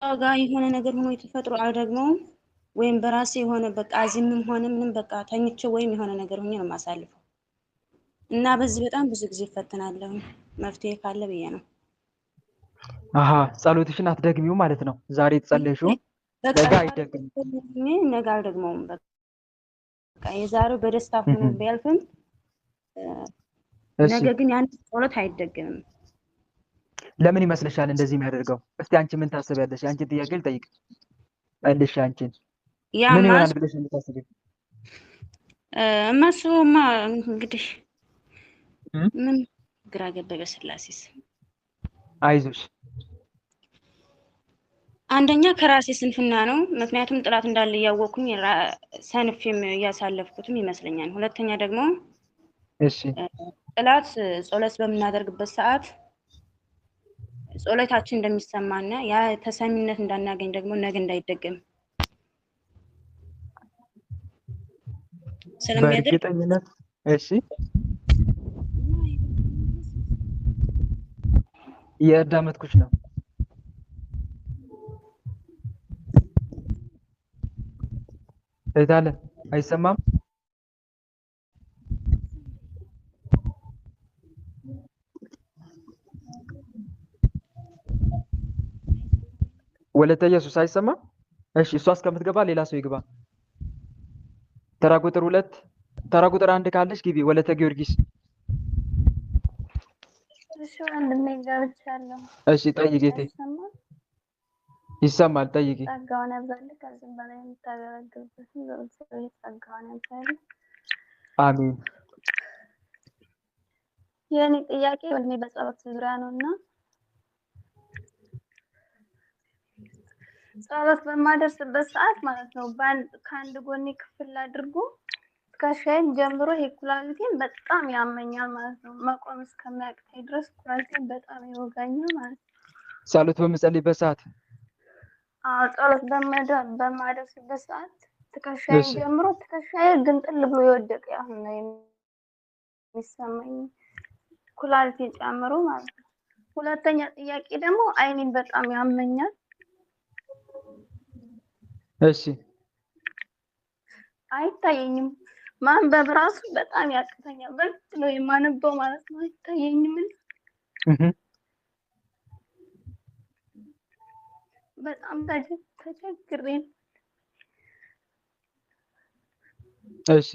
ጋር የሆነ ነገር ሆኖ የተፈጥሮ አልደግመውም ወይም በራሴ የሆነ በቃ አዚምም ሆነ ምንም በቃ ተኝቼ ወይም የሆነ ነገር ሆኜ ነው የማሳልፈው እና በዚህ በጣም ብዙ ጊዜ እፈተናለሁ። መፍትሄ ካለ ብዬ ነው። አሃ ጸሎትሽን አትደግሚው ማለት ነው። ዛሬ የተጸለይሽው ነገ አይደግም። ነገ አልደግመውም። በቃ የዛሬው በደስታ ሆኖ ቢያልፍም ነገ ግን ያን ጸሎት አይደገምም። ለምን ይመስልሻል እንደዚህ የሚያደርገው? እስቲ አንቺ ምን ታስቢያለሽ? አንቺ ጥያቄ ልጠይቅ መልሽ። አንቺን ምን ይሆናል ብለሽ የምታስቢው? ማስበውማ እንግዲህ ምን ግራ ገባኝ። በስላሴስ አይዞሽ። አንደኛ ከራሴ ስንፍና ነው። ምክንያቱም ጥላት እንዳለ እያወቅኩኝ ሰንፌም እያሳለፍኩትም ይመስለኛል። ሁለተኛ ደግሞ እሺ ጥላት ጸሎት በምናደርግበት ሰዓት ጸሎታችን እንደሚሰማና ያ ተሰሚነት እንዳናገኝ ደግሞ ነገ እንዳይደገም ስለሚያደርግ በእርግጠኝነት እሺ እያዳመጥኩሽ ነው። እታለ አይሰማም? ወለተ ኢየሱስ አይሰማም? እሺ እሷ እስከምትገባ ሌላ ሰው ይግባ። ተራ ቁጥር 2 ተራ ቁጥር 1 ካለሽ ግቢ። ወለተ ጊዮርጊስ እሺ ወንድሜ ገብቻለሁ። እሺ ጠይቂ ጌቴ። ይሰማል? ጠይቂ። ጸጋውን ያብዛልህ፣ ከዚህም በላይ የምታገለግልበትን ዘወትር ጸጋውን ያብዛልህ። አሜን። የኔ ጥያቄ ወንድሜ በጸሎት ዙሪያ ነውና ጸሎት በማደርስበት ሰዓት ማለት ነው ከአንድ ጎኔ ክፍል አድርጎ ከሻይን ጀምሮ ይሄ ኩላሊቴን በጣም ያመኛል ማለት ነው። መቆም እስከሚያቅተኝ ድረስ ኩላሊቴን በጣም ይወጋኛል ማለት ነው። ጸሎት በምጸልይበት ሰዓት ጸሎት በማደርስበት ሰዓት ትከሻዬን ጀምሮ ትከሻዬ ግንጥል ብሎ የወደቀ ያህል ነው የሚሰማኝ ኩላሊቴን ጨምሮ ማለት ነው። ሁለተኛ ጥያቄ ደግሞ አይኔን በጣም ያመኛል። እሺ አይታየኝም። ማንበብ ራሱ በጣም ያቅተኛል። በግድ ነው የማነበው ማለት ነው። አይታየኝም። በጣም ተቸግሬ። እሺ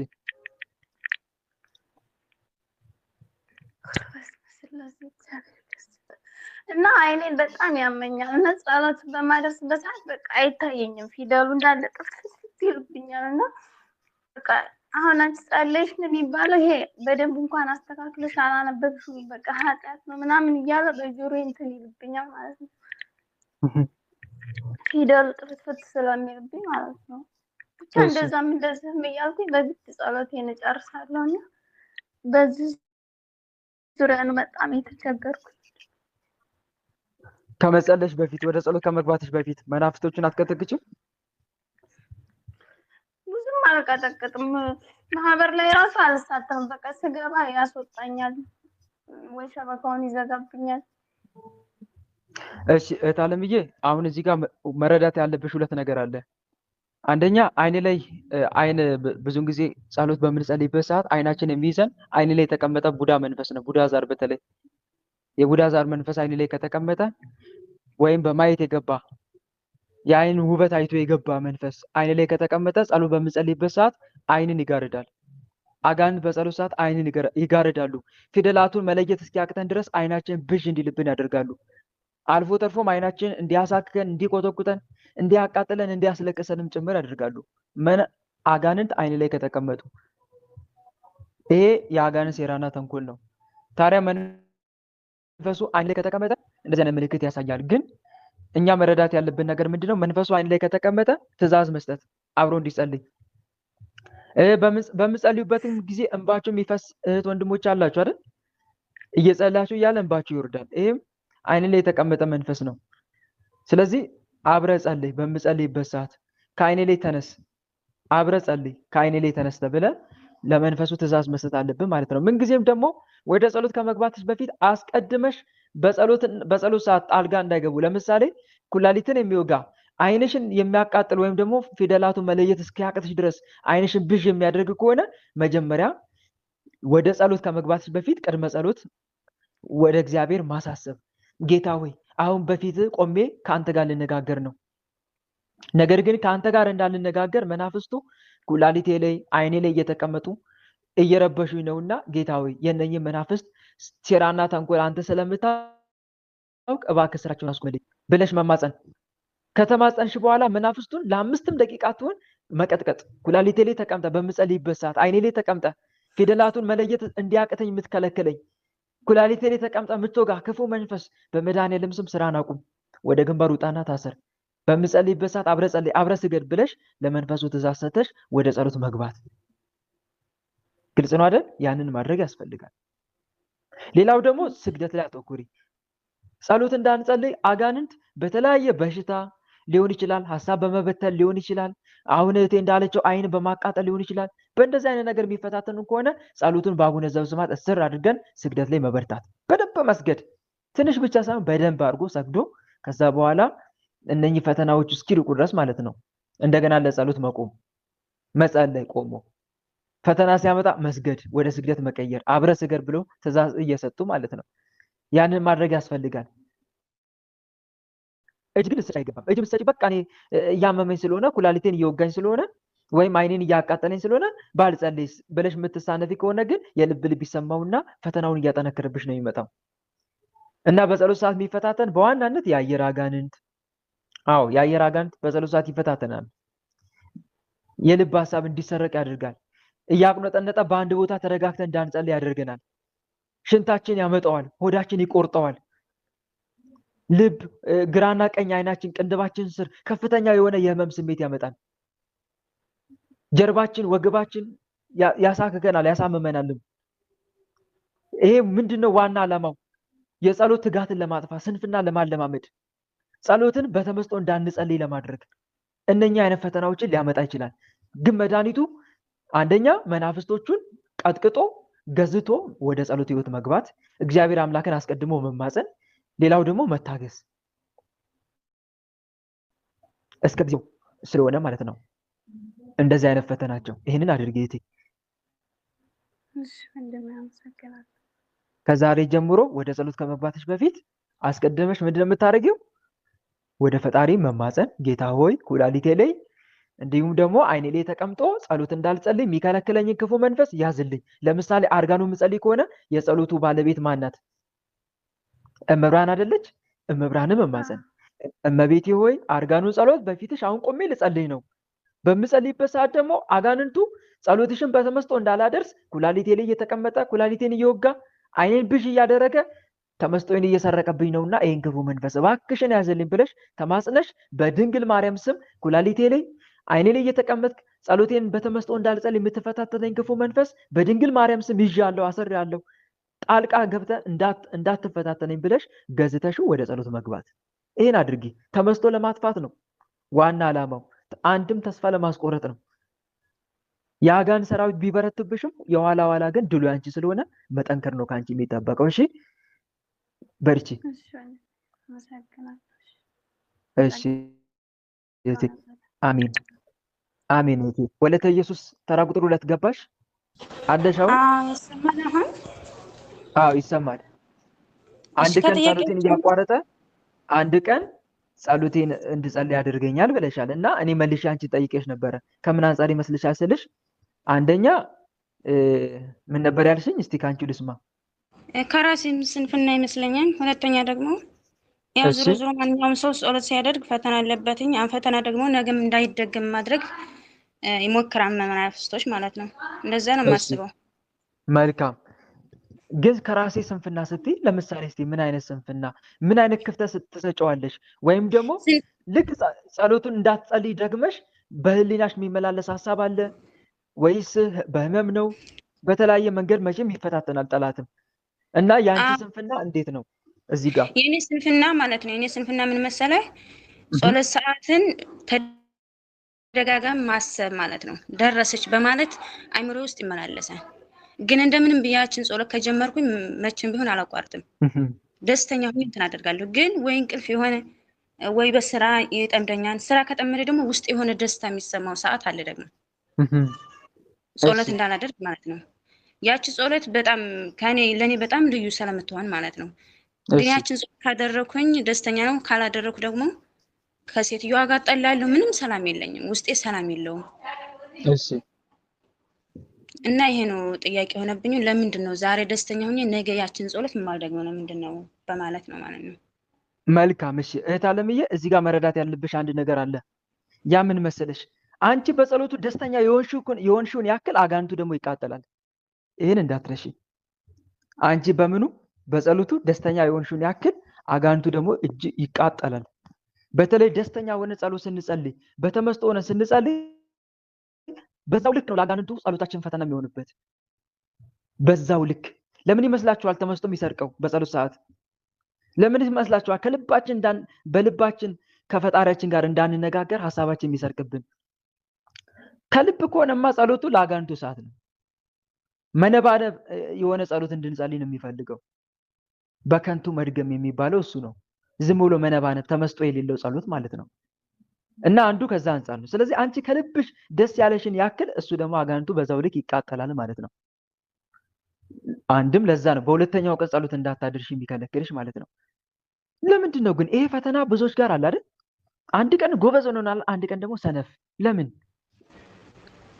እና አይኔን በጣም ያመኛል እና ጸሎት በማደርስበት ሰዓት በቃ አይታየኝም። ፊደሉ እንዳለ ጥፍት ይልብኛል እና በቃ አሁን አንቺ ጸለይሽ ነው የሚባለው ይሄ በደንብ እንኳን አስተካክለሽ አላነበብሽም በቃ ኃጢአት ነው ምናምን እያለ በጆሮዬ እንትን ይልብኛል ማለት ነው። ፊደሉ ጥፍት ስለሚልብኝ ማለት ነው። ብቻ እንደዛም እያልኩኝ በግድ ጸሎቴን እጨርሳለሁ እና በዚህ ዙሪያ ነው በጣም የተቸገርኩት። ከመጸለሽ በፊት ወደ ጸሎት ከመግባትሽ በፊት መናፍስቶችን አትቀጠቅጭም? ብዙም አልቀጠቅጥም። ማህበር ላይ ራሱ አልሳተፍም። በቃ ስገባ ያስወጣኛል ወይ ሸበካውን ይዘጋብኛል። እሺ እህት አለምዬ፣ አሁን እዚህ ጋር መረዳት ያለብሽ ሁለት ነገር አለ። አንደኛ አይን ላይ አይን ብዙን ጊዜ ጸሎት በምንጸልይበት ሰዓት አይናችን የሚይዘን አይን ላይ የተቀመጠ ቡዳ መንፈስ ነው። ቡዳ ዛር በተለይ የቡዳ ዛር መንፈስ አይን ላይ ከተቀመጠ ወይም በማየት የገባ የአይን ውበት አይቶ የገባ መንፈስ አይን ላይ ከተቀመጠ ጸሎት በምንጸልይበት ሰዓት አይንን ይጋርዳል። አጋንንት በጸሎት ሰዓት አይንን ይጋርዳሉ። ፊደላቱን መለየት እስኪያቅተን ድረስ አይናችን ብዥ እንዲልብን ያደርጋሉ። አልፎ ተርፎም አይናችን እንዲያሳክከን፣ እንዲቆጠቁጠን፣ እንዲያቃጥለን፣ እንዲያስለቅሰንም ጭምር ያደርጋሉ። አጋንንት አይን ላይ ከተቀመጡ ይሄ የአጋንንት ሴራና ተንኮል ነው። ታዲያ መንፈሱ አይን ላይ ከተቀመጠ እንደዚህ አይነት ምልክት ያሳያል። ግን እኛ መረዳት ያለብን ነገር ምንድነው? መንፈሱ አይን ላይ ከተቀመጠ ትእዛዝ መስጠት፣ አብሮ እንዲጸልይ። በምጸልዩበትም ጊዜ እንባችሁ የሚፈስ እህት ወንድሞች አላችሁ አይደል? እየጸላችሁ እያለ እንባችሁ ይወርዳል። ይሄም አይን ላይ የተቀመጠ መንፈስ ነው። ስለዚህ አብረ ጸልይ። በምጸልይበት ሰዓት ከአይኔ ላይ ተነስ፣ አብረ ጸልይ፣ ከአይኔ ላይ ተነስ ተብለ ለመንፈሱ ትእዛዝ መስጠት አለብን ማለት ነው። ምንጊዜም ደግሞ ወደ ጸሎት ከመግባትሽ በፊት አስቀድመሽ በጸሎት ሰዓት ጣልጋ እንዳይገቡ። ለምሳሌ ኩላሊትን የሚወጋ አይንሽን የሚያቃጥል ወይም ደግሞ ፊደላቱን መለየት እስኪያቅትሽ ድረስ አይንሽን ብዥ የሚያደርግ ከሆነ መጀመሪያ ወደ ጸሎት ከመግባትሽ በፊት ቅድመ ጸሎት ወደ እግዚአብሔር ማሳሰብ፣ ጌታ ሆይ አሁን በፊት ቆሜ ከአንተ ጋር ልነጋገር ነው። ነገር ግን ከአንተ ጋር እንዳልነጋገር መናፍስቱ ኩላሊቴ ላይ አይኔ ላይ እየተቀመጡ እየረበሹኝ ነውና ጌታ ሆይ የነኝህ መናፍስት ሴራና ተንኮል አንተ ስለምታውቅ እባክህ ስራቸውን አስቆምልኝ ብለሽ መማፀን። ከተማፀንሽ በኋላ መናፍስቱን ለ5 ደቂቃ ትሆን መቀጥቀጥ። ኩላሊቴ ላይ ተቀምጠ በምጸልይበት ሰዓት አይኔ ላይ ተቀምጠ ፊደላቱን መለየት እንዲያቅተኝ የምትከለክለኝ ኩላሊቴ ላይ ተቀምጠ ምትወጋ ክፉ መንፈስ በመድኃኒዓለም ስም ስራን አቁም፣ ወደ ግንባር ውጣና ታሰር፣ በምጸልይበት ሰዓት አብረ ጸልይ አብረ ስገድ ብለሽ ለመንፈሱ ትእዛዝ ሰጥተሽ ወደ ጸሎት መግባት። ግልጽ ነው አይደል? ያንን ማድረግ ያስፈልጋል። ሌላው ደግሞ ስግደት ላይ አተኩሪ። ጸሎት እንዳንጸልይ አጋንንት በተለያየ በሽታ ሊሆን ይችላል፣ ሐሳብ በመበተል ሊሆን ይችላል፣ አሁን እህቴ እንዳለችው አይን በማቃጠል ሊሆን ይችላል። በእንደዚህ አይነት ነገር የሚፈታተኑ ከሆነ ጸሎቱን በአቡነ ዘበሰማያት እስር አድርገን ስግደት ላይ መበርታት፣ በደንብ መስገድ። ትንሽ ብቻ ሳይሆን በደንብ አድርጎ ሰግዶ ከዛ በኋላ እነኚህ ፈተናዎች እስኪርቁ ድረስ ማለት ነው እንደገና ለጸሎት መቆም፣ መጸለይ፣ ቆሞ ፈተና ሲያመጣ መስገድ፣ ወደ ስግደት መቀየር፣ አብረ ስገድ ብሎ ትእዛዝ እየሰጡ ማለት ነው። ያንን ማድረግ ያስፈልጋል። እጅ ግን ልትሰጪ አይገባም። እጅ ብትሰጪ በቃ እኔ እያመመኝ ስለሆነ ኩላሊቴን እየወጋኝ ስለሆነ ወይም አይኔን እያቃጠለኝ ስለሆነ ባልጸልይስ ብለሽ የምትሳነፊ ከሆነ ግን የልብ ልብ ይሰማውና ፈተናውን እያጠነከረብሽ ነው የሚመጣው። እና በጸሎት ሰዓት የሚፈታተን በዋናነት የአየር አጋንንት፣ የአየር አጋንንት በጸሎት ሰዓት ይፈታተናል። የልብ ሐሳብ እንዲሰረቅ ያደርጋል። እያቁነጠነጠ በአንድ ቦታ ተረጋግተን እንዳንጸልይ ያደርገናል። ሽንታችን ያመጣዋል፣ ሆዳችን ይቆርጠዋል። ልብ ግራና ቀኝ አይናችን ቅንድባችን ስር ከፍተኛ የሆነ የህመም ስሜት ያመጣል። ጀርባችን ወገባችን ያሳክከናል፣ ያሳምመናል። ይሄ ምንድነው ዋና ዓላማው? የጸሎት ትጋትን ለማጥፋት፣ ስንፍና ለማለማመድ፣ ጸሎትን በተመስጦ እንዳንጸልይ ለማድረግ እነኛ አይነት ፈተናዎችን ሊያመጣ ይችላል። ግን መድኃኒቱ አንደኛ መናፍስቶቹን ቀጥቅጦ ገዝቶ ወደ ጸሎት ህይወት መግባት፣ እግዚአብሔር አምላክን አስቀድሞ መማፀን፣ ሌላው ደግሞ መታገስ እስከዚያው ስለሆነ ማለት ነው። እንደዚህ አይነት ፈተናቸው ይሄንን አድርጌ እቴ ከዛሬ ጀምሮ ወደ ጸሎት ከመግባትሽ በፊት አስቀድመሽ ምንድነው የምታደርጊው? ወደ ፈጣሪ መማፀን፣ ጌታ ሆይ ኩላሊቴ ላይ እንዲሁም ደግሞ አይኔ ላይ ተቀምጦ ጸሎት እንዳልጸልይ የሚከለክለኝን ክፉ መንፈስ ያዝልኝ። ለምሳሌ አርጋኑ የምጸልይ ከሆነ የጸሎቱ ባለቤት ማናት? እመብርሃን አይደለች? እመብርሃንም መማፀን፣ እመቤቴ ሆይ አርጋኑ ጸሎት በፊትሽ አሁን ቆሜ ልጸልይ ነው። በምጸልይበት ሰዓት ደግሞ አጋንንቱ ጸሎትሽን በተመስጦ እንዳላደርስ ኩላሊቴ ላይ እየተቀመጠ ኩላሊቴን እየወጋ አይኔን ብዥ እያደረገ ተመስጦን እየሰረቀብኝ ነውና ይሄን ክፉ መንፈስ እባክሽን ያዝልኝ ብለሽ ተማጽነሽ በድንግል ማርያም ስም ኩላሊቴ ላይ አይኔ ላይ እየተቀመጥክ ጸሎቴን በተመስጦ እንዳልጸልይ የምትፈታተነኝ ክፉ መንፈስ በድንግል ማርያም ስም ይዣለሁ፣ አስሬያለሁ፣ ጣልቃ ገብተህ እንዳትፈታተነኝ ብለሽ ገዝተሽው ወደ ጸሎት መግባት። ይሄን አድርጊ። ተመስጦ ለማጥፋት ነው ዋና ዓላማው። አንድም ተስፋ ለማስቆረጥ ነው። የአጋን ሰራዊት ቢበረትብሽም የኋላ ኋላ ግን ድሉ ያንቺ ስለሆነ መጠንከር ነው ካንቺ የሚጠበቀው። እሺ በርቺ። እሺ አሜን አሜን። እቴ ወለተ ኢየሱስ ተራ ቁጥር 2 ገባሽ አለሻው? ይሰማል አሁን? ይሰማል። አንድ ቀን ጸሎቴን እያቋረጠ አንድ ቀን ጸሎቴን እንድጸልይ ያደርገኛል ብለሻል እና እኔ መልሼ አንቺ ጠይቄሽ ነበረ ከምን አንጻር ይመስልሻል ስልሽ አንደኛ ምን ነበር ያልሽኝ? እስቲ ካንቺ ልስማ። ከራሴ ስንፍና ይመስለኛል። ሁለተኛ ደግሞ ያው ዞሮ ዞሮ ማንኛውም ሰው ጸሎት ሲያደርግ ፈተና አለበትኝ። ያን ፈተና ደግሞ ነገም እንዳይደገም ማድረግ ይሞክራል መናፍስቶች ማለት ነው። እንደዛ ነው የማስበው። መልካም። ግን ከራሴ ስንፍና ስትይ ለምሳሌ እስቲ ምን አይነት ስንፍና፣ ምን አይነት ክፍተት ትሰጪዋለሽ? ወይም ደግሞ ልክ ጸሎቱን እንዳትጸልይ ደግመሽ በህሊናሽ የሚመላለስ ሐሳብ አለ ወይስ በህመም ነው? በተለያየ መንገድ መቼም ይፈታተናል ጠላትም እና ያንቺ ስንፍና እንዴት ነው? እዚህ ጋር የኔ ስንፍና ማለት ነው። የኔ ስንፍና ምን መሰለህ? ጸሎት ሰዓትን ተደጋጋሚ ማሰብ ማለት ነው። ደረሰች በማለት አይምሮ ውስጥ ይመላለሳል። ግን እንደምንም ብያችን ጸሎት ከጀመርኩኝ መቼም ቢሆን አላቋርጥም። ደስተኛ ሆኜ እንትን አደርጋለሁ። ግን ወይ እንቅልፍ የሆነ ወይ በስራ ይጠምደኛል። ስራ ከጠመደ ደግሞ ውስጥ የሆነ ደስታ የሚሰማው ሰዓት አለ ደግሞ ጸሎት እሺ እንዳላደርግ ማለት ነው። ያቺ ጸሎት በጣም ለኔ በጣም ልዩ ስለምትሆን ማለት ነው። ግን እሺ ያችን ጸሎት ካደረኩኝ ደስተኛ ነው፣ ካላደረኩ ደግሞ ከሴትዮዋ ጋር እጣላለሁ። ምንም ሰላም የለኝም፣ ውስጤ ሰላም የለውም። እሺ እና ይሄ ነው ጥያቄ የሆነብኝ። ለምንድን ነው ዛሬ ደስተኛ ሆኜ ነገ ያችን ጸሎት የማልደግመው? ለምንድን ነው በማለት ነው ማለት ነው። መልካም። እሺ እህት አለምዬ እዚህ ጋር መረዳት ያለብሽ አንድ ነገር አለ። ያ ምን መሰለሽ? አንቺ በጸሎቱ ደስተኛ የሆንሽውን ያክል አጋንንቱ ደግሞ ይቃጠላል። ይህን እንዳትረሺ። አንቺ በምኑ በጸሎቱ ደስተኛ የሆንሽውን ያክል አጋንንቱ ደግሞ እጅ ይቃጠላል። በተለይ ደስተኛ ሆነ ጸሎት ስንጸልይ፣ በተመስጦ ሆነ ስንጸልይ በዛው ልክ ነው ለአጋንንቱ ጸሎታችን ፈተና የሚሆንበት። በዛው ልክ ለምን ይመስላችኋል ተመስጦ የሚሰርቀው በጸሎት ሰዓት? ለምን ይመስላችኋል ከልባችን በልባችን ከፈጣሪያችን ጋር እንዳንነጋገር ሐሳባችን የሚሰርቅብን? ከልብ ከሆነማ ጸሎቱ ለአጋንንቱ ሰዓት ነው። መነባነብ የሆነ ጸሎት እንድንጸልይ ነው የሚፈልገው። በከንቱ መድገም የሚባለው እሱ ነው። ዝም ብሎ መነባነብ ተመስጦ የሌለው ጸሎት ማለት ነው። እና አንዱ ከዛ አንጻር ነው። ስለዚህ አንቺ ከልብሽ ደስ ያለሽን ያክል እሱ ደግሞ አጋንንቱ በዛው ልክ ይቃጠላል ማለት ነው። አንድም ለዛ ነው በሁለተኛው ቀን ጸሎት እንዳታደርሽ የሚከለክልሽ ማለት ነው። ለምንድን ነው ግን ይሄ ፈተና ብዙዎች ጋር አለ አይደል? አንድ ቀን ጎበዝ ሆነናል፣ አንድ ቀን ደግሞ ሰነፍ። ለምን?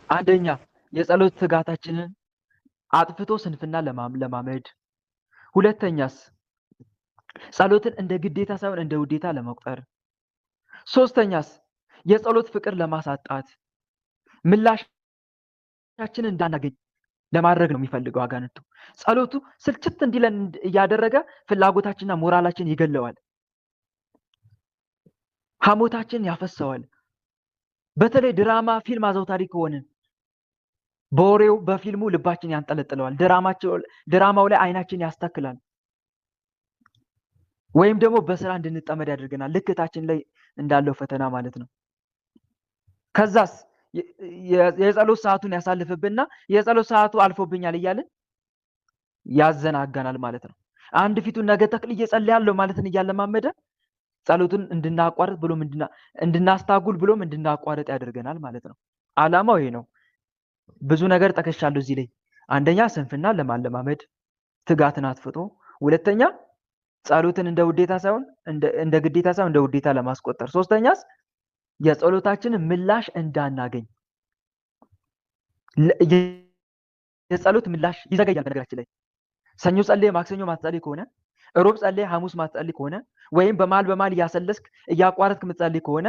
አንደኛ የጸሎት ትጋታችንን አጥፍቶ ስንፍና ለማመድ፣ ሁለተኛስ ጸሎትን እንደ ግዴታ ሳይሆን እንደ ውዴታ ለመቁጠር፣ ሶስተኛስ የጸሎት ፍቅር ለማሳጣት፣ ምላሻችንን እንዳናገኝ ለማድረግ ነው የሚፈልገው አጋንንቱ። ጸሎቱ ስልችት እንዲለን እያደረገ ፍላጎታችንና ሞራላችን ይገለዋል፣ ሐሞታችንን ያፈሰዋል። በተለይ ድራማ ፊልም አዘውታሪ ከሆንን በወሬው በፊልሙ ልባችን ያንጠለጥለዋል፣ ድራማው ላይ አይናችን ያስተክላል፣ ወይም ደግሞ በስራ እንድንጠመድ ያደርገናል። ልክታችን ላይ እንዳለው ፈተና ማለት ነው። ከዛስ የጸሎት ሰዓቱን ያሳልፍብና የጸሎት ሰዓቱ አልፎብኛል እያልን ያዘናጋናል ማለት ነው። አንድ ፊቱን ነገ ተክልዬ ጸልያለሁ ማለትን እያለማመደ ጸሎቱን እንድናቋርጥ ብሎም እንድናስታጉል ብሎም እንድናቋርጥ ያደርገናል ማለት ነው። ዓላማው ይሄ ነው። ብዙ ነገር ጠቅሻለሁ እዚህ ላይ። አንደኛ ስንፍና ለማለማመድ ትጋትን አጥፍቶ፣ ሁለተኛ ጸሎትን እንደ ውዴታ ሳይሆን እንደ ግዴታ ሳይሆን እንደ ውዴታ ለማስቆጠር፣ ሶስተኛስ የጸሎታችንን ምላሽ እንዳናገኝ። የጸሎት ምላሽ ይዘገያል። በነገራችን ላይ ሰኞ ጸልየ ማክሰኞ ማትጸልይ ከሆነ፣ ሮብ ጸልየ ሐሙስ ማትጸልይ ከሆነ፣ ወይም በመሃል እያሰለስክ እያቋረጥክ የምትጸልይ ከሆነ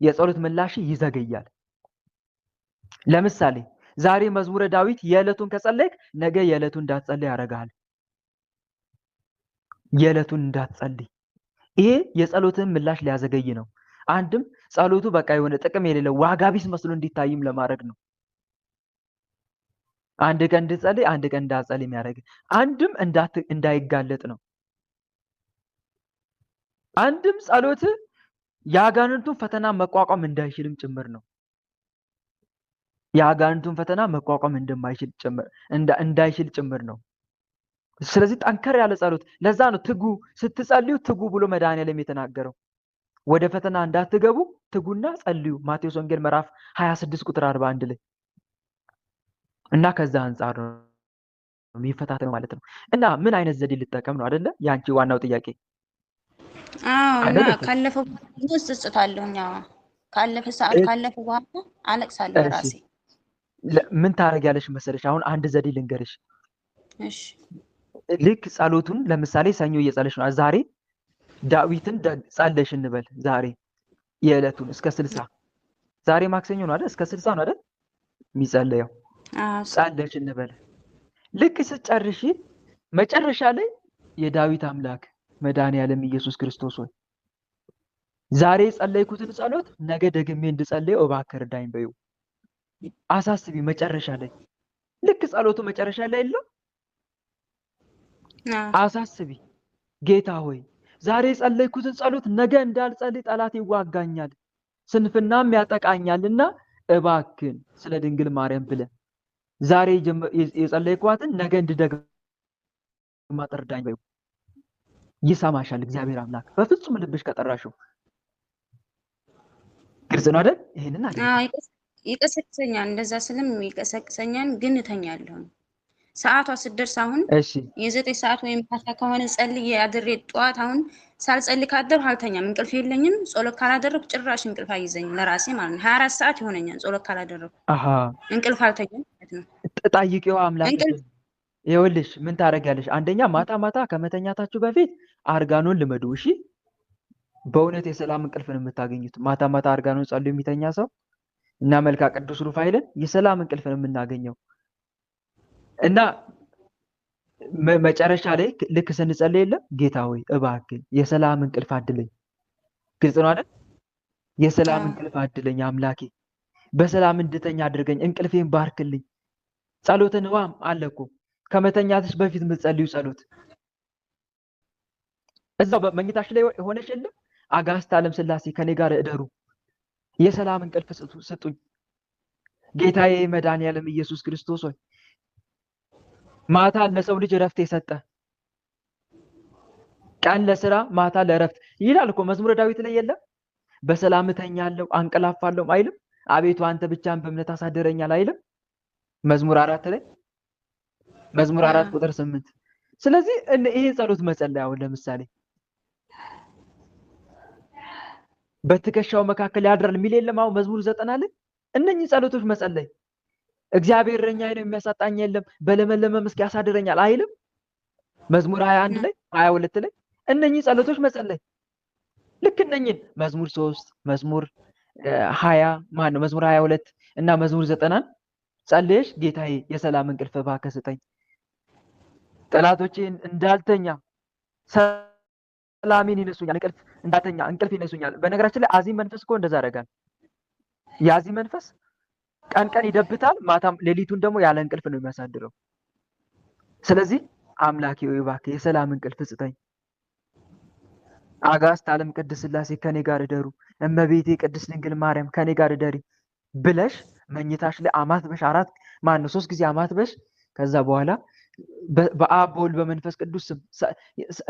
የጸሎት ምላሽ ይዘገያል። ለምሳሌ ዛሬ መዝሙረ ዳዊት የዕለቱን ከጸለይክ ነገ የዕለቱን እንዳትጸልይ ያደርጋል። የዕለቱን እንዳትጸልይ። ይሄ የጸሎትን ምላሽ ሊያዘገይ ነው። አንድም ጸሎቱ በቃ የሆነ ጥቅም የሌለው ዋጋ ቢስ መስሎ እንዲታይም ለማድረግ ነው። አንድ ቀን እንድትጸልይ አንድ ቀን እንዳትጸልይ የሚያደርግ፣ አንድም እንዳይጋለጥ ነው። አንድም ጸሎት የአጋንንቱን ፈተና መቋቋም እንዳይችልም ጭምር ነው። የአጋንንቱን ፈተና መቋቋም እንዳይችል ጭምር ነው። ስለዚህ ጠንከር ያለ ጸሎት። ለዛ ነው ስትጸልዩ ትጉ ብሎ መድኃኒዓለም የተናገረው። ወደ ፈተና እንዳትገቡ ትጉና ጸልዩ፣ ማቴዎስ ወንጌል ምዕራፍ 26 ቁጥር 41 ላይ። እና ከዛ አንጻር ነው የሚፈታተነው ማለት ነው። እና ምን አይነት ዘዴ ልጠቀም ነው አይደለ ያንቺ ዋናው ጥያቄ? እና ካለፈው በኋላ እጸጸታለሁኝ። ካለፈ ሰዓት ካለፈ በኋላ አለቅሳለሁ ራሴ። ምን ታደርጊያለሽ መሰለሽ? አሁን አንድ ዘዴ ልንገርሽ። እሺ። ልክ ጸሎቱን ለምሳሌ ሰኞ እየጸለሽ ነው። ዛሬ ዳዊትን ጸለሽ እንበል። ዛሬ የዕለቱን እስከ 60 ዛሬ ማክሰኞ ነው አይደል? እስከ 60 ነው አይደል የሚጸለየው? ጸለሽ እንበል። ልክ ስትጨርሺ መጨረሻ ላይ የዳዊት አምላክ መድኃኒዓለም ኢየሱስ ክርስቶስ ሆይ ዛሬ የጸለይኩትን ጸሎት ነገ ደግሜ እንድጸልየው እባክህ እርዳኝ በይው። አሳስቢ። መጨረሻ ላይ ልክ ጸሎቱ መጨረሻ ላይ የለው አሳስቢ። ጌታ ሆይ ዛሬ የጸለይኩትን ጸሎት ነገ እንዳልጸልይ ጠላት ይዋጋኛል፣ ስንፍናም ያጠቃኛልና እባክህን ስለ ድንግል ማርያም ብለህ ዛሬ የጸለይኳትን ነገ እንድደግማት እርዳኝ በይው። ይሰማሻል እግዚአብሔር አምላክ በፍጹም ልብሽ ከጠራሽው። ግልጽ ነው አይደል? ይሄንን አድርጊ። ይቀሰቅሰኛል። እንደዛ ስልም ይቀሰቅሰኛል፣ ግን እተኛለሁ። ሰዓቷ ስትደርስ አሁን እሺ የ9 ሰዓት ወይም ማታ ከሆነ ጸልዬ አድሬ ጠዋት አሁን ሳልጸልይ ካደርኩ አልተኛም። እንቅልፍ የለኝም። ጸሎት ካላደረኩ ጭራሽ እንቅልፍ አይዘኝም ለራሴ ማለት ነው። 24 ሰዓት ይሆነኛል ጸሎት ካላደረኩ አሃ እንቅልፍ አልተኛም ማለት ነው። ጠይቂው አምላክሽን። እንቅልፍ ይኸውልሽ ምን ታደርጊያለሽ? አንደኛ ማታ ማታ ከመተኛታችሁ በፊት አርጋኖን ልመዱ። እሺ በእውነት የሰላም እንቅልፍን የምታገኙት ማታ ማታ አርጋኖን ጸልዮ የሚተኛ ሰው እና መልካ ቅዱስ ሩፋኤልን የሰላም እንቅልፍን የምናገኘው እና መጨረሻ ላይ ልክ ስንጸልይ የለም ጌታ ሆይ እባክህ የሰላም እንቅልፍ አድለኝ። ግልጽ ነው አይደል? የሰላም እንቅልፍ አድለኝ አምላኬ፣ በሰላም እንድተኛ አድርገኝ፣ እንቅልፌን ባርክልኝ። ጸሎትን ዋም አለ እኮ ከመተኛትሽ በፊት የምትጸልዩ ጸሎት እዛው በመኝታሽ ላይ ሆነሽ የለም አጋዕዝተ ዓለም ሥላሴ ከኔ ጋር እደሩ፣ የሰላም እንቅልፍ ስጡኝ። ጌታዬ መድኃኒዓለም ኢየሱስ ክርስቶስ ሆይ ማታ ለሰው ልጅ እረፍት የሰጠ ቀን ለስራ ማታ ለእረፍት ይላል እኮ መዝሙረ ዳዊት ላይ የለም በሰላም እተኛለሁ አንቀላፋለሁ አይልም? አቤቱ አንተ ብቻህን በእምነት አሳድረኛል አይልም? መዝሙር 4 ላይ መዝሙር 4 ቁጥር 8። ስለዚህ ይሄን ጸሎት መጸለይ አሁን ለምሳሌ በትከሻው መካከል ያድራል የሚል የለም? አሁን መዝሙር 90 ላይ እነኚህ ጸሎቶች መጸለይ እግዚአብሔር እረኛዬ ነው የሚያሳጣኝ የለም በለመለመ መስክ ያሳድረኛል አይልም? መዝሙር 21 ላይ 22 ላይ እነኚህ ጸሎቶች መጸለይ ልክ እነኚህን መዝሙር 3 መዝሙር 20 ማን ነው መዝሙር 22 እና መዝሙር 90 ጸልየሽ ጌታዬ የሰላም እንቅልፍ እባክህ ስጠኝ፣ ጠላቶቼን እንዳልተኛ ሰላሜን ይነሱኛል፣ እንቅልፍ ይነሱኛል። በነገራችን ላይ አዚም መንፈስ እኮ እንደዛ ያደርጋል። የአዚም መንፈስ ቀን ቀን ይደብታል፣ ማታም ሌሊቱን ደግሞ ያለ እንቅልፍ ነው የሚያሳድረው። ስለዚህ አምላኬ ወይ እባክህ የሰላም እንቅልፍ ስጠኝ፣ አጋዕዝተ ዓለም ቅድስት ሥላሴ ከኔ ጋር እደሩ፣ እመቤቴ ቅድስት ድንግል ማርያም ከኔ ጋር እደሪ ብለሽ መኝታሽ ላይ አማትበሽ 3 ጊዜ አማትበሽ ከዛ በኋላ በአብ በወልድ በመንፈስ ቅዱስ ስም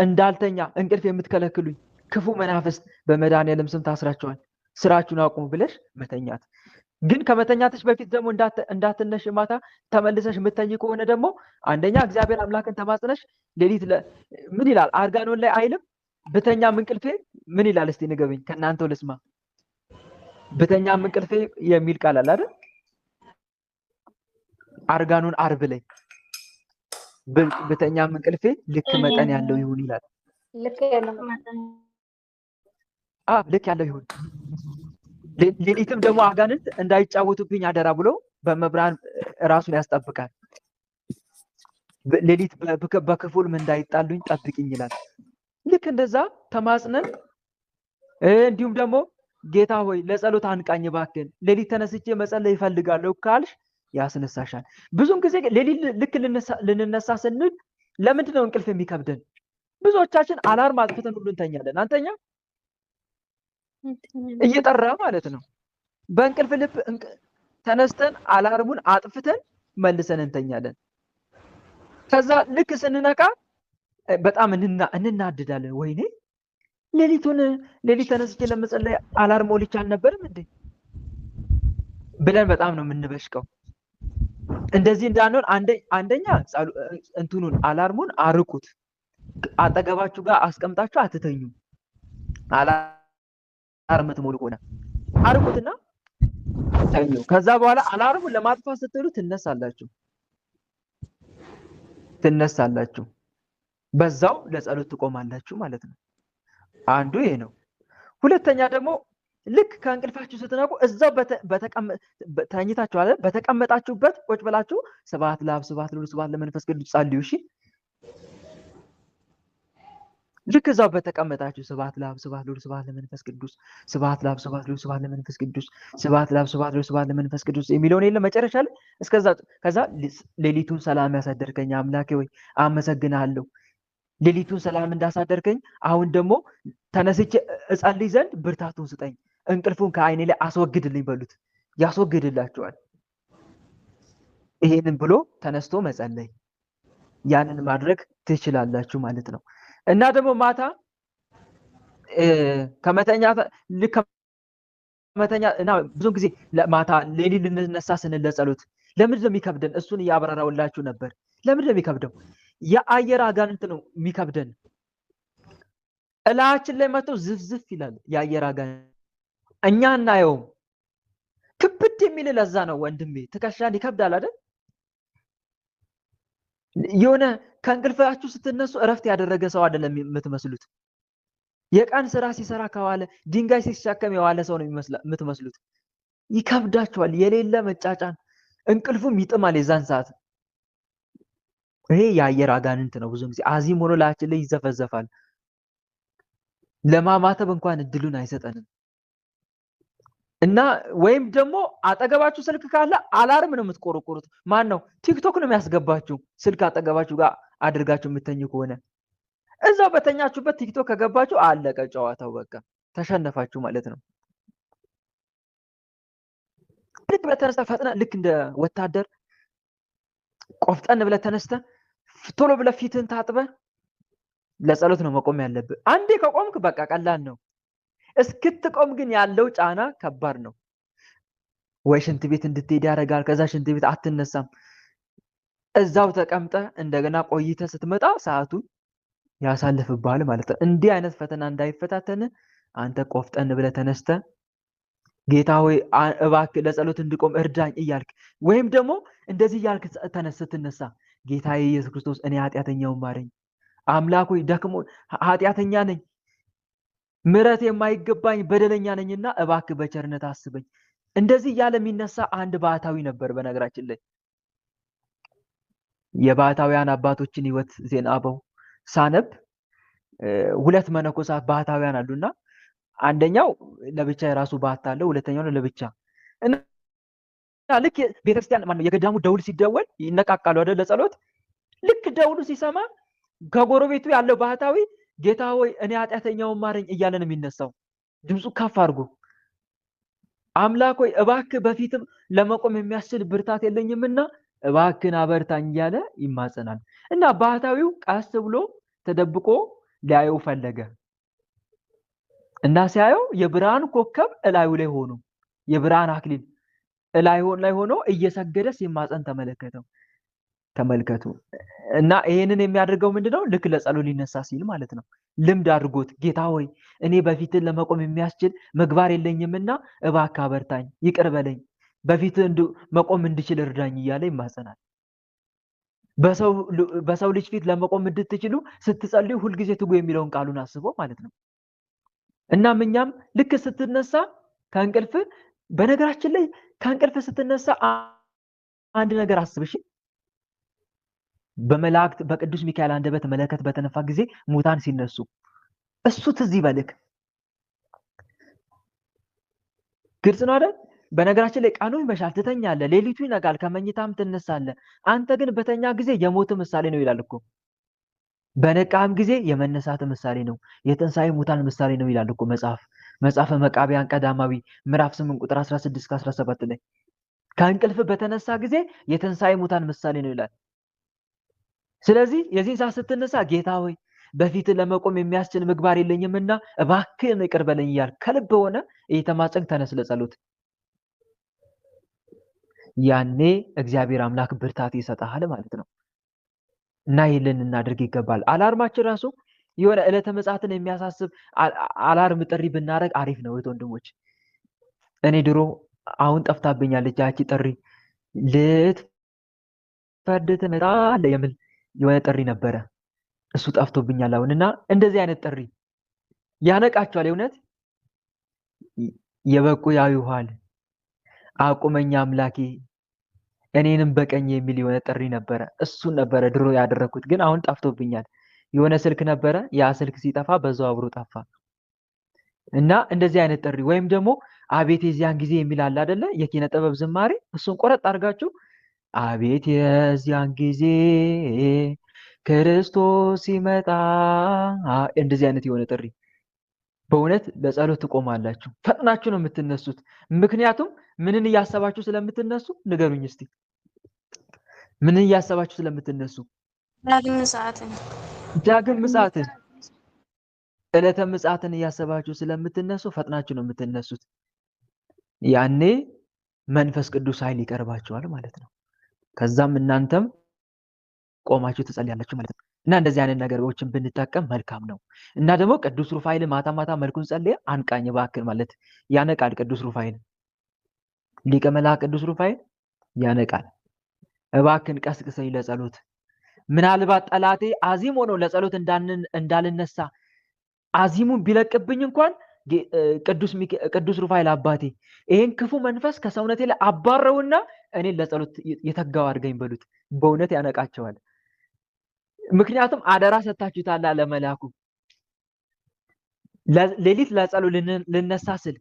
እንዳልተኛ እንቅልፍ የምትከለክሉኝ ክፉ መናፍስት በመድኃኒዓለም ስም ታስራቸዋል፣ ስራችሁን አቁሙ ብለሽ መተኛት። ግን ከመተኛትሽ በፊት ደግሞ እንዳትነሽ ማታ ተመልሰሽ የምተኝ ከሆነ ደግሞ አንደኛ እግዚአብሔር አምላክን ተማጽነሽ ሌሊት ምን ይላል አርጋኖን ላይ አይልም? ብተኛም እንቅልፌ ምን ይላል እስቲ ንገበኝ፣ ከእናንተው ልስማ። ብተኛም እንቅልፌ የሚል ቃል አለ አይደል? አርጋኖን አርብ ላይ ብተኛም እንቅልፌ ልክ መጠን ያለው ይሁን ይላል። ልክ ያለው ይሁን። ሌሊትም ደግሞ አጋንንት እንዳይጫወቱብኝ አደራ ብሎ በመብራን ራሱን ያስጠብቃል። ሌሊት በክፉልም እንዳይጣሉኝ ጠብቅኝ ይላል። ልክ እንደዛ ተማጽነን እንዲሁም ደግሞ ጌታ ሆይ ለጸሎት አንቃኝ እባክህን ሌሊት ተነስቼ መጸለይ ይፈልጋለሁ ካልሽ ያስነሳሻል። ብዙም ጊዜ ሌሊት ልክ ልንነሳ ስንል ለምንድን ነው እንቅልፍ የሚከብደን? ብዙዎቻችን አላርም አጥፍተን ሁሉ እንተኛለን። አንተኛ እየጠራ ማለት ነው። በእንቅልፍ ልብ ተነስተን አላርሙን አጥፍተን መልሰን እንተኛለን። ከዛ ልክ ስንነቃ በጣም እንናድዳለን። ወይኔ ሌሊት ተነስቼ ለመጸለይ አላርም ሞልቼ አልነበረም እንዴ ብለን በጣም ነው የምንበሽቀው። እንደዚህ እንዳንሆን አንደኛ እንትኑን አላርሙን አርቁት። አጠገባችሁ ጋር አስቀምጣችሁ አትተኙ። አላርም ትሞሉ ከሆነ አርቁትና ተኙ። ከዛ በኋላ አላርሙን ለማጥፋት ስትሉ ትነሳላችሁ። በዛው ለጸሎት ትቆማላችሁ ማለት ነው። አንዱ ይሄ ነው። ሁለተኛ ደግሞ ልክ ከእንቅልፋችሁ ስትነቁ እዛው ተኝታችሁ አለ በተቀመጣችሁበት ቁጭ ብላችሁ ስብሐት ለአብ ስብሐት ለወልድ ስብሐት ለመንፈስ ቅዱስ ጸልዩ። እሺ ልክ እዛው በተቀመጣችሁ ስብሐት ለአብ ስብሐት ለወልድ ስብሐት ለመንፈስ ቅዱስ ስብሐት ለአብ ስብሐት ለወልድ ስብሐት ለመንፈስ ቅዱስ ስብሐት ለአብ ስብሐት ለወልድ ስብሐት ለመንፈስ ቅዱስ የሚለውን የለም መጨረሻ ላይ ከዛ ሌሊቱን ሰላም ያሳደርከኝ አምላኬ ወይ አመሰግናለሁ። ሌሊቱን ሰላም እንዳሳደርከኝ አሁን ደግሞ ተነስቼ እጸልይ ዘንድ ብርታቱን ስጠኝ፣ እንቅልፉን ከዓይኔ ላይ አስወግድልኝ በሉት። ያስወግድላችኋል። ይሄንን ብሎ ተነስቶ መጸለይ፣ ያንን ማድረግ ትችላላችሁ ማለት ነው። እና ደግሞ ማታ ከመተኛ መተኛ እና ብዙ ጊዜ ማታ ሌሊት ልንነሳ ስንል ለጸሎት ለምንድን ነው የሚከብደን? እሱን እያብራራውላችሁ ነበር። ለምንድን ነው የሚከብደው? የአየር አጋንንት ነው የሚከብደን። እላችን ላይ መጥቶ ዝፍዝፍ ይላል የአየር አጋንንት። እኛ እናየውም። ክብድ የሚል ለዛ ነው ወንድሜ። ትከሻን ይከብዳል አይደል? የሆነ ከእንቅልፋችሁ ስትነሱ እረፍት ያደረገ ሰው አይደለም የምትመስሉት። የቀን ስራ ሲሰራ ከዋለ ድንጋይ ሲሸከም የዋለ ሰው ነው የምትመስሉት። ይከብዳችኋል። የሌለ መጫጫን፣ እንቅልፉም ይጥማል የዛን ሰዓት። ይሄ የአየር አጋንንት ነው። ብዙ ጊዜ አዚም ሆኖ ላያችን ላይ ይዘፈዘፋል። ለማማተብ እንኳን እድሉን አይሰጠንም። እና ወይም ደግሞ አጠገባችሁ ስልክ ካለ አላርም ነው የምትቆረቆሩት። ማን ነው ቲክቶክ ነው የሚያስገባችሁ። ስልክ አጠገባችሁ ጋር አድርጋችሁ የምትተኙ ከሆነ እዛው በተኛችሁበት ቲክቶክ ከገባችሁ አለቀ ጨዋታው። በቃ ተሸነፋችሁ ማለት ነው። ልክ ብለህ ተነስተህ ፈጥነህ ልክ እንደ ወታደር ቆፍጠን ብለህ ተነስተህ ቶሎ ብለህ ፊትህን ታጥበህ ለጸሎት ነው መቆም ያለብህ። አንዴ ከቆምክ በቃ ቀላል ነው። እስክትቆም ግን ያለው ጫና ከባድ ነው። ወይ ሽንት ቤት እንድትሄድ ያደርጋል። ከዛ ሽንት ቤት አትነሳም። እዛው ተቀምጠህ እንደገና ቆይተህ ስትመጣ ሰዓቱን ያሳልፍብሃል ማለት ነው። እንዲህ አይነት ፈተና እንዳይፈታተን አንተ ቆፍጠን ብለህ ተነስተህ ጌታ ሆይ እባክህ ለጸሎት እንድቆም እርዳኝ እያልክ ወይም ደግሞ እንደዚህ እያልክ ስትነሳ ጌታዬ ኢየሱስ ክርስቶስ እኔ ኃጢአተኛውን ማረኝ፣ አምላክ ሆይ ደክሞ ኃጢአተኛ ነኝ፣ ምሕረት የማይገባኝ በደለኛ ነኝና እባክህ በቸርነት አስበኝ። እንደዚህ እያለ የሚነሳ አንድ ባህታዊ ነበር። በነገራችን ላይ የባህታውያን አባቶችን ሕይወት ዜና አበው ሳነብ ሁለት መነኮሳት ባህታውያን አሉና አንደኛው ለብቻ የራሱ ባህታ አለው፣ ሁለተኛው ለብቻ እና ልክ ቤተክርስቲያን ማለት የገዳሙ ደውል ሲደወል ይነቃቃሉ አይደል ለጸሎት። ልክ ደውሉ ሲሰማ ከጎረቤቱ ያለው ባህታዊ ጌታ ሆይ እኔ ኃጢአተኛውን ማረኝ እያለ ነው የሚነሳው። ድምፁ ከፍ አድርጎ አምላክ ሆይ እባክህ በፊትም ለመቆም የሚያስችል ብርታት የለኝምና እባክህን አበርታኝ እያለ ይማጸናል። እና ባህታዊው ቀስ ብሎ ተደብቆ ሊያየው ፈለገ እና ሲያየው የብርሃን ኮከብ እላዩ ላይ ሆኖ የብርሃን አክሊል እላዩ ላይ ሆኖ እየሰገደ ሲማጸን ተመልከቱ። እና ይሄንን የሚያደርገው ምንድነው? ልክ ለጸሎት ሊነሳ ሲል ማለት ነው። ልምድ አድርጎት ጌታ ሆይ እኔ በፊትህ ለመቆም የሚያስችል ምግባር የለኝምና እባክህ አበርታኝ፣ ይቅር በለኝ፣ በፊትህ መቆም እንድችል እርዳኝ እያለ ይማጸናል። በሰው ልጅ ፊት ለመቆም እንድትችሉ ስትጸልዩ ሁልጊዜ ትጉ የሚለውን ቃሉን አስቦ ማለት ነው። እናም እኛም ልክ ስትነሳ ከእንቅልፍ በነገራችን ላይ ከእንቅልፍ ስትነሳ አንድ ነገር አስብሽ። በመላእክት በቅዱስ ሚካኤል አንደበት መለከት በተነፋ ጊዜ ሙታን ሲነሱ እሱ ትዝ ይበልክ። ግልጽ ነው አይደል? በነገራችን ላይ ቀኑ ይመሻል ትተኛለህ፣ ሌሊቱ ይነጋል፣ ከመኝታም ትነሳለህ። አንተ ግን በተኛ ጊዜ የሞት ምሳሌ ነው ይላል እኮ። በነቃም ጊዜ የመነሳት ምሳሌ ነው፣ የትንሣኤ ሙታን ምሳሌ ነው ይላል እኮ መጽሐፈ መቃብያን ቀዳማዊ ምዕራፍ 8 ቁጥር 16-17 ላይ ከእንቅልፍ በተነሳ ጊዜ የትንሣኤ ሙታን ምሳሌ ነው ይላል። ስለዚህ የዚህ ሰዓት ስትነሳ ጌታ ሆይ በፊት ለመቆም የሚያስችል ምግባር የለኝምና እባክህን ይቅር በለኝ እያልክ ከልብ ሆነ እየተማጸንክ ተነስ ለጸሎት። ያኔ እግዚአብሔር አምላክ ብርታት ይሰጣል ማለት ነው። እና ይህንን እናድርግ ይገባል። አላርማችን ራሱ የሆነ ዕለተ ምጽአትን የሚያሳስብ አላርም ጥሪ ብናደርግ አሪፍ ነው ወንድሞች። እኔ ድሮ አሁን ጠፍታብኛለች ያቺ ጥሪ ልትፈርድ ትመጣለህ የሚል የሆነ ጥሪ ነበረ። እሱ ጠፍቶብኛል አሁን። እና እንደዚህ አይነት ጥሪ ያነቃቸዋል። የእውነት የበቁ ያዩሃል፣ አቁመኛ አምላኬ እኔንም በቀኝ የሚል የሆነ ጥሪ ነበረ። እሱን ነበረ ድሮ ያደረኩት፣ ግን አሁን ጠፍቶብኛል። የሆነ ስልክ ነበረ፣ ያ ስልክ ሲጠፋ በዛው አብሮ ጠፋ። እና እንደዚህ አይነት ጥሪ ወይም ደግሞ አቤት የዚያን ጊዜ የሚል አለ አይደለ? የኪነ ጥበብ ዝማሬ። እሱን ቆረጥ አድርጋችሁ አቤት የዚያን ጊዜ ክርስቶስ ሲመጣ፣ እንደዚህ አይነት የሆነ ጥሪ በእውነት ለጸሎት ትቆማላችሁ። ፈጥናችሁ ነው የምትነሱት። ምክንያቱም ምንን እያሰባችሁ ስለምትነሱ ንገሩኝ እስቲ። ምንን እያሰባችሁ ስለምትነሱ? ዳግም ምጽአትን ዕለተ ምጽአትን እያሰባችሁ ስለምትነሱ ፈጥናችሁ ነው የምትነሱት። ያኔ መንፈስ ቅዱስ ኃይል ይቀርባችኋል ማለት ነው። ከዛም እናንተም ቆማችሁ ትጸልያላችሁ ማለት ነው። እና እንደዚህ አይነት ነገሮችን ብንጠቀም መልካም ነው። እና ደግሞ ቅዱስ ሩፋኤል ማታ ማታ መልኩን ጸልየ አንቃኝ እባክህ ማለት ያነቃል። ቅዱስ ሩፋኤል ሊቀ መላእክት ቅዱስ ሩፋኤል ያነቃል። እባክን ቀስቅሰኝ ለጸሎት፣ ምናልባት ጠላቴ አዚም ሆኖ ለጸሎት እንዳልነሳ አዚሙን ቢለቅብኝ እንኳን ቅዱስ ሩፋኤል አባቴ ይሄን ክፉ መንፈስ ከሰውነቴ ላይ አባረውና እኔን ለጸሎት የተጋው አድርገኝ በሉት። በእውነት ያነቃቸዋል። ምክንያቱም አደራ ሰጣችሁታል ለመላኩ። ሌሊት ለጸሎት ልነሳ ስል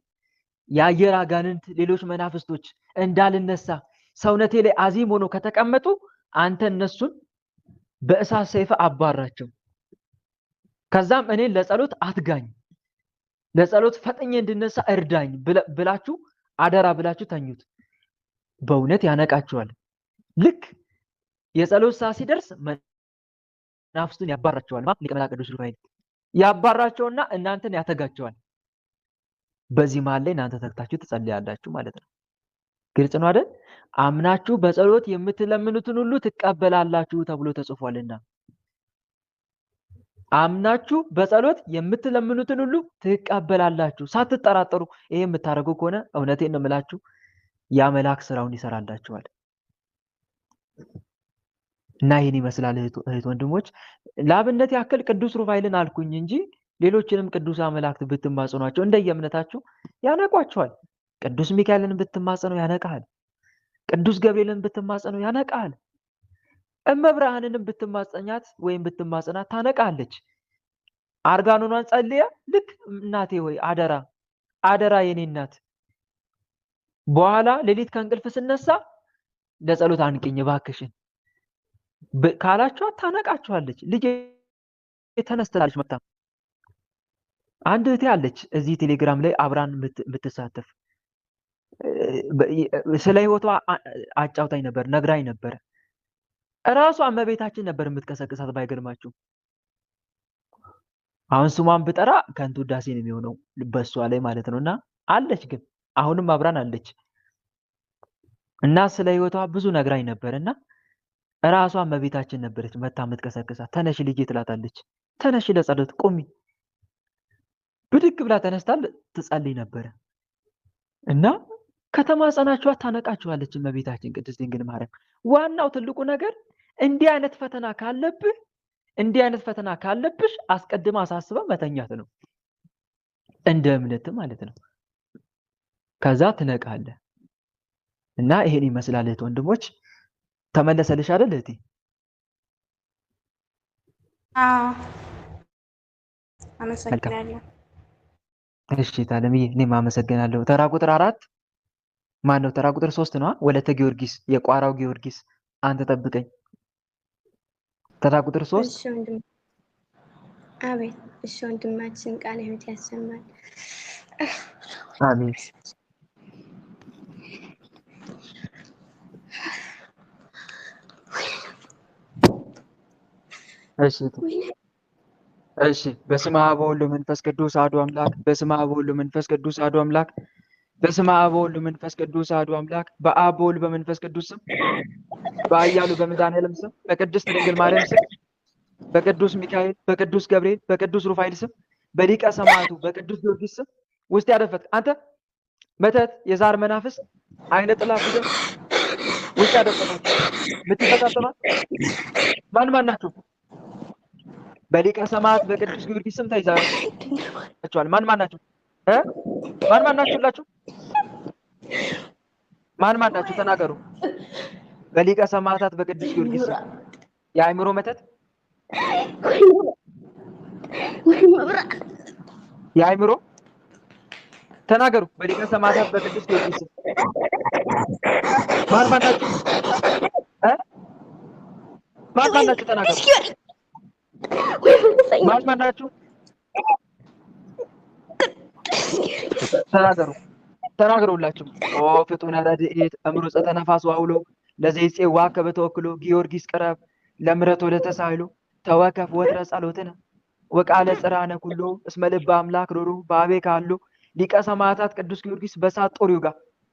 የአየር አጋንንት ሌሎች መናፍስቶች እንዳልነሳ ሰውነቴ ላይ አዚም ሆኖ ከተቀመጡ አንተ እነሱን በእሳት ሰይፍ አባራቸው። ከዛም እኔን ለጸሎት አትጋኝ፣ ለጸሎት ፈጥኜ እንድነሳ እርዳኝ ብላችሁ አደራ ብላችሁ ተኙት። በእውነት ያነቃቸዋል። ልክ የጸሎት ሰዓት ሲደርስ መናፍስቱን ያባራቸዋል። ሊቀ መላእክት ቅዱስ ሩፋኤል ያባራቸውና እናንተን ያተጋቸዋል። በዚህ መሃል ላይ እናንተ ተግታችሁ ትጸልያላችሁ ማለት ነው። ግልጽ ነው አይደል? አምናችሁ በጸሎት የምትለምኑትን ሁሉ ትቀበላላችሁ ተብሎ ተጽፏልና አምናችሁ በጸሎት የምትለምኑትን ሁሉ ትቀበላላችሁ ሳትጠራጠሩ። ይሄ የምታደርጉ ከሆነ እውነቴን ነው የምላችሁ ያ መልአክ ስራውን ይሰራላችኋል። እና ይህን ይመስላል እህት ወንድሞች። ለአብነት ያክል ቅዱስ ሩፋኤልን አልኩኝ እንጂ ሌሎችንም ቅዱሳን መላእክት ብትማጸኗቸው እንደየእምነታችሁ ያነቋቸዋል። ቅዱስ ሚካኤልን ብትማጸኑ ያነቃል። ቅዱስ ገብርኤልን ብትማጸኑ ያነቃል። እመብርሃንንም ብትማጸኛት ወይም ብትማጸናት ታነቃለች። አርጋኖኗን ጸልያ ልክ እናቴ ወይ አደራ አደራ የኔ እናት በኋላ ሌሊት ከእንቅልፍ ስነሳ ለጸሎት አንቅኝ እባክሽን ካላችኋት ታነቃችኋለች። ልጅ ተነስተላለች መጣ። አንድ እህቴ አለች እዚህ ቴሌግራም ላይ አብራን የምትሳተፍ ስለ ህይወቷ አጫውታኝ ነበር፣ ነግራኝ ነበር። እራሷ እመቤታችን ነበር የምትቀሰቅሳት ባይገርማችሁ። አሁን ስሟን ብጠራ ከንቱ ውዳሴ ነው የሚሆነው በሷ ላይ ማለት ነውና አለች፣ ግን አሁንም አብራን አለች እና ስለ ህይወቷ ብዙ ነግራኝ ነበርና እራሷ እመቤታችን ነበረች መታ የምትቀሰቅሳት። ተነሽ ልጄ ትላታለች። ተነሽ ለጸሎት ቁሚ። ብድግ ብላ ተነስታ ትጸልይ ነበር እና ከተማጸናችኋት ታነቃችኋለች እመቤታችን ቅድስት ድንግል ማርያም። ዋናው ትልቁ ነገር እንዲህ አይነት ፈተና ካለብህ እንዲህ አይነት ፈተና ካለብሽ አስቀድማ አሳስባ መተኛት ነው፣ እንደ እምነት ማለት ነው። ከዛ ትነቃለህ። እና ይሄን ይመስላል እህት ወንድሞች። ተመለሰልሽ አይደል እህቴ? አመሰግናለሁ። እሺ ታለምዬ እኔም አመሰግናለሁ። ተራ ቁጥር 4 ማን ነው? ተራ ቁጥር 3 ነው። ወለተ ጊዮርጊስ የቋራው ጊዮርጊስ አንተ ጠብቀኝ። ተራ ቁጥር 3 እሺ ወንድም አቤት። እሺ ወንድማችን ቃለ ሕይወት ያሰማል። አሜን። እሺ በስመ አብ ወወልድ ወመንፈስ ቅዱስ አሐዱ አምላክ። በስመ አብ ወወልድ ወመንፈስ ቅዱስ አሐዱ አምላክ። በስመ አብ ወወልድ ወመንፈስ ቅዱስ አሐዱ አምላክ። በአብ ወወልድ በመንፈስ ቅዱስ ስም፣ በኃያሉ በመድኃኔዓለም ስም፣ በቅድስት ድንግል ማርያም ስም፣ በቅዱስ ሚካኤል፣ በቅዱስ ገብርኤል፣ በቅዱስ ሩፋኤል ስም፣ በሊቀ ሰማዕቱ በቅዱስ ጊዮርጊስ ስም ውስጥ ያደፈት አንተ መተት፣ የዛር መናፍስ፣ አይነ ጥላ ፍቅር ውስጥ ያደፈታችሁ የምትፈታተኗት ማን ናችሁ? በሊቀ ሰማዕት በቅዱስ ጊዮርጊስ ስም ተይዛችኋል። ማን ናችሁ? ማን ናችሁላችሁ? ማን ናችሁ? ተናገሩ። በሊቀ ሰማዕታት በቅዱስ ጊዮርጊስ ስም የአእምሮ መተት፣ የአእምሮ ተናገሩ። በሊቀ ሰማዕታት በቅዱስ ጊዮርጊስ ስም ማን ናችሁ? ማን ናችሁ? ተናገሩ። ማን ናችሁ? ተናገሩላችሁ። ኦ ፍጡነ ረድኤት እምሩፀ ነፋስ ዋውሎ ለዘይፄዋ ከበተወክሎ ጊዮርጊስ ቅረብ ለምሕረት ወደ ተሳይሎ ተወከፍ ወትረ ጸሎትነ ወቃለ ጽራነ ኩሎ እስመ ልበ አምላክ ሩሩ በአቤ ካሉ ሊቀ ሰማዕታት ቅዱስ ጊዮርጊስ በሳት ጦር ይውጋ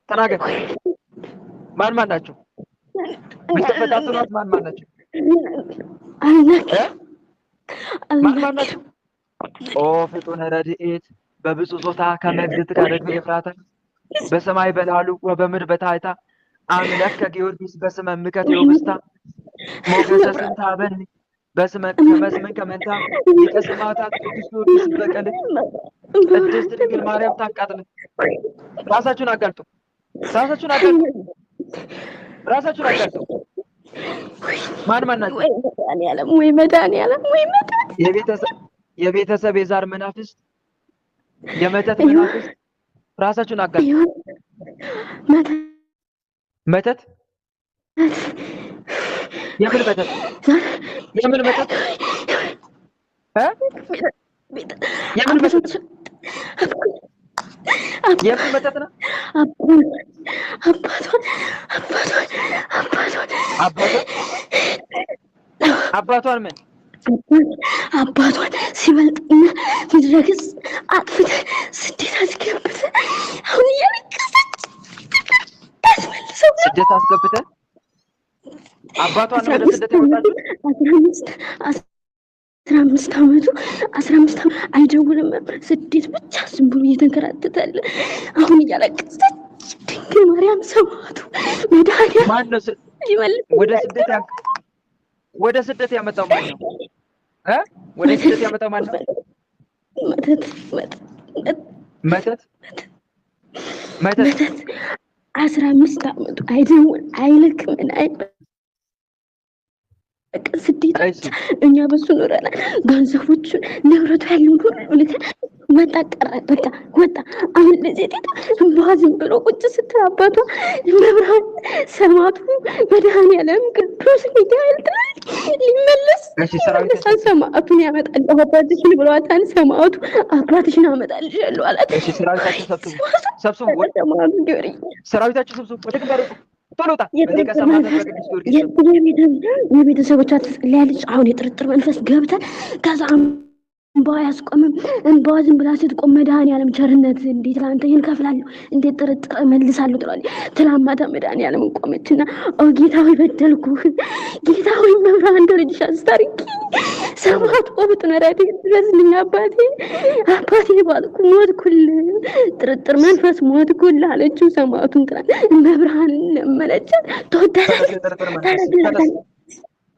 ተናገር። ማን ናቸው? ምትፈታተኗት ማን ናቸው? ማን ናቸው? ኦ ፍጡነ ረድኤት በብፁዕ ጾታ ከመግዝት ከርግብ ኤፍራታ በሰማይ በላሉ ወበምድር በታሕታ አምለከ ጊዮርጊስ በስመ እምከት የውብስታ ሞገሰ ስንታ በኒ በስመ ከመስምን ከመንታ ሊቀ ሰማዕታት ቅዱስ ጊዮርጊስ በቀል ቅድስት ድንግል ማርያም ታቃጥል። ራሳችሁን አጋልጡ። ማን ናቸው? ወይ መድኃኒዓለም የቤተሰብ የዛር መናፍስት የመተት መናፍስት ራሳችሁን አጋልጡ። መተት የምን መተት የምን መተት ነው? አባቷን ምን አባቷን ሲበልጥና ምድረግስ አጥፍተ ስደት አስገብተ አሁን እያለቀሰች ስደት አስገብተ አባቷን ወደ ስደት ያወጣችሁ 15 ዓመቱ አይደውልም። ስደት ብቻ ዝም ብሎ እየተንከራተታል። አሁን እያለቀሰች ድንግል ማርያም ሰማዕቱ መድኃኒዓለም ማን ነው ወደ ስደት ያመጣው ማን ነው? ወደ ስደት ያመጣው ማን ነው? መተት 15 ዓመቱ አይደውል አይልክም ስደት እኛ በሱ ኖረናል። ገንዘቦቹን ንብረቱ ያለን ሁሉ ልከን ወጣ። አሁን ለዚህ ዝም ብሎ ቁጭ ስትል አባቷ መብርሃን ሰማዕቱ መድኃኒዓለም ቅዱስ ሚካኤል ሊመለስ ሰማዕቱን ያመጣል አባትሽን ብሏታል። ሰማዕቱ አባትሽን አመጣልሻለሁ አላት። ሰራዊታችሁ ሰብስቡ ወደ ግንባር ቶሎታ የቤተሰቦቿ ትጸልያለች። አሁን የጥርጥር መንፈስ ገብተን ከዛ እንባዋ ያስቆምም። እንባዋ ዝም ብላ ስትቆም መድኃኒዓለም ቸርነት እንዴት ለአንተ ይህን ከፍላለሁ እንዴት ጥርጥር እመልሳለሁ ትላለች። ትላማታ መድኃኒዓለም ቆመችና ኦ ጌታ ሆይ በደልኩህ፣ ጌታ ሆይ መብርሃን እንደ ልጅሽ አስታርቂ፣ ሰማዕቱ ፍጡነ ረድኤት ድረስልኝ፣ አባቴ ባልኩ ሞትኩልህ፣ ጥርጥር መንፈስ ሞትኩልህ አለችው። ሰማዕቱን መብርሃን ለመነቻት ተወዳታለች።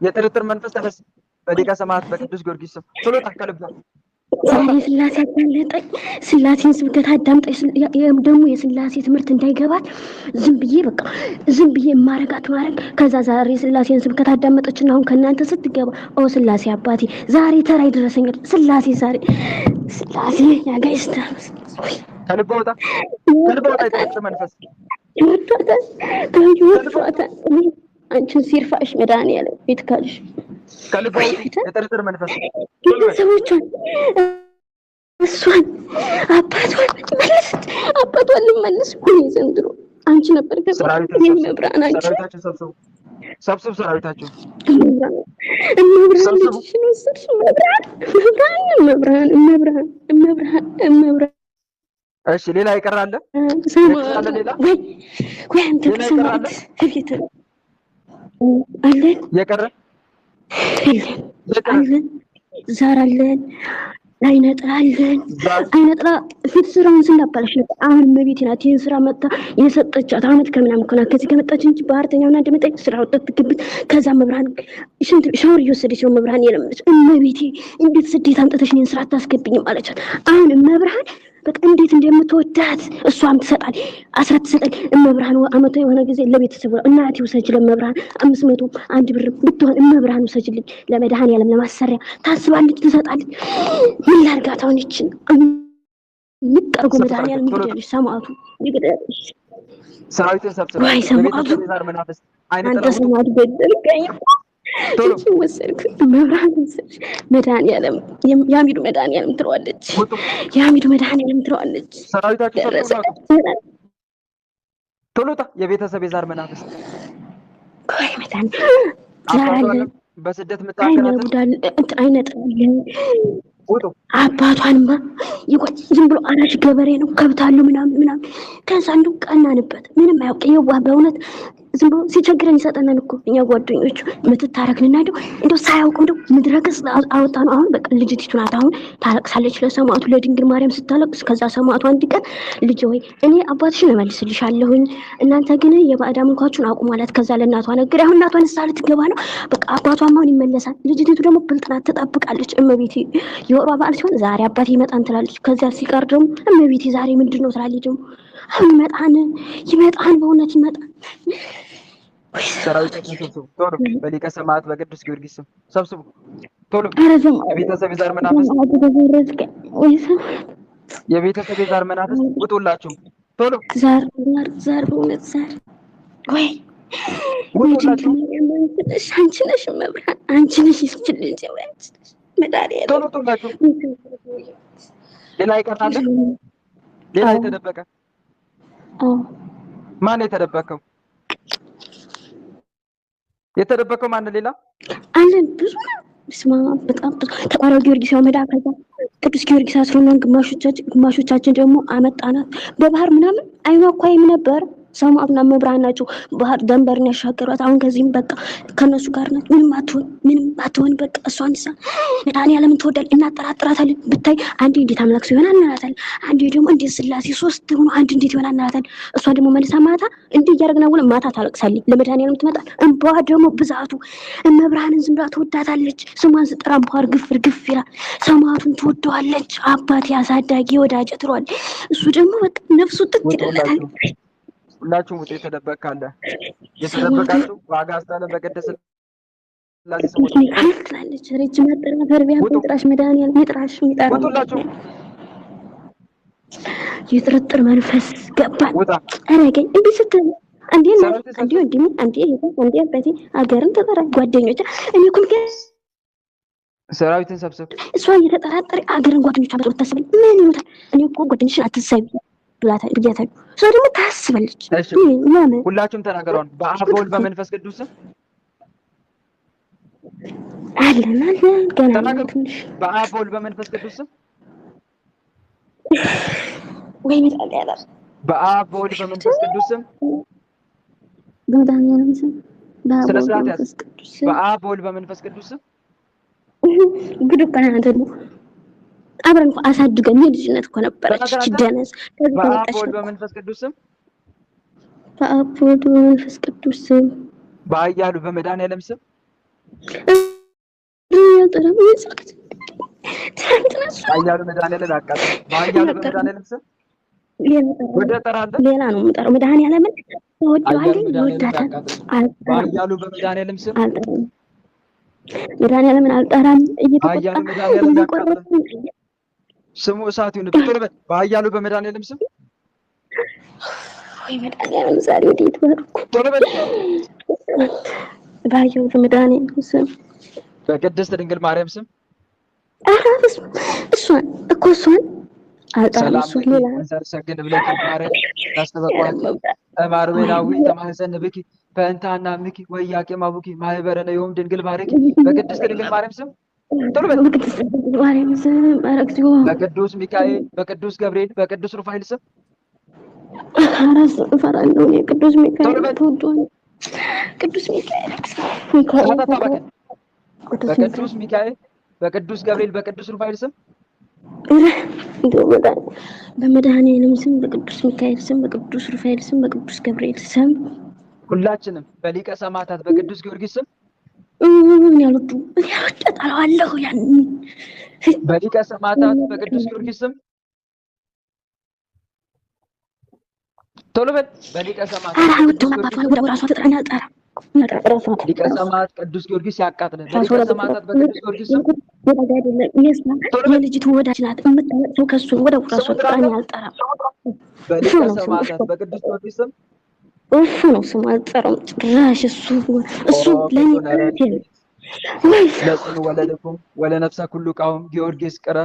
የጥርጥር መንፈስ ተነስ በሊቀ ሰማዕት በቅዱስ ጊዮርጊስ ስም ቶሎ ታከለባ ዛሬ ስላሴ አዳምጠኝ፣ ስላሴን ስብከት አዳምጠኝ። ደግሞ የስላሴ ትምህርት እንዳይገባት ዝም ብዬ ማረግ ከዛ ዛሬ ስላሴን ስብከት አዳመጠችና አሁን ከእናንተ ስትገባ ኦ ስላሴ አባቴ ዛሬ ተራ ይደረሰኝ። ስላሴ ያጋይስታ ከልቦታ የጥርጥር መንፈስ ይወጣታ አንቺን ሲርፋሽ መድኃኒዓለም ቤት ካልሽ ከልቦታ የጥርጥር መንፈስ ቤተሰቦቿን እሷን አባቷን ልመልስ ሁኔ ዘንድሮ አንቺ ነበር መብርሃን አንቺ ሰብስብ ሰራዊታችሁ መብርሃን ልጅሽን ወሰድሽ። መብርሃን እሺ ሌላ ይቀራል? ወይ አንተ ተሰማት ከቤት አለን የቀረ አለን ዛር አለን አይነጥራለን አይነጥራ ፊት ስራውን ስላባለሽ ነበር። አሁን መቤቴ ናት ይሄን ስራ መጣ የሰጠቻት አመት ከምናምን ከሆነ ከዚህ ከመጣች እንጂ ባህርተኛውና እንደመጣች ስራ ወጣት ትግብት። ከዛ መብርሃን ሽንት ሻወር እየወሰደች ነው መብርሃን የለመደች። መቤቴ እንዴት ስደት አምጥተሽ እኔን ስራ አታስገብኝም አለቻት። አሁን መብርሃን በቃ እንዴት እንደምትወዳት እሷም ትሰጣል አስራት ትሰጣል። መብርሃን አመቷ የሆነ ጊዜ ለቤተሰቡ እናቴ ወሰጅ ለመብርሃን 500 አንድ ብር ብትሆን መብርሃን ወሰጅልኝ ለመድኃኒዓለም ለማሰሪያ ታስባለች ትሰጣለች። ምን ላድርጋት አሁን ይችን ምጣርጎ መድኃኒዓለም ይገደልሽ ሰማዕቱ ይገደልሽ። ሰራዊትን ሰብስበው ወይ ሰማዕቱ አንተ ሰማዕቱ በደልከኝ ቶሎ ወሰድኩ መብርሃን ወሰድሽ መድኃኒዓለም ያሚዱ መድኃኒዓለም ትለዋለች። ያሚዱ መድኃኒዓለም ትለዋለች። ሰራዊታችሁ ቶሎታ የቤተሰብ የዛር መናፍስት ወይ መድኃኒዓለም ዛራለ በስደት ምታከናተ አይነጥራለን አባቷንማ ዝም ብሎ አራሽ ገበሬ ነው ከብታለሁ ምናምን ከዛ እንደው ቀናንበት ምንም አያውቅ የዋህ በእውነት ዝም ብሎ ሲቸግረን ይሰጠናል እኮ እኛ ጓደኞቹ ምትታረክንና እንደው ሳያውቀው እንደው ምድረገጽ አወጣ ነው። አሁን በቃ ልጅቲቱ ናት አሁን ታለቅሳለች ለሰማዕቱ ለድንግል ማርያም ስታለቅስ ከዛ ሰማዕቱ አንድ ቀን ልጅ ወይ እኔ አባትሽን እመልስልሻለሁኝ እናንተ ግን የባዕድ አምልኳችሁን አቁሙ አላት። ከዛ ለእናቷ ነገር አሁን እናቷን ንስሐ ልትገባ ነው። በቃ አባቷም አሁን ይመለሳል። ልጅቲቱ ደግሞ ብልጥ ናት ትጠብቃለች። እመቤቴ የወሯ በዓል ሲሆን ዛሬ አባቴ ይመጣን ትላለች። ከዛ ሲቀር ደግሞ እመቤቴ ዛሬ ምንድን ነው ትላለች። ደግሞ አሁን ይመጣን በእውነት ይመጣን። ሰራዊታችን ሰብስቡ ቶሎ በሊቀ ሰማዕት በቅዱስ ጊዮርጊስ ስም ሰብስቡ ቶሎ። የቤተሰብ የዛር መናፍስት ውጡላችሁ ቶሎ። ዛር በእውነት ዛር ወይ ውጡላችሁ አንቺ ነሽ መብራት አንቺ ነሽ ይስችልኝ መዳሪያ ቶሎ ውጡላችሁ። ሌላ ይቀርታል። ሌላ የተደበቀ ማን የተደበቀው? የተደበቀው ማን? ሌላ አለን ብዙ ነው። ስማ በጣም ተቋራው ጊዮርጊስ ያው መዳ ከዛ ቅዱስ ጊዮርጊስ አስሮናን ግማሾቻችን ደግሞ አመጣናት በባህር ምናምን አይኗ እኮ አይም ነበር። ሰማዕቱና መብራን ናቸው ባህር ደንበርን ያሻገሯት። አሁን ከዚህም በቃ ከነሱ ጋር ናት። ምንም አትሆን በቃ እሷን መድኃኒዓለምን ትወዳል እናጠራጥራታለን። ብታይ አንዴ እንዴት አምላክ ሰው ይሆናል እንላታለን። አንዴ ደግሞ እንዴት ስላሴ ሶስት ሆኖ አንድ እንዴት ይሆናል እንላታለን። እሷ ደግሞ መልሳ ማታ እንዴ እያደረግና ውለ ማታ ታለቅሳለች። ለመድኃኒዓለም ትመጣ እንባዋ ደግሞ ብዛቱ መብራንን ዝም ብላ ትወዳታለች። ስሟን ስጠራ እንባዋ ግፍ ይላል። ሰማዕቱን ትወደዋለች። አባቴ አሳዳጊ ወዳጅ ትሏል። እሱ ደግሞ በቃ ነፍሱ ጥቅ ይደላታል። ሁላችሁም ውጤት የተደበቃለ የተደበቃችሁ ዋጋ አስታለ በቅድስ ስላሴ ስሞች ትላለች። ረጅም አጠራፈር ቢያጥራሽ መድኃኒዓለም ይጥራሽ ይጣራ ውጡላችሁ። የጥርጥር መንፈስ ገባል አረገኝ እንዴ ስትል አንዴ አባቴ አገርን ተጠራ ጓደኞች እኔ እኮ ሰራዊትን ሰብስብ እሷ እየተጠራጠረ አገርን ጓደኞች አመጣው ተሰበኝ ምን ይሉታል። እኔ እኮ ጓደኞችን አትሰቢ ብያታለሁ። እሷ ደግሞ ታስባለች። ሁላችሁም ተናገሩን። በአብ በወልድ በመንፈስ ቅዱስ አለን ገና ትንሽ በአብ በወልድ በመንፈስ ቅዱስ ወይ መጣል ያለ በአብ በወልድ በመንፈስ ቅዱስ በመድኃኒዓለም ስም በአብ በወልድ በመንፈስ ቅዱስ ጉድ እኮ ነው ደግሞ አብረን እኮ አሳድገን የልጅነት እኮ ነበረች ደነስ። በአብ በወልድ በመንፈስ ቅዱስ በአብ በወልድ በመንፈስ ቅዱስ በኃያሉ በመድኃኒዓለም ስም ኃያሉ መድኃኒዓለም አቃጠለ። በኃያሉ በመድኃኒዓለም ስም ወደ ጠራለ ሌላ ነው የምጠራው። መድኃኒዓለምን ወደዋለሁ ይወዳታል። በኃያሉ በመድኃኒዓለም ስም መድኃኒዓለምን አልጠራም። ኃያሉ መድኃኒዓለም አቃጠለ። ስሙ እሳት ይሁን። በተለበት በኃያሉ በመድኃኒዓለም ስም ወይ መድኃኒዓለም ዛሬ ወዴት ወርኩ? ተለበት በኃያሉ በመድኃኒዓለም ስም በቅድስት ድንግል ማርያም ስም እሷን አልጠራም። እሱ ሌላ ሰግድ ብለህ ማርያም ታስተበቋት ማርዌናዊ ተማህፀን ብኪ ፈንታና ምኪ ወያቄ ማቡኪ ማህበረነ የሆም ድንግል ማርያም በቅድስት ድንግል ማርያም ስም በቅዱስ ሚካኤል በቅዱስ ገብርኤል በቅዱስ ሩፋኤል ስም አራስ ፈራለሁ። ቅዱስ ሚካኤል ተወዷል። ቅዱስ ሚካኤል በቅዱስ ሚካኤል በቅዱስ ገብርኤል በቅዱስ ሩፋኤል ስም በመድኃኒዓለም ስም በቅዱስ ሚካኤል ስም በቅዱስ ሩፋኤል ስም በቅዱስ ገብርኤል ስም ሁላችንም በሊቀ ሰማዕታት በቅዱስ ጊዮርጊስ ስም ያሉት ጠጣለሁ። ያን በሊቀ ሰማዕታት በቅዱስ ጊዮርጊስ ስም ቶሎ በል። በሊቀ ሰማዕታት ሊቀ ሰማዕት ቅዱስ ጊዮርጊስ ያቃጥለ። በሊቀ ሰማዕታት በቅዱስ ጊዮርጊስ ስም የልጅቱ ወዳጅ ናት የምታለቅሰው ከሱ ወደ ራሷ ጥራኝ አልጠራም። በሊቀ ሰማዕታት በቅዱስ ጊዮርጊስ ስም እሱ ነው ስሙ አልጠራም ጭራሽ። እሱ ለኔ ለጽኑ ወለደኩም ወለነፍሰ ኩሉ ቃውም ጊዮርጊስ ቅረ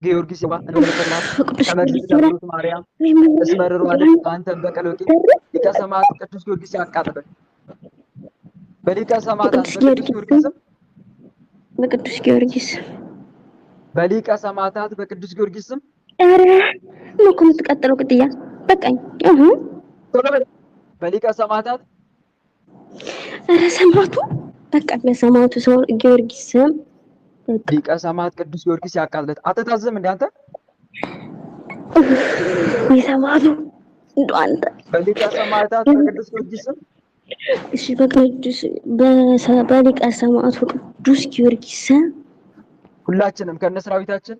ጊዮርጊስ ይባ እንመለከታት ከመድኃኒት ዳዊት ማርያም እስመርሩ አለ አንተን በቀሎቂ ሊቀ ሰማዕት ቅዱስ ጊዮርጊስ ያቃጥለ። በሊቀ ሰማዕታት በቅዱስ ጊዮርጊስ በቅዱስ ጊዮርጊስ በሊቀ ሰማዕታት በቅዱስ ጊዮርጊስ ስም ኧረ ነው እኮ የምትቀጥለው ቅጥያ በቃኝ። በሊቀ ሰማዕታት ኧረ ሰማዕቱ በቃ በሰማዕቱ ሰው ጊዮርጊስ ስም በቃ ሊቀ ሰማዕት ቅዱስ ጊዮርጊስ ያቃልለት። አትታዘም እንደ አንተ የሰማዕቱ እንደው አንተ በሊቀ ሰማዕታት በቅዱስ ጊዮርጊስ ስም እሺ በሊቀ ሰማዕቱ ቅዱስ ጊዮርጊስ ስም ሁላችንም ከነሰራዊታችን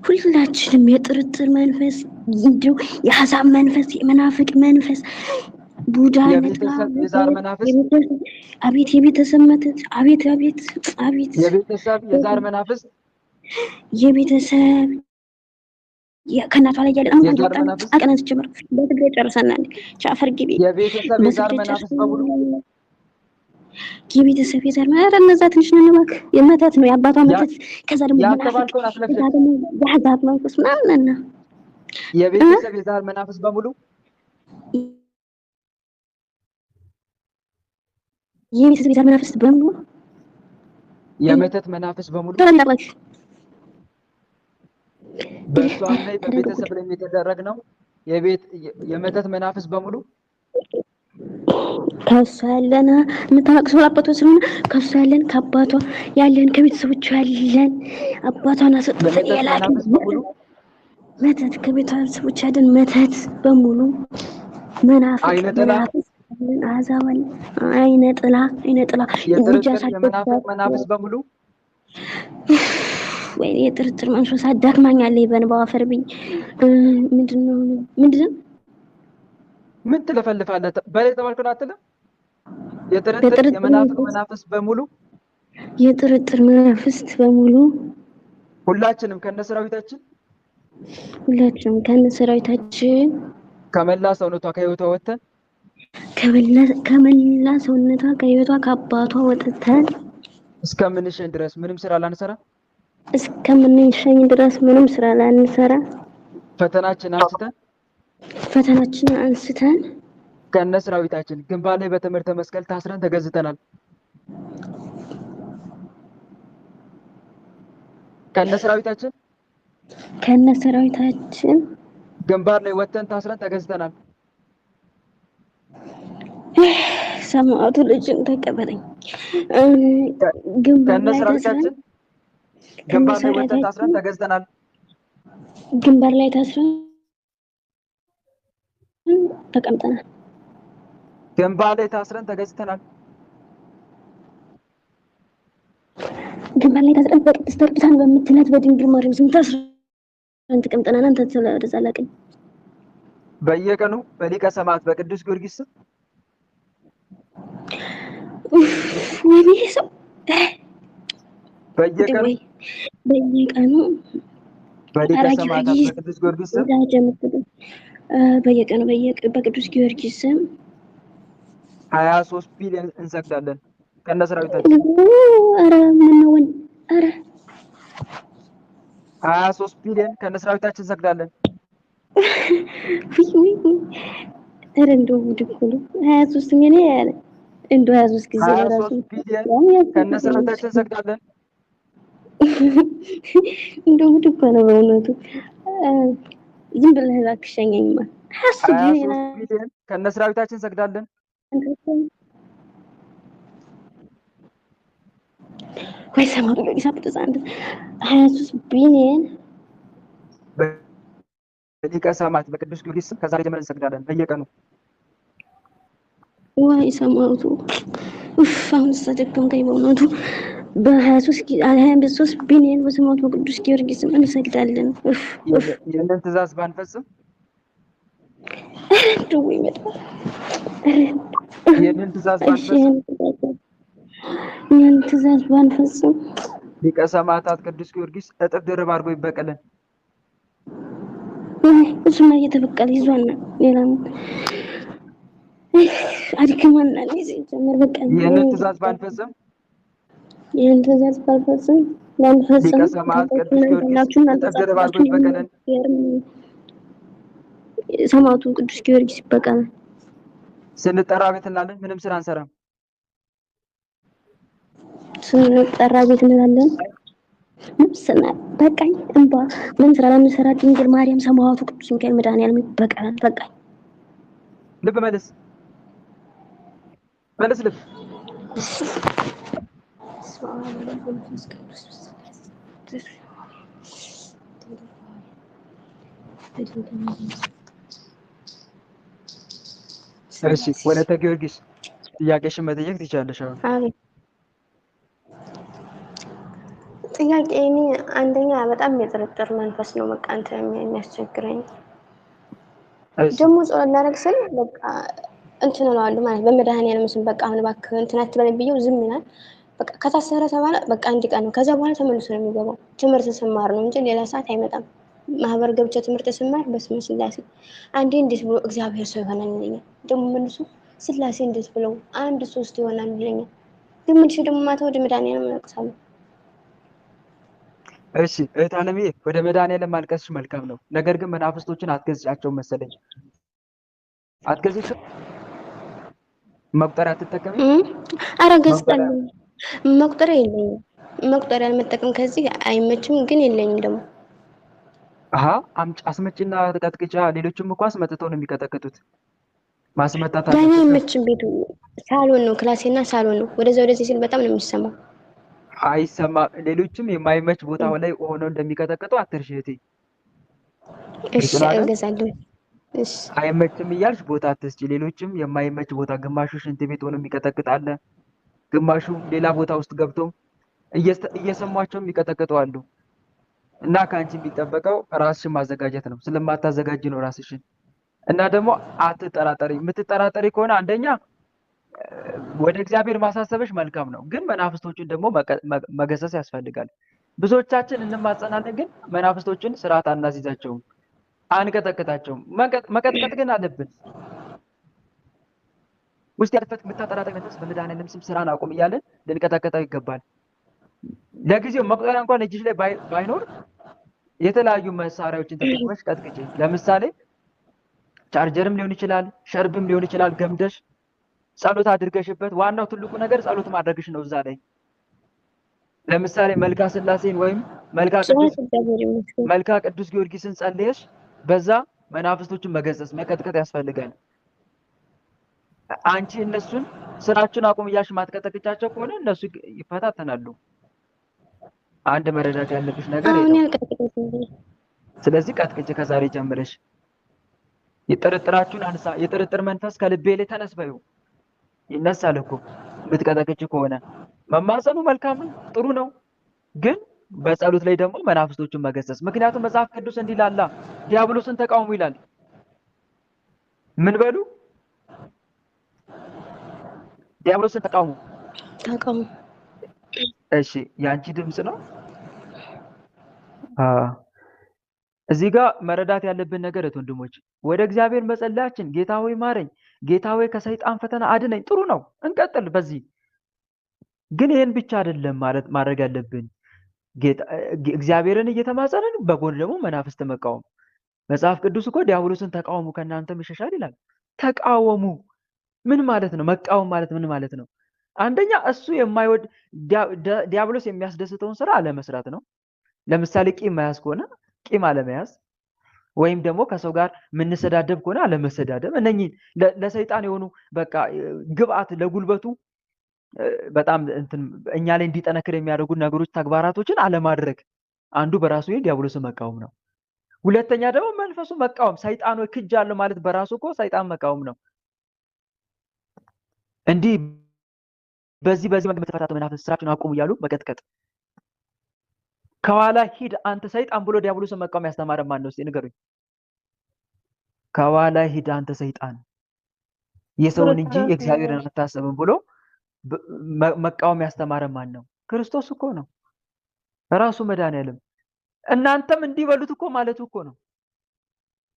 ሁላችንም የጥርጥር መንፈስ እንደው የአሕዛብ መንፈስ የመናፍቅ መንፈስ ቡዳ የቤተሰብ የዛር መናፍስ አቤት የቤተሰብ መተት አቤት አቤት አቤት የቤተሰብ የዛር መናፍስ የቤተሰብ ከእናቷ ላይ ያለ አሁን የዛር በጣም መናፍስ አቀናት ጀመር በትግሬ ጨርሰናል። ቻፈር ግቢ የቤተሰብ የዛር መናፍስ በሙሉ የቤተሰብ የዛር ኧረ እነዛ ትንሽ ነው እባክህ የመተት ነው የአባቷ መተት ከዛ ደግሞ ያተባልከውን አትለፍለፍ። የአሕዛብ መንፈስ ምናምን ነው የቤተሰብ የዛር መናፍስ በሙሉ የቤተሰብ የዛር መናፍስ በሙሉ የመተት መናፍስ በሙሉ ተረላባችሁ በእሷም ላይ በቤተሰብ ላይ የተደረግ ነው የመተት መናፍስ በሙሉ ከሷ ያለን የምታለቅሰው አባቷ ስለሆነ ከሷ ያለን ከአባቷ ያለን ከቤተሰቦቿ ያለን አባቷን አሰጥተን ያላልን መተት ከቤተሰቦቿ ያለን መተት በሙሉ መናፍቅ መናፍስ አሕዛብ አይነ ጥላ የመናፍቅ መናፍስ በሙሉ ወይኔ የጥርጥር መንፈስ አዳክማኛለች። በንባዋ ፈርብኝ ምንድነው ምን ትለፈልፋለህ? በላይ ተባልከው አትልም? የጥርጥር የመናፍቅ መናፍስ በሙሉ የጥርጥር መናፍስት በሙሉ ሁላችንም ከነሰራዊታችን ከመላ ሰውነቷ ከህይወቷ ወጥተን ከመላ ሰውነቷ ከህይወቷ ከአባቷ ወጥተን እስከምንሸኝ ድረስ ምንም ስራ ላንሰራ ፈተናችንን አንስተን ከነሰራዊታችን ግንባር ላይ በትምህርተ መስቀል ታስረን ተገዝተናል። ከነሰራዊታችን ግንባር ላይ ወጥተን ታስረን ተገዝተናል። ሰማዕቱ ልጅን ተቀበለኝ። ከነሰራዊታችን ግንባር ላይ ወጥተን ታስረን ተገዝተናል። ግንባር ላይ ታስረን ተቀምጠናል። ግንባር ላይ ታስረን ተገዝተናል። ግንባር ላይ ታስረን በቅድስተ ቅዱሳን በምትላት በድንግል ማርያም ስም ታስረን ተቀምጠናል። አንተ ወደዛ ላቀኝ። በየቀኑ በሊቀ ሰማዕት በቅዱስ ጊዮርጊስ ስም ወይኔ ሰው በየቀኑ በሊቀ ሰማዕት በቅዱስ ጊዮርጊስ ስም በየቀኑ በቅዱስ ጊዮርጊስ ስም 23 ቢሊዮን እንሰግዳለን ከነሰራዊታችን። ኧረ ምነው ኧረ 23 ቢሊዮን ከነሰራዊታችን እንሰግዳለን። ኧረ እንደው ጉድ እኮ ነው። 23 ሚሊዮን ያለ እንደው 23 ጊዜ ራሱ 23 ቢሊዮን ከነሰራዊታችን እንሰግዳለን። እንደው ጉድ እኮ ነው በእውነቱ። ዝም ብለህ እባክህ ሸኘኝማ። 23 ቢሊዮን ከነሰራዊታችን እንሰግዳለን። ወይ ሰማዕቱ ጊዮርጊስ አብጥዛ 23 ቢሊዮን በሊቀ ሰማዕት በቅዱስ ጊዮርጊስ ስም ከዛሬ ጀምረን እንሰግዳለን በየቀኑ። ወይ ሰማዕቱ አሁን ተደከምከኝ በእውነቱ። በ23 ቢሊዮን በሰማዕቱ በቅዱስ ጊዮርጊስ ስም እንሰግዳለን። ይህንን ትእዛዝ ባንፈጽም ይህንን ትእዛዝ ባንፈጽም ሊቀ ሰማዕታት ቅዱስ ጊዮርጊስ እጥፍ ድርብ አድርጎ ይበቀለን። እሱማ እየተበቀለ ይዟና ሌላ አድክማና ጀመር በቃ። ይህንን ትእዛዝ ባንፈጽም ሊቀ ሰማዕት ቅዱስ ጊዮርጊስ እጥፍ ድርብ አድርጎ ይበቀለን። ሰማዕቱ ቅዱስ ጊዮርጊስ ይበቀላል። ስንጠራ ቤት እንላለን፣ ምንም ስራ አንሰራም። ስንጠራ ቤት እንላለን፣ ነፍስና በቃኝ እንባ ምን ስራ ለምሰራ ድንግል ማርያም ሰማዕቱ ቅዱስ ሚካኤል መድኃኒዓለም በቃኝ በቃኝ። ልብ መልስ ልብ እሺ ወለተ ጊዮርጊስ ጥያቄሽን መጠየቅ ትችላለሽ። አሁን ጥያቄ እኔ አንደኛ በጣም የጥርጥር መንፈስ ነው በቃ እንትን የሚያስቸግረኝ። ደግሞ ጸሎት ላደርግ ስል በቃ እንትን እለዋለሁ ማለት በመድኃኒዓለም ስም በቃ አሁን እባክህ እንትን አትበለኝ ብዬው ዝም ይላል። በቃ ከታሰረ ተባለ በቃ አንድ ቀን ነው። ከዛ በኋላ ተመልሶ ነው የሚገባው። ትምህርት ስማር ነው እንጂ ሌላ ሰዓት አይመጣም። ማህበር ገብቼ ትምህርት ስማር በስመ ስላሴ አንዴ እንዴት ብሎ እግዚአብሔር ሰው ይሆናል ይለኛል። ደግሞ መልሶ ስላሴ እንዴት ብለው አንድ ሶስት ይሆናል ይለኛል። ግን ምን ደግሞ ማታ ወደ መድኃኒዓለም እለቅሳለሁ። እሺ እህት አለምዬ ወደ መድኃኒዓለም ማልቀስሽ መልካም ነው። ነገር ግን መናፍስቶችን አትገዝጫቸውም መሰለኝ። አትገዝጭም? መቁጠሪያ አትጠቀሚ? ኧረ ገዝታለሁ። መቁጠሪያ የለኝም። መቁጠሪያ ለመጠቀም ከዚህ አይመችም፣ ግን የለኝም ደግሞ። አሃ አስመጪና ተቀጥቅጫ። ሌሎችም እኮ አስመጥተው ነው የሚቀጠቅጡት። ማስመጣት ዳኛ አይመችም። ቤቱ ሳሎን ነው፣ ክላሴና ሳሎን ነው። ወደዛ ወደዚህ ሲል በጣም ነው የሚሰማው። አይሰማ። ሌሎችም የማይመች ቦታ ላይ ሆነው እንደሚቀጠቅጡ አትርሺ እህቴ። እሺ እገዛለሁ። እሺ አይመችም እያልሽ ቦታ አትስጪ። ሌሎችም የማይመች ቦታ፣ ግማሹ ሽንት ቤት ሆኖ የሚቀጠቅጥ አለ፣ ግማሹ ሌላ ቦታ ውስጥ ገብቶ እየሰሟቸው የሚቀጠቅጡ አሉ። እና ከአንቺ የሚጠበቀው ራስሽን ማዘጋጀት ነው። ስለማታዘጋጅ ነው ራስሽን። እና ደግሞ አትጠራጠሪ። የምትጠራጠሪ ከሆነ አንደኛ ወደ እግዚአብሔር ማሳሰብሽ መልካም ነው፣ ግን መናፍስቶችን ደግሞ መገሰጽ ያስፈልጋል። ብዙዎቻችን እንማጸናለን፣ ግን መናፍስቶችን ስርዓት አናስይዛቸውም፣ አንቀጠቅጣቸውም። መቀጥቀጥ ግን አለብን። ውስጥ ያለበት የምታጠራጠር መንፈስ በመድኃኒዓለም ስም ስራን አቁም እያለን ልንቀጠቅጠው ይገባል። ለጊዜው መቁጠሪያ እንኳን እጅሽ ላይ ባይኖር የተለያዩ መሳሪያዎችን ተጠቅመሽ ቀጥቅጪ። ለምሳሌ ቻርጀርም ሊሆን ይችላል፣ ሸርብም ሊሆን ይችላል። ገምደሽ ጸሎት አድርገሽበት። ዋናው ትልቁ ነገር ጸሎት ማድረግሽ ነው። እዛ ላይ ለምሳሌ መልካ ስላሴን ወይም መልካ ቅዱስ ጊዮርጊስን ጸልየሽ በዛ መናፍስቶችን መገሰጽ መቀጥቀጥ ያስፈልጋል። አንቺ እነሱን ስራችን አቁም እያልሽ ማትቀጠቅጫቸው ከሆነ እነሱ ይፈታተናሉ። አንድ መረዳት ያለብሽ ነገር ነው። ስለዚህ ቀጥቅጭ ከዛሬ ጀምረሽ። የጥርጥራችሁን አንሳ። የጥርጥር መንፈስ ከልቤ ላይ ተነስ በይው። ይነሳል እኮ የምትቀጠቅጭ ከሆነ። መማጸኑ መልካም ነው፣ ጥሩ ነው። ግን በጸሎት ላይ ደግሞ መናፍስቶችን መገሰጽ። ምክንያቱም መጽሐፍ ቅዱስ እንዲህ ይላል፣ ዲያብሎስን ተቃውሙ ይላል። ምን በሉ? ዲያብሎስን ተቃውሙ። እሺ ያንቺ ድምጽ ነው። እዚህ ጋር መረዳት ያለብን ነገር ወንድሞች፣ ወደ እግዚአብሔር መጸለያችን ጌታ ሆይ ማረኝ፣ ጌታ ሆይ ከሰይጣን ፈተና አድነኝ፣ ጥሩ ነው፣ እንቀጥል በዚህ። ግን ይሄን ብቻ አይደለም ማድረግ ያለብን። እግዚአብሔርን እየተማጸንን በጎን ደግሞ መናፍስት መቃወም። መጽሐፍ ቅዱስ እኮ ዲያብሎስን ተቃወሙ ከእናንተም ይሸሻል ይላል። ተቃወሙ ምን ማለት ነው? መቃወም ማለት ምን ማለት ነው? አንደኛ እሱ የማይወድ ዲያብሎስ የሚያስደስተውን ስራ አለመስራት ነው። ለምሳሌ ቂም መያዝ ከሆነ ቂም አለመያዝ፣ ወይም ደግሞ ከሰው ጋር የምንሰዳደብ ከሆነ አለመሰዳደብ። እነኚህ ለሰይጣን የሆኑ በቃ ግብአት ለጉልበቱ በጣም እኛ ላይ እንዲጠነክር የሚያደርጉ ነገሮች ተግባራቶችን አለማድረግ አንዱ በራሱ ዲያብሎስን መቃወም ነው። ሁለተኛ ደግሞ መንፈሱ መቃወም። ሰይጣን ወይ ክጃለሁ ማለት በራሱ እኮ ሰይጣን መቃወም ነው። እንዲህ በዚህ የምትፈታቱ መናፍስት ስራችሁን አቁሙ እያሉ መቀጥቀጥ። ከኋላ ሂድ አንተ ሰይጣን ብሎ ዲያብሎስን መቃወም ያስተማረ ማን ነው? እስቲ ንገሩኝ። ከኋላ ሂድ አንተ ሰይጣን የሰውን እንጂ የእግዚአብሔርን አታስብም ብሎ መቃወም ያስተማረ ማን ነው? ክርስቶስ እኮ ነው፣ ራሱ መድኃኒዓለም። እናንተም እንዲበሉት እኮ ማለቱ እኮ ነው።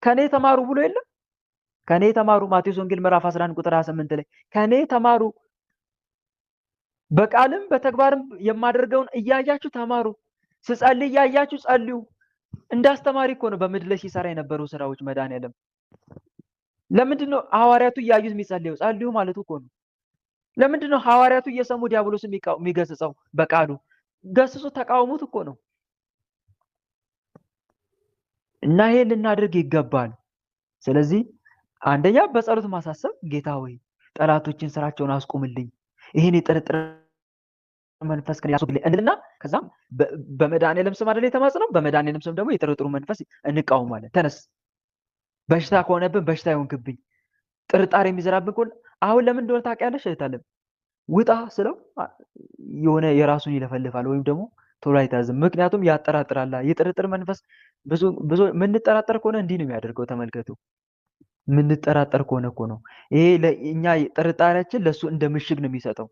ከኔ ተማሩ ብሎ የለም? ከኔ ተማሩ ማቴዎስ ወንጌል ምዕራፍ 11 ቁጥር 28 ላይ ከኔ ተማሩ፣ በቃልም በተግባርም የማደርገውን እያያችሁ ተማሩ፣ ስጸልይ እያያችሁ ጸልዩ። እንዳስተማሪ እኮ ነው በምድር ላይ ሲሰራ የነበሩ ስራዎች መድኃኒዓለም። ለምንድን ነው ሐዋርያቱ እያዩት የሚጸልዩ? ጸልዩ ማለቱ እኮ ነው። ለምንድን ነው ሐዋርያቱ እየሰሙ ዲያብሎስ የሚገስጸው? በቃሉ ገስጹ፣ ተቃውሙት እኮ ነው። እና ይሄን ልናደርግ ይገባል። ስለዚህ አንደኛ በጸሎት ማሳሰብ፣ ጌታ ሆይ ጠላቶችን ስራቸውን አስቁምልኝ፣ ይሄን የጥርጥር መንፈስ ከኔ ያስወግድልኝ እንልና ከዛም በመድኃኒዓለም ስም አይደል የተማጽነው፣ በመድኃኒዓለም ስም ደግሞ የጥርጥሩ መንፈስ እንቃወማለን። ተነስ፣ በሽታ ከሆነብን በሽታ ይሆንክብኝ፣ ጥርጣሬ የሚዘራብን ከሆነ አሁን ለምን እንደሆነ ታውቂያለሽ እህታለም፣ ውጣ ስለው የሆነ የራሱን ይለፈልፋል ወይም ደግሞ ቶሎ አይታዝም። ምክንያቱም ያጠራጥራል። የጥርጥር መንፈስ ብዙ የምንጠራጠር ከሆነ እንዲህ ነው የሚያደርገው። ተመልከቱ፣ የምንጠራጠር ከሆነ እኮ ነው ይሄ እኛ ጥርጣሬያችን ለሱ እንደ ምሽግ ነው የሚሰጠው።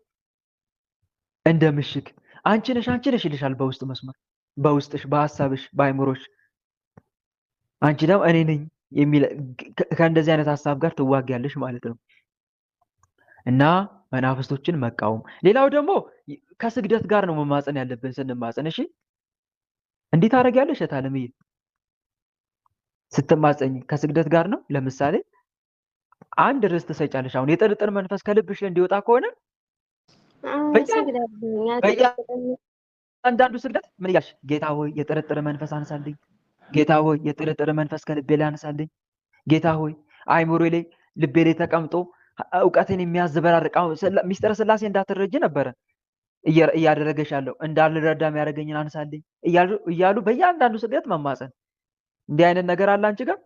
እንደ ምሽግ አንቺ ነሽ ይልሻል በውስጥ መስመር፣ በውስጥሽ፣ በሐሳብሽ፣ በአይምሮሽ አንቺ ደግሞ እኔ ነኝ የሚል ከእንደዚህ አይነት ሐሳብ ጋር ትዋጊያለሽ ማለት ነው። እና መናፍስቶችን መቃወም። ሌላው ደግሞ ከስግደት ጋር ነው መማፀን ያለብን። ስንማፀን እሺ እንዴት ታደርጊያለሽ እታለምዬ? ስትማፀኝ ከስግደት ጋር ነው። ለምሳሌ አንድ ርዕስ ትሰጫለሽ። አሁን የጥርጥር መንፈስ ከልብሽ እንዲወጣ ከሆነ አንዳንዱ ስግደት ምን እያልሽ? ጌታ ሆይ የጥርጥር መንፈስ አንሳልኝ፣ ጌታ ሆይ የጥርጥር መንፈስ ከልቤ ላይ አንሳልኝ፣ ጌታ ሆይ አይምሮ ላይ ልቤ ላይ ተቀምጦ እውቀትን የሚያዘበራርቅ ሚስጥረ ስላሴ እንዳትረጂ ነበረ እያደረገሽ ያለው፣ እንዳልረዳ የሚያደርገኝን አንሳልኝ እያሉ በእያንዳንዱ ስግደት መማፀን። እንዲህ አይነት ነገር አለ አንቺ ጋር?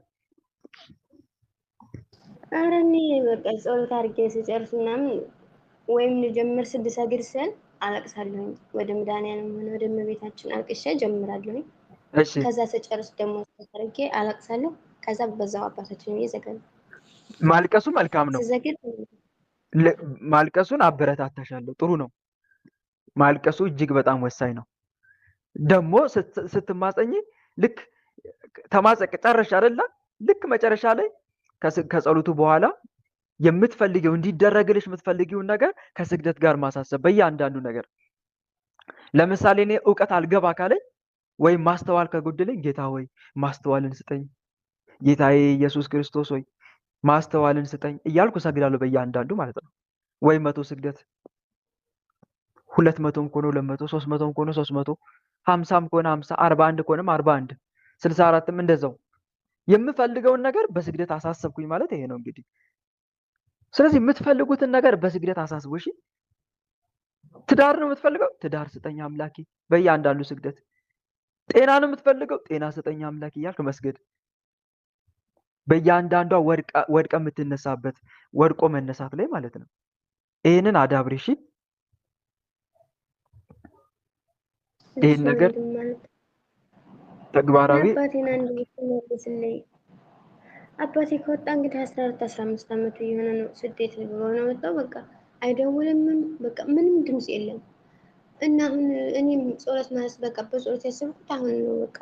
ኧረ እኔ በቃ ጸሎት አድርጌ ስጨርስ ምናምን ወይም ልጀምር ስሰግድ ስል አለቅሳለሁኝ። ወደ መድኃኒዓለም ሆነ ወደ እመቤታችን አልቅሼ ጀምራለሁኝ። እሺ ከዛ ስጨርስ ደግሞ አድርጌ አለቅሳለሁ። ከዛ በዛው አባታችን ይዘጋል። ማልቀሱ መልካም ነው። ስዘግድ ማልቀሱን አበረታታሻለሁ። ጥሩ ነው። ማልቀሱ እጅግ በጣም ወሳኝ ነው። ደግሞ ስትማፀኝ ልክ ተማጸቅ ጨረሽ አይደለ? ልክ መጨረሻ ላይ ከጸሎቱ በኋላ የምትፈልጊው እንዲደረግልሽ የምትፈልጊውን ነገር ከስግደት ጋር ማሳሰብ በእያንዳንዱ ነገር። ለምሳሌ እኔ እውቀት አልገባ ካለኝ ወይም ማስተዋል ከጎደለኝ ጌታ ሆይ ማስተዋልን ስጠኝ፣ ጌታዬ ኢየሱስ ክርስቶስ ሆይ ማስተዋልን ስጠኝ እያልኩ ሰግዳለሁ በእያንዳንዱ ማለት ነው። ወይ 100 ስግደት 200ም ከሆነ 200 300ም ከሆነ 300 50ም ከሆነ 50 41 ከሆነም 41 64ም እንደዛው የምፈልገውን ነገር በስግደት አሳሰብኩኝ ማለት ይሄ ነው እንግዲህ። ስለዚህ የምትፈልጉትን ነገር በስግደት አሳስቡ። እሺ ትዳር ነው የምትፈልገው፣ ትዳር ስጠኝ አምላኬ በእያንዳንዱ ስግደት። ጤና ነው የምትፈልገው፣ ጤና ስጠኝ አምላኬ እያልክ መስገድ በእያንዳንዷ ወድቀ የምትነሳበት ወድቆ መነሳት ላይ ማለት ነው። ይሄንን አዳብሪ። እሺ ይሄን ነገር ተግባራዊ አባቴ ከወጣ እንግዲህ 14 15 ዓመቱ የሆነ ነው። ስደት ብሎ ነው ወጣው። በቃ አይደውልም፣ በቃ ምንም ድምጽ የለም። እና አሁን እኔም ጸሎት ማለት በቃ በጸሎት ያሰብኩት አሁን ነው። በቃ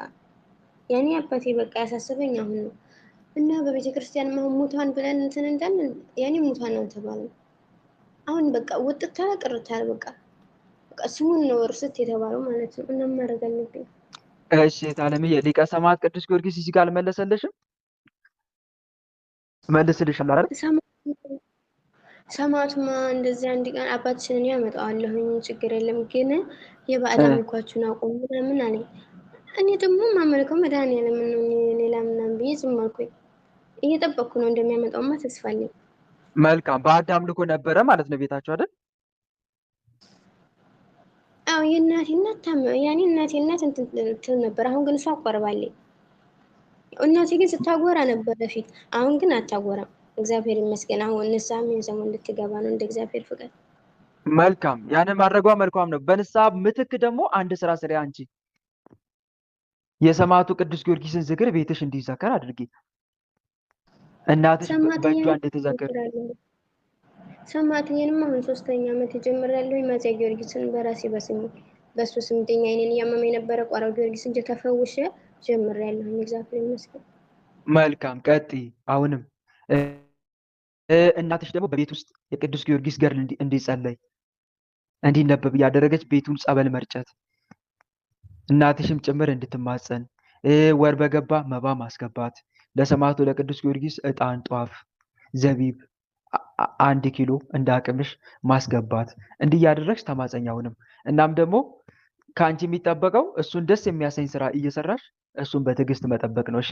ያኔ አባቴ በቃ ያሳሰበኝ አሁን ነው። እና በቤተ ክርስቲያን ሙታን ብለን እንትን እንዳልን ያኔ ሙታን ነው ተባለ። አሁን በቃ ወጥታ ቀርታል። በቃ ስሙን ነው እርስት የተባለው ማለት ነው። እና ማድረግ አለብኝ። እሺ ታለምዬ፣ ሊቀ ሰማዕት ቅዱስ ጊዮርጊስ እዚህ ጋር አልመለሰልሽም? መልስልሻል አይደል? ሰማዕቱማ እንደዚህ አንድ ቀን አባትሽን ያመጣዋለሁኝ ችግር የለም ግን የባዕድ አምልኳችሁን አቁሙ ምናምን አለኝ። እኔ ደግሞ ማመልከው መድኃኒዓለም ነው፣ ሌላ ምናምን ብዬ ዝም አልኩኝ። እየጠበቅኩ ነው እንደሚያመጣውማ ተስፋ አለኝ። መልካም። ባዕድ አምልኮ ነበረ ማለት ነው ቤታችሁ አይደል? አዎ የእናቴ እናት ያኔ እናቴ እናት እንትን ነበር። አሁን ግን እሷ አቆርባለች። እናቴ ግን ስታጎራ ነበር በፊት፣ አሁን ግን አታጎራም። እግዚአብሔር ይመስገን። አሁን ንስሐ ምን ዘመን እንድትገባ ነው እንደ እግዚአብሔር ፍቃድ። መልካም። ያንን ማድረጓ መልካም ነው። በንስሐ ምትክ ደግሞ አንድ ስራ ስሪ አንቺ። የሰማዕቱ ቅዱስ ጊዮርጊስን ዝክር ቤትሽ እንዲዘከር አድርጊ። እናትሽ በእጇ እንድትዘክር። ሰማዕትዬንም አሁን 3ኛ ዓመት ጀምሬያለሁ። ማዚያ ጊዮርጊስን በራሴ በስሙ በሱ ስምንተኛ አይኔን እያመመኝ ነበረ። ቋራው ጊዮርጊስ እንጂ ተፈውሼ ጀምሬያለሁ። እግዚአብሔር ይመስገን። መልካም ቀጥይ። አሁንም እናትሽ ደግሞ በቤት ውስጥ የቅዱስ ጊዮርጊስ ገድል እንዲጸለይ እንዲነበብ እያደረገች ቤቱን ጸበል መርጨት፣ እናትሽም ጭምር እንድትማጸን፣ ወር በገባ መባ ማስገባት፣ ለሰማዕቱ ለቅዱስ ጊዮርጊስ ዕጣን፣ ጧፍ፣ ዘቢብ 1 ኪሎ እንዳቅምሽ ማስገባት፣ እንዲህ እያደረግሽ ተማጸኝ። አሁንም እናም ደግሞ ከአንቺ የሚጠበቀው እሱን ደስ የሚያሰኝ ስራ እየሰራሽ እሱን በትዕግስት መጠበቅ ነው። እሺ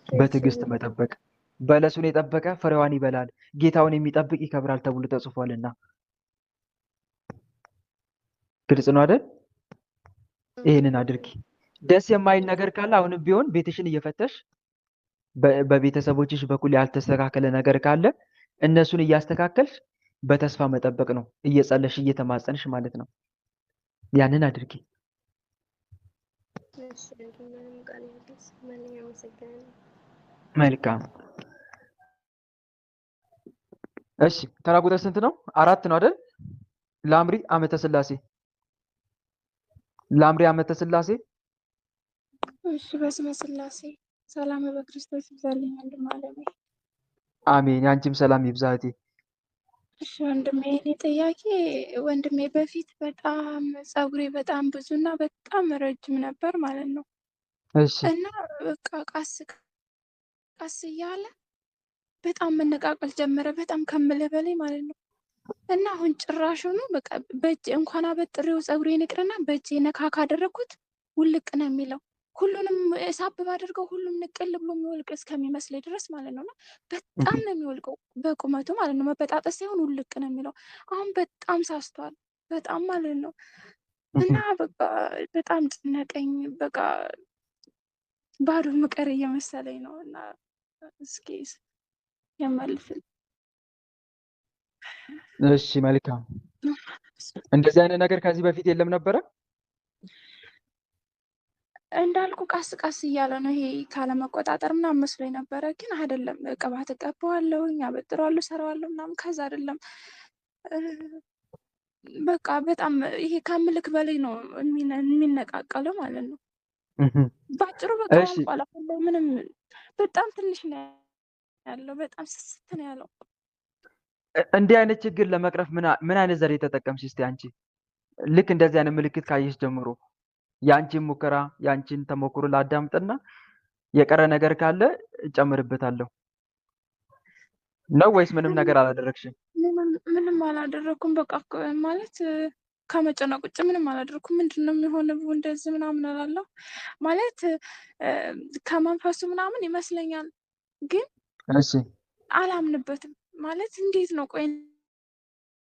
በትዕግስት መጠበቅ። በለሱን የጠበቀ ፍሬዋን ይበላል፣ ጌታውን የሚጠብቅ ይከብራል ተብሎ ተጽፏልና። ግልጽ ነው አይደል? ይህንን አድርጊ። ደስ የማይል ነገር ካለ አሁንም ቢሆን ቤትሽን እየፈተሽ በቤተሰቦችሽ በኩል ያልተስተካከለ ነገር ካለ እነሱን እያስተካከልሽ በተስፋ መጠበቅ ነው። እየጸለሽ እየተማጸንሽ ማለት ነው። ያንን አድርጊ። መልካም። እሺ ተራ ቁጥር ስንት ነው? 4 ነው አይደል? ላምሪ ዓመተ ሥላሴ ዓመተ ሥላሴ። እሺ በስመ ሥላሴ ሰላም በክርስቶስ ይብዛልኝ ወንድም አለሜ። አሜን። ያንቺም ሰላም ይብዛ እህቴ። እሺ ወንድሜ፣ እኔ ጥያቄ ወንድሜ በፊት በጣም ፀጉሬ በጣም ብዙ እና በጣም ረጅም ነበር ማለት ነው። እሺ እና በቃ ቀስ ቀስ እያለ በጣም መነቃቀል ጀመረ፣ በጣም ከምልህ በላይ ማለት ነው። እና አሁን ጭራሹኑ በቃ በእጅ እንኳን አበጥሬው ፀጉሬን ይቅርና በእጄ ነካ ካደረግኩት ውልቅ ነው የሚለው። ሁሉንም ሳብ ባደርገው ሁሉም ንቅል ብሎ የሚወልቅ እስከሚመስለኝ ድረስ ማለት ነው። እና በጣም ነው የሚወልቀው በቁመቱ ማለት ነው። መበጣጠስ ሳይሆን ውልቅ ነው የሚለው። አሁን በጣም ሳስቷል፣ በጣም ማለት ነው። እና በቃ በጣም ጨነቀኝ። በቃ ባዶ ምቀር እየመሰለኝ ነው። እና እስኪ የመልስል። እሺ መልካም። እንደዚህ አይነት ነገር ከዚህ በፊት የለም ነበረ? እንዳልኩ ቀስ ቀስ እያለ ነው። ይሄ ካለመቆጣጠር ምናምን መስሎኝ ነበረ፣ ግን አይደለም። ቅባት እቀባዋለሁኝ፣ አበጥረዋለሁ፣ ሰራዋለሁ ምናምን። ከዛ አይደለም በቃ በጣም ይሄ ከምልክ በላይ ነው የሚነቃቀለው ማለት ነው። ባጭሩ በቃ እሺ አልቋል። አሁን ላይ ምንም በጣም ትንሽ ነው ያለው፣ በጣም ስስት ነው ያለው። እንዲህ አይነት ችግር ለመቅረፍ ምን አይነት ዘዴ ተጠቀምሽ እስቲ አንቺ? ልክ እንደዚህ አይነት ምልክት ካየሽ ጀምሮ የአንቺን ሙከራ የአንቺን ተሞክሮ ላዳምጥና የቀረ ነገር ካለ እጨምርበታለሁ። ነው ወይስ ምንም ነገር አላደረግሽም? ምንም አላደረኩም። በቃ ማለት ከመጨነቅ ውጭ ምንም አላደረኩም። ምንድን ነው የሚሆነው እንደዚህ ምናምን እላለሁ። ማለት ከመንፈሱ ምናምን ይመስለኛል፣ ግን እሺ አላምንበትም። ማለት እንዴት ነው ቆይ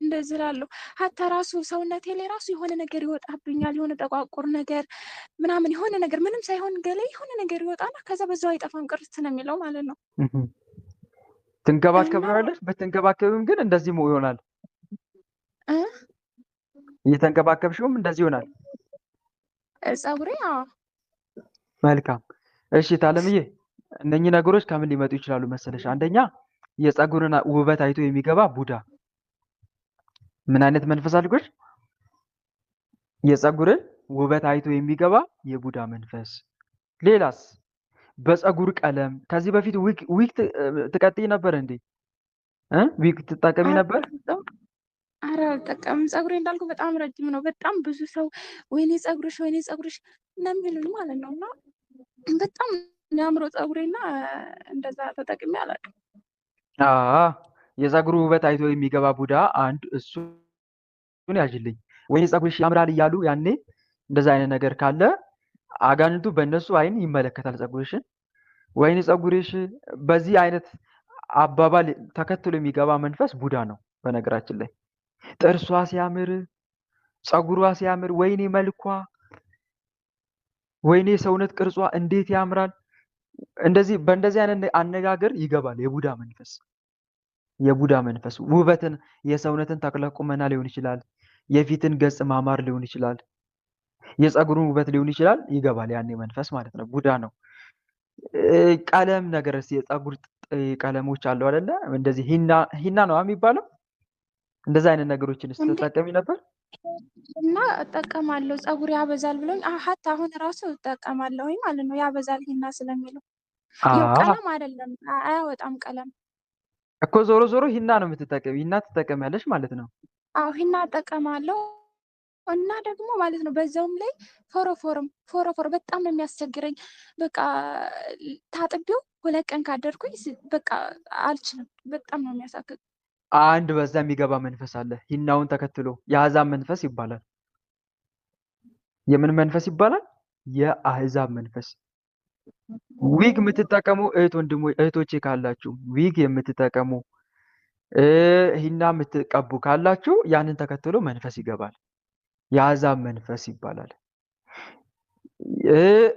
እንደዚህ እላለሁ። ሀታ ራሱ ሰውነቴ ላይ ራሱ የሆነ ነገር ይወጣብኛል፣ የሆነ ጠቋቁር ነገር ምናምን፣ የሆነ ነገር ምንም ሳይሆን ገላይ የሆነ ነገር ይወጣና ከዛ በዛው አይጠፋም ቅርት ነው የሚለው ማለት ነው። ትንከባከቢዋለሽ። ብትንከባከቢም ግን እንደዚህ ይሆናል። እየተንከባከብሽውም እንደዚህ ይሆናል ፀጉሬ። መልካም። እሺ ታለምዬ፣ እነኚህ ነገሮች ከምን ሊመጡ ይችላሉ መሰለሽ? አንደኛ የፀጉርን ውበት አይቶ የሚገባ ቡዳ። ምን አይነት መንፈስ አልኩሽ? የፀጉርን ውበት አይቶ የሚገባ የቡዳ መንፈስ። ሌላስ? በፀጉር ቀለም። ከዚህ በፊት ዊግ ትቀጥይ ነበር እንዴ? ዊግ ትጠቀሚ ነበር? ኧረ አልጠቀምም። ፀጉሬ እንዳልኩ በጣም ረጅም ነው። በጣም ብዙ ሰው ወይኔ ፀጉርሽ ነው የሚሉኝ ማለት ነው። እና በጣም የሚያምረው ፀጉሬና እንደዛ ተጠቅሜ አላውቅም። የፀጉሩ ውበት አይቶ የሚገባ ቡዳ አንድ እሱን ያዥልኝ። ወይኔ ፀጉርሽ ያምራል እያሉ ያኔ እንደዛ አይነት ነገር ካለ አጋንንቱ በእነሱ አይን ይመለከታል ፀጉርሽን። ወይኔ ፀጉርሽ በዚህ አይነት አባባል ተከትሎ የሚገባ መንፈስ ቡዳ ነው። በነገራችን ላይ ጥርሷ ሲያምር፣ ፀጉሯ ሲያምር፣ ወይኔ መልኳ፣ ወይኔ ሰውነት ቅርጿ እንዴት ያምራል፣ እንደዚህ በእንደዚህ አይነት አነጋገር ይገባል የቡዳ መንፈስ። የቡዳ መንፈስ ውበትን፣ የሰውነትን ተክለ ቁመና ሊሆን ይችላል፣ የፊትን ገጽ ማማር ሊሆን ይችላል፣ የፀጉሩን ውበት ሊሆን ይችላል። ይገባል ያኔ መንፈስ ማለት ነው። ቡዳ ነው። ቀለም ነገር የፀጉር ቀለሞች አሉ አይደለ? እንደዚህ ሂና ነው የሚባለው። እንደዛ አይነት ነገሮችን ስትጠቀሚ ነበር? እና እጠቀማለሁ። ፀጉር ያበዛል ብሎኝ ሀታ አሁን ራሱ እጠቀማለሁ ማለት ነው። ያበዛል ሂና ስለሚለው። ያው ቀለም አይደለም አያወጣም ቀለም እኮ። ዞሮ ዞሮ ሂና ነው የምትጠቀሚ። ሂና ትጠቀሚያለሽ ማለት ነው? አዎ ሂና እጠቀማለሁ። እና ደግሞ ማለት ነው በዛውም ላይ ፎረፎር በጣም ነው የሚያስቸግረኝ። በቃ ታጥቢው 2 ቀን ካደርኩኝ በቃ አልችልም። በጣም ነው የሚያሳክክ። አንድ በዛ የሚገባ መንፈስ አለ ሂናውን ተከትሎ። የአሕዛብ መንፈስ ይባላል። የምን መንፈስ ይባላል? የአሕዛብ መንፈስ። ዊግ የምትጠቀሙ እህቶቼ ካላችሁ ዊግ የምትጠቀሙ ሂና የምትቀቡ ካላችሁ ያንን ተከትሎ መንፈስ ይገባል። የአሕዛብ መንፈስ ይባላል።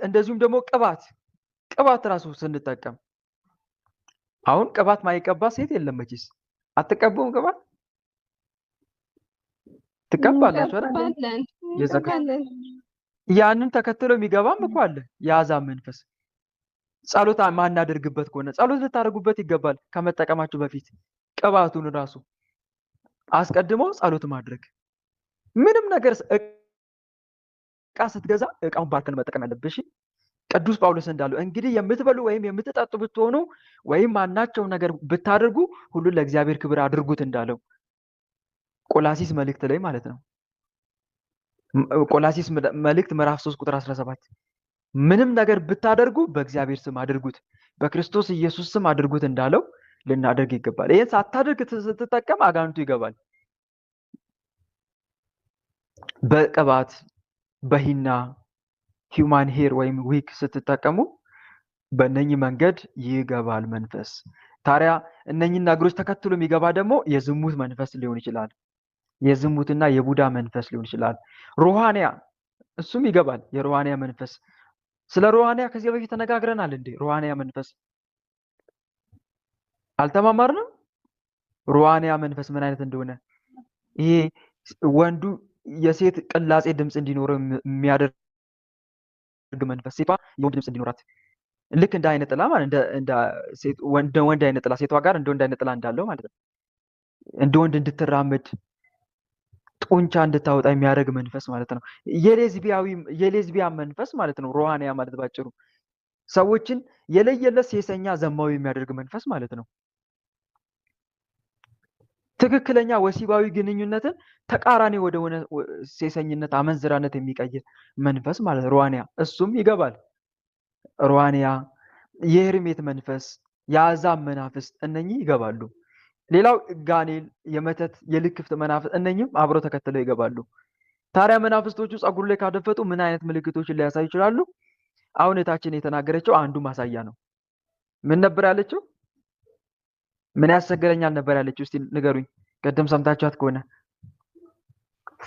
እንደዚሁም ደግሞ ቅባት ራሱ ስንጠቀም አሁን ቅባት ማይቀባ ሴት የለም መቼስ። አትቀቡም? ቅባት ትቀባላችሁ አይደል? ያንን ተከትሎ የሚገባም እኮ አለ የአሕዛብ መንፈስ። ጸሎት ማናደርግበት ከሆነ ጸሎት ልታደርጉበት ይገባል። ከመጠቀማችሁ በፊት ቅባቱን ራሱ አስቀድሞ ጸሎት ማድረግ። ምንም ነገር እቃ ስትገዛ እቃውን ባርከን መጠቀም ያለብሽ። ቅዱስ ጳውሎስ እንዳለው እንግዲህ የምትበሉ ወይም የምትጠጡ ብትሆኑ ወይም ማናቸው ነገር ብታደርጉ ሁሉን ለእግዚአብሔር ክብር አድርጉት እንዳለው ቆላሲስ መልእክት ላይ ማለት ነው። ቆላሲስ መልእክት ምዕራፍ 3 ቁጥር 17 ምንም ነገር ብታደርጉ በእግዚአብሔር ስም አድርጉት፣ በክርስቶስ ኢየሱስ ስም አድርጉት እንዳለው ልናደርግ ይገባል። ይህን ሳታደርግ ስትጠቀም አጋንንቱ ይገባል። በቅባት በሂና ሂውማን ሄር ወይም ዊግ ስትጠቀሙ በእነኚህ መንገድ ይገባል መንፈስ። ታዲያ እነኚህን ነገሮች ተከትሎ የሚገባ ደግሞ የዝሙት መንፈስ ሊሆን ይችላል። የዝሙትና የቡዳ መንፈስ ሊሆን ይችላል። ሩሃንያ እሱም ይገባል። የሩሃንያ መንፈስ ስለ ሩሃንያ ከዚህ በፊት ተነጋግረናል እንዴ? ሩሃንያ መንፈስ አልተማማርንም? ሩሃንያ መንፈስ ምን አይነት እንደሆነ ይሄ ወንዱ የሴት ቅላጼ ድምፅ እንዲኖረው የሚያደርግ መንፈስ፣ ሴቷ የወንድ ድምፅ እንዲኖራት ልክ እንደ አይነ ጥላ ማለት እንደ ወንድ አይነ ጥላ ሴቷ ጋር እንደ ወንድ አይነ ጥላ እንዳለው ማለት ነው። እንደ ወንድ እንድትራመድ ጡንቻ እንድታወጣ የሚያደርግ መንፈስ ማለት ነው። የሌዝቢያን መንፈስ ማለት ነው። ሩሃንያ ማለት ባጭሩ ሰዎችን የለየለት ሴሰኛ ዘማዊ የሚያደርግ መንፈስ ማለት ነው። ትክክለኛ ወሲባዊ ግንኙነትን ተቃራኒ ወደሆነ ሴሰኝነት፣ አመንዝራነት የሚቀይር መንፈስ ማለት ሩሃንያ፣ እሱም ይገባል። ሩሃንያ፣ የሄርሜት መንፈስ፣ የአሕዛብ መናፍስት እነኚህ ይገባሉ። ሌላው ጋኔል፣ የመተት፣ የልክፍት መናፍስት እነኚህም አብረው ተከትለው ይገባሉ። ታዲያ መናፍስቶቹ ጸጉር ላይ ካደፈጡ ምን አይነት ምልክቶችን ሊያሳዩ ይችላሉ? አሁን እታችን የተናገረችው አንዱ ማሳያ ነው። ምን ነበር ያለችው? ምን ያስቸግረኛል ነበር ያለችው? እስቲ ንገሩኝ። ቅድም ሰምታችኋት ከሆነ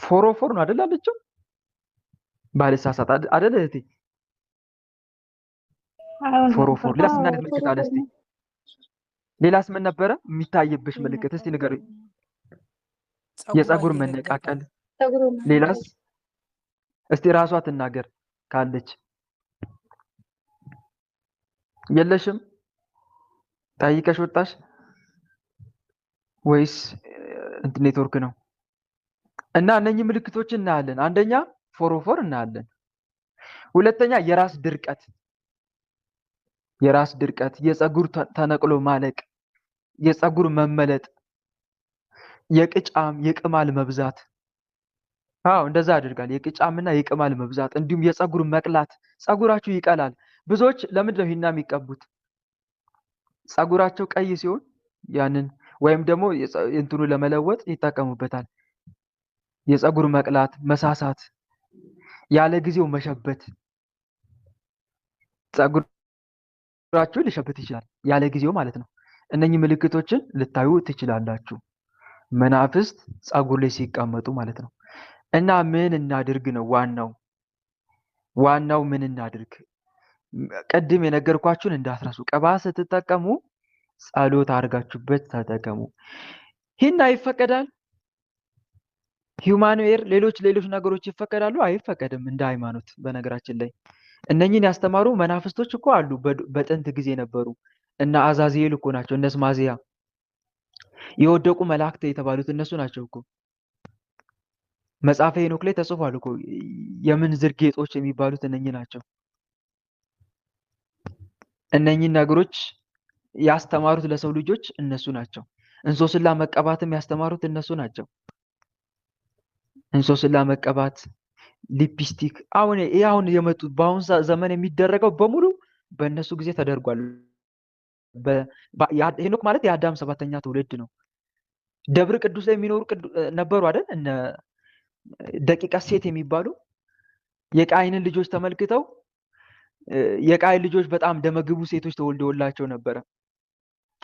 ፎሮፎር ነው አይደል ያለችው? ባልሳሳት አይደል እህቴ? ፎሮፎር። ሌላስ ምን አይነት ምልክት አለ? እስቲ ሌላስ ምን ነበረ የሚታይብሽ ምልክት? እስቲ ንገሩኝ። የጸጉር መነቃቀል። ሌላስ? እስቲ ራሷ ትናገር ካለች። የለሽም? ጠይቀሽ ወጣሽ ወይስ ኔትወርክ ነው? እና እነኚህ ምልክቶችን እናያለን። አንደኛ ፎሮፎር እናያለን። ሁለተኛ የራስ ድርቀት፣ የጸጉር ተነቅሎ ማለቅ፣ የጸጉር መመለጥ፣ የቅማል መብዛት። አዎ እንደዛ ያደርጋል። የቅጫምና የቅማል መብዛት እንዲሁም የጸጉር መቅላት። ጸጉራችሁ ይቀላል። ብዙዎች ለምንድን ነው ሂና የሚቀቡት? ጸጉራቸው ቀይ ሲሆን ያንን ወይም ደግሞ እንትኑ ለመለወጥ ይጠቀሙበታል። የጸጉር መቅላት፣ መሳሳት፣ ያለ ጊዜው መሸበት። ጸጉራችሁ ሊሸበት ይችላል ያለ ጊዜው ማለት ነው። እነኚህ ምልክቶችን ልታዩ ትችላላችሁ፣ መናፍስት ጸጉር ላይ ሲቀመጡ ማለት ነው። እና ምን እናድርግ ነው ዋናው ምን እናድርግ? ቅድም የነገርኳችሁን እንዳትረሱ። ቅባት ስትጠቀሙ ጸሎት አድርጋችሁበት ተጠቀሙ። ሂና ይፈቀዳል? ሂውማን ሄር፣ ሌሎች ነገሮች ይፈቀዳሉ? አይፈቀድም እንደ ሃይማኖት። በነገራችን ላይ እነኚህን ያስተማሩ መናፍስቶች እኮ አሉ፣ በጥንት ጊዜ ነበሩ። እና አዛዚኤል እኮ ናቸው። እነሱ ማዚያ የወደቁ መላእክት የተባሉት እነሱ ናቸው እኮ። መጽሐፈ ሄኖክ ላይ ተጽፏል እኮ የምንዝር ጌጦች የሚባሉት እነኚህ ናቸው። እነኚህን ነገሮች ያስተማሩት ለሰው ልጆች እነሱ ናቸው። እንሶስላ መቀባትም ያስተማሩት እነሱ ናቸው። እንሶስላ መቀባት፣ ሊፕስቲክ፣ አሁን የመጡት በአሁን ዘመን የሚደረገው በሙሉ በእነሱ ጊዜ ተደርጓል። ሄኖክ ማለት የአዳም 7ኛ ትውልድ ነው። ደብረ ቅዱስ ላይ የሚኖሩ ነበሩ አይደል? እነ ደቂቀ ሴት የሚባሉ የቃይንን ልጆች ተመልክተው የቃየል ልጆች በጣም ደመግቡ ሴቶች ተወልደውላቸው ነበረ።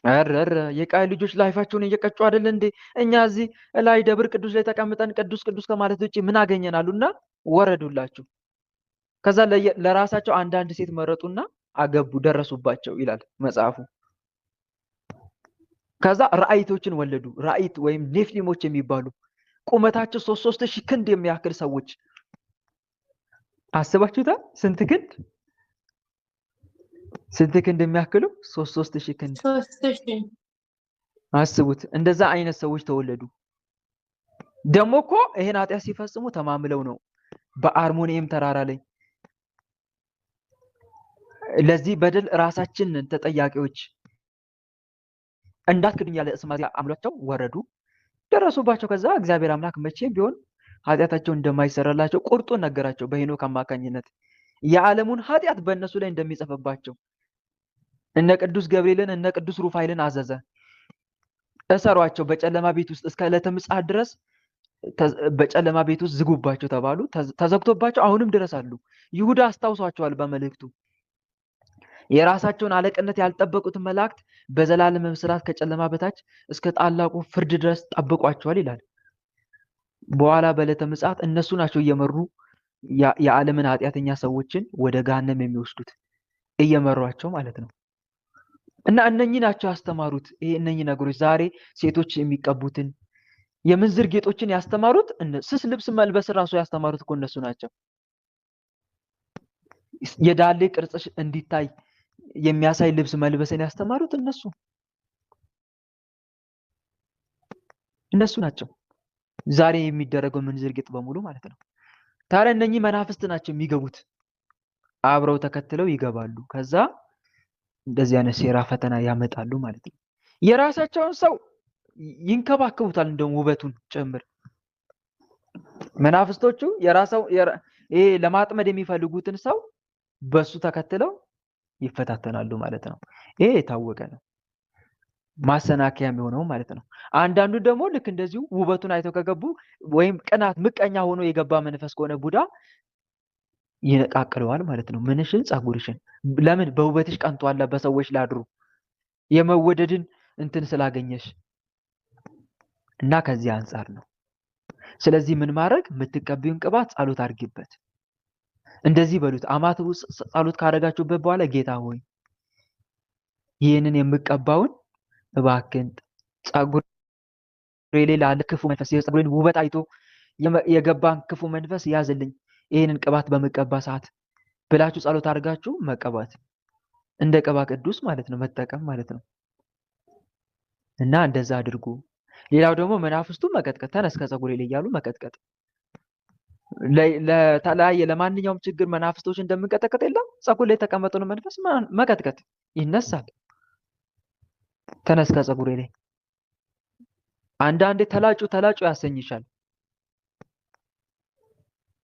ኧረ የቃየል ልጆች ላይፋቸውን እየቀጩ አይደል እንዴ? እኛ እዚህ ላይ ደብር ቅዱስ ላይ ተቀምጠን ቅዱስ ቅዱስ ከማለት ውጪ ምን አገኘናሉና ወረዱላቸው። ከዛ ለራሳቸው አንዳንድ ሴት መረጡና አገቡ፣ ደረሱባቸው ይላል መጽሐፉ። ከዛ ራእይቶችን ወለዱ። ራእይት ወይም ኔፍሊሞች የሚባሉ ቁመታቸው 3000 ክንድ የሚያክል ሰዎች። አስባችሁታል? ስንት ክንድ የሚያክሉ? 3000 ክንድ። 3000 አስቡት። እንደዛ አይነት ሰዎች ተወለዱ። ደግሞ እኮ ይሄን ኃጢአት ሲፈጽሙ ተማምለው ነው በአርሞኒየም ተራራ ላይ። ለዚህ በደል ራሳችንን ተጠያቂዎች እንዳትክዱኝ ያለ እስማኤል አምሏቸው ወረዱ፣ ደረሱባቸው። ከዛ እግዚአብሔር አምላክ መቼም ቢሆን ኃጢአታቸው እንደማይሰራላቸው ቁርጡን ነገራቸው በሄኖክ አማካኝነት። የዓለሙን ኃጢአት በእነሱ ላይ እንደሚጽፍባቸው እነ ቅዱስ ገብርኤልን እነ ቅዱስ ሩፋኤልን አዘዘ። እሰሯቸው በጨለማ ቤት ውስጥ እስከ ዕለተ ምጽአት ድረስ በጨለማ ቤት ውስጥ ዝጉባቸው ተባሉ። ተዘግቶባቸው አሁንም ድረስ አሉ። ይሁዳ አስታውሷቸዋል በመልእክቱ። የራሳቸውን አለቅነት ያልጠበቁትን መላእክት በዘላለም እስራት ከጨለማ በታች እስከ ታላቁ ፍርድ ድረስ ጠብቋቸዋል ይላል። በኋላ በዕለተ ምጽአት እነሱ ናቸው እየመሩ የዓለምን ኃጢአተኛ ሰዎችን ወደ ገሃነም የሚወስዱት፣ እየመሯቸው ማለት ነው። እና እነኚህ ናቸው ያስተማሩት። እነኚህ ነገሮች ዛሬ ሴቶች የሚቀቡትን የምንዝር ጌጦችን ያስተማሩት፣ ስስ ልብስ መልበስ ራሱ ያስተማሩት እኮ እነሱ ናቸው። የዳሌ ቅርጽሽ እንዲታይ የሚያሳይ ልብስ መልበስን ያስተማሩት እነሱ ናቸው። ዛሬ የሚደረገው ምንዝር ጌጥ በሙሉ ማለት ነው። ታዲያ እነኚህ መናፍስት ናቸው የሚገቡት፣ አብረው ተከትለው ይገባሉ። ከዛ እንደዚህ አይነት ሴራ ፈተና ያመጣሉ ማለት ነው። የራሳቸውን ሰው ይንከባከቡታል፣ እንደውም ውበቱን ጭምር። መናፍስቶቹ ይሄ ለማጥመድ የሚፈልጉትን ሰው በሱ ተከትለው ይፈታተናሉ ማለት ነው። ይሄ የታወቀ ነው፣ ማሰናከያ የሚሆነው ማለት ነው። አንዳንዱ ደግሞ ልክ እንደዚሁ ውበቱን አይተው ከገቡ ወይም ቅናት፣ ምቀኛ ሆኖ የገባ መንፈስ ከሆነ ቡዳ ይነቃቅለዋል ማለት ነው። ምንሽን? ጸጉርሽን። ለምን? በውበትሽ ቀንቷል በሰዎች ላድሩ የመወደድን እንትን ስላገኘሽ እና ከዚህ አንጻር ነው። ስለዚህ ምን ማድረግ? የምትቀቢውን ቅባት ጸሎት አድርጊበት። እንደዚህ በሉት። አማትቡ ጸሎት ካደረጋችሁበት በኋላ ጌታ ሆይ ይህንን የምቀባውን እባክን ጸጉሬ ላይ ላለ ክፉ መንፈስ፣ የጸጉሬን ውበት አይቶ የገባን ክፉ መንፈስ ያዝልኝ ይህንን ቅባት በመቀባ ሰዓት ብላችሁ ጸሎት አድርጋችሁ መቀባት፣ እንደ ቅባ ቅዱስ ማለት ነው፣ መጠቀም ማለት ነው። እና እንደዛ አድርጉ። ሌላው ደግሞ መናፍስቱ መቀጥቀጥ፣ ተነስ ከጸጉሬ ላይ እያሉ መቀጥቀጥ። ለተለያየ ለማንኛውም ችግር መናፍስቶች እንደምንቀጠቀጥ የለም፣ ጸጉር ላይ የተቀመጠውን መንፈስ መቀጥቀጥ ይነሳል። ተነስ ከጸጉሬ ላይ። አንዳንዴ ተላጩ ያሰኝሻል።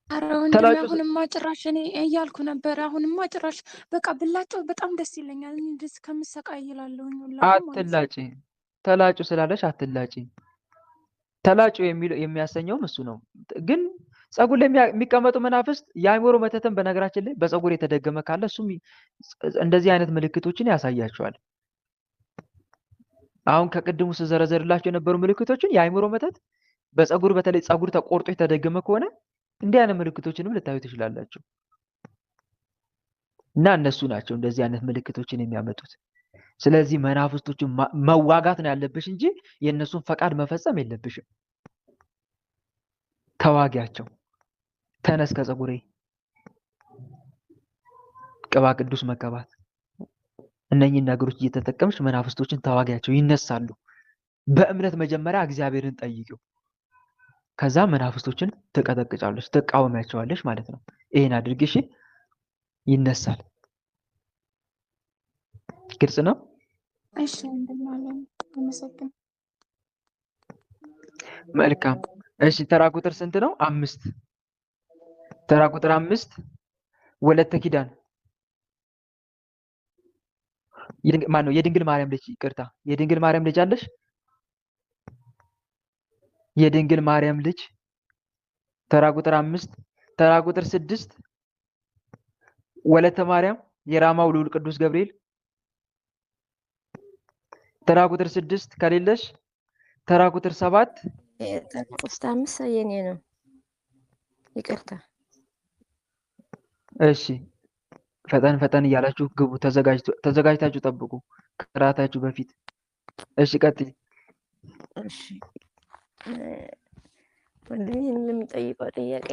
ኧረ ወንድሜ አሁንማ ጭራሽ እኔ እያልኩ ነበር። አሁንማ ጭራሽ በቃ ብላጨው በጣም ደስ ይለኛል። እንደዚህ ከምሰቃይ እላለሁኝ። አትላጭ። ተላጩ ስላለሽ አትላጭ። ተላጩ የሚያሰኘውም እሱ ነው። ግን ጸጉር ላይ የሚቀመጡ መናፍስት የአእምሮ መተትን በነገራችን ላይ በጸጉር የተደገመ ካለ እሱም እንደዚህ አይነት ምልክቶችን ያሳያቸዋል። አሁን ከቅድሙ ስዘረዘርላቸው የነበሩ ምልክቶችን የአእምሮ መተት በጸጉር በተለይ ጸጉር ተቆርጦ የተደገመ ከሆነ እንዲህ አይነት ምልክቶችንም ልታዩ ትችላላችሁ። እና እነሱ ናቸው እንደዚህ አይነት ምልክቶችን የሚያመጡት። ስለዚህ መናፍስቶችን መዋጋት ነው ያለብሽ እንጂ የእነሱን ፈቃድ መፈጸም የለብሽም። ተዋጊያቸው። ተነስ ከጸጉሬ። ቅባ ቅዱስ መቀባት። እነኚህን ነገሮች እየተጠቀምሽ መናፍስቶችን ተዋጊያቸው፣ ይነሳሉ። በእምነት መጀመሪያ እግዚአብሔርን ጠይቂው። ከዛ መናፍስቶችን ትቀጠቅጫለሽ፣ ትቃወሚያቸዋለሽ ማለት ነው። ይሄን አድርግሽ ይነሳል። ግልጽ ነው? እሺ እንደማለን። አመሰግን። መልካም። እሺ ተራ ቁጥር ስንት ነው? 5 ተራ ቁጥር 5 ወለተ ኪዳን ማን ነው? የድንግል ማርያም ልጅ ይቅርታ፣ የድንግል ማርያም ልጅ አለሽ? የድንግል ማርያም ልጅ ተራ ቁጥር 5 ተራ ቁጥር 6 ወለተ ማርያም የራማው ልዑል ቅዱስ ገብርኤል ተራ ቁጥር 6 ከሌለሽ ተራ ቁጥር 7 ቁስጥ 5 የኔ ነው። ይቅርታ። እሺ ፈጠን ፈጠን እያላችሁ ግቡ። ተዘጋጅታችሁ ጠብቁ ከራታችሁ በፊት። እሺ ቀጥይ። እሺ ወንድሜን ለሚጠይቀው ጥያቄ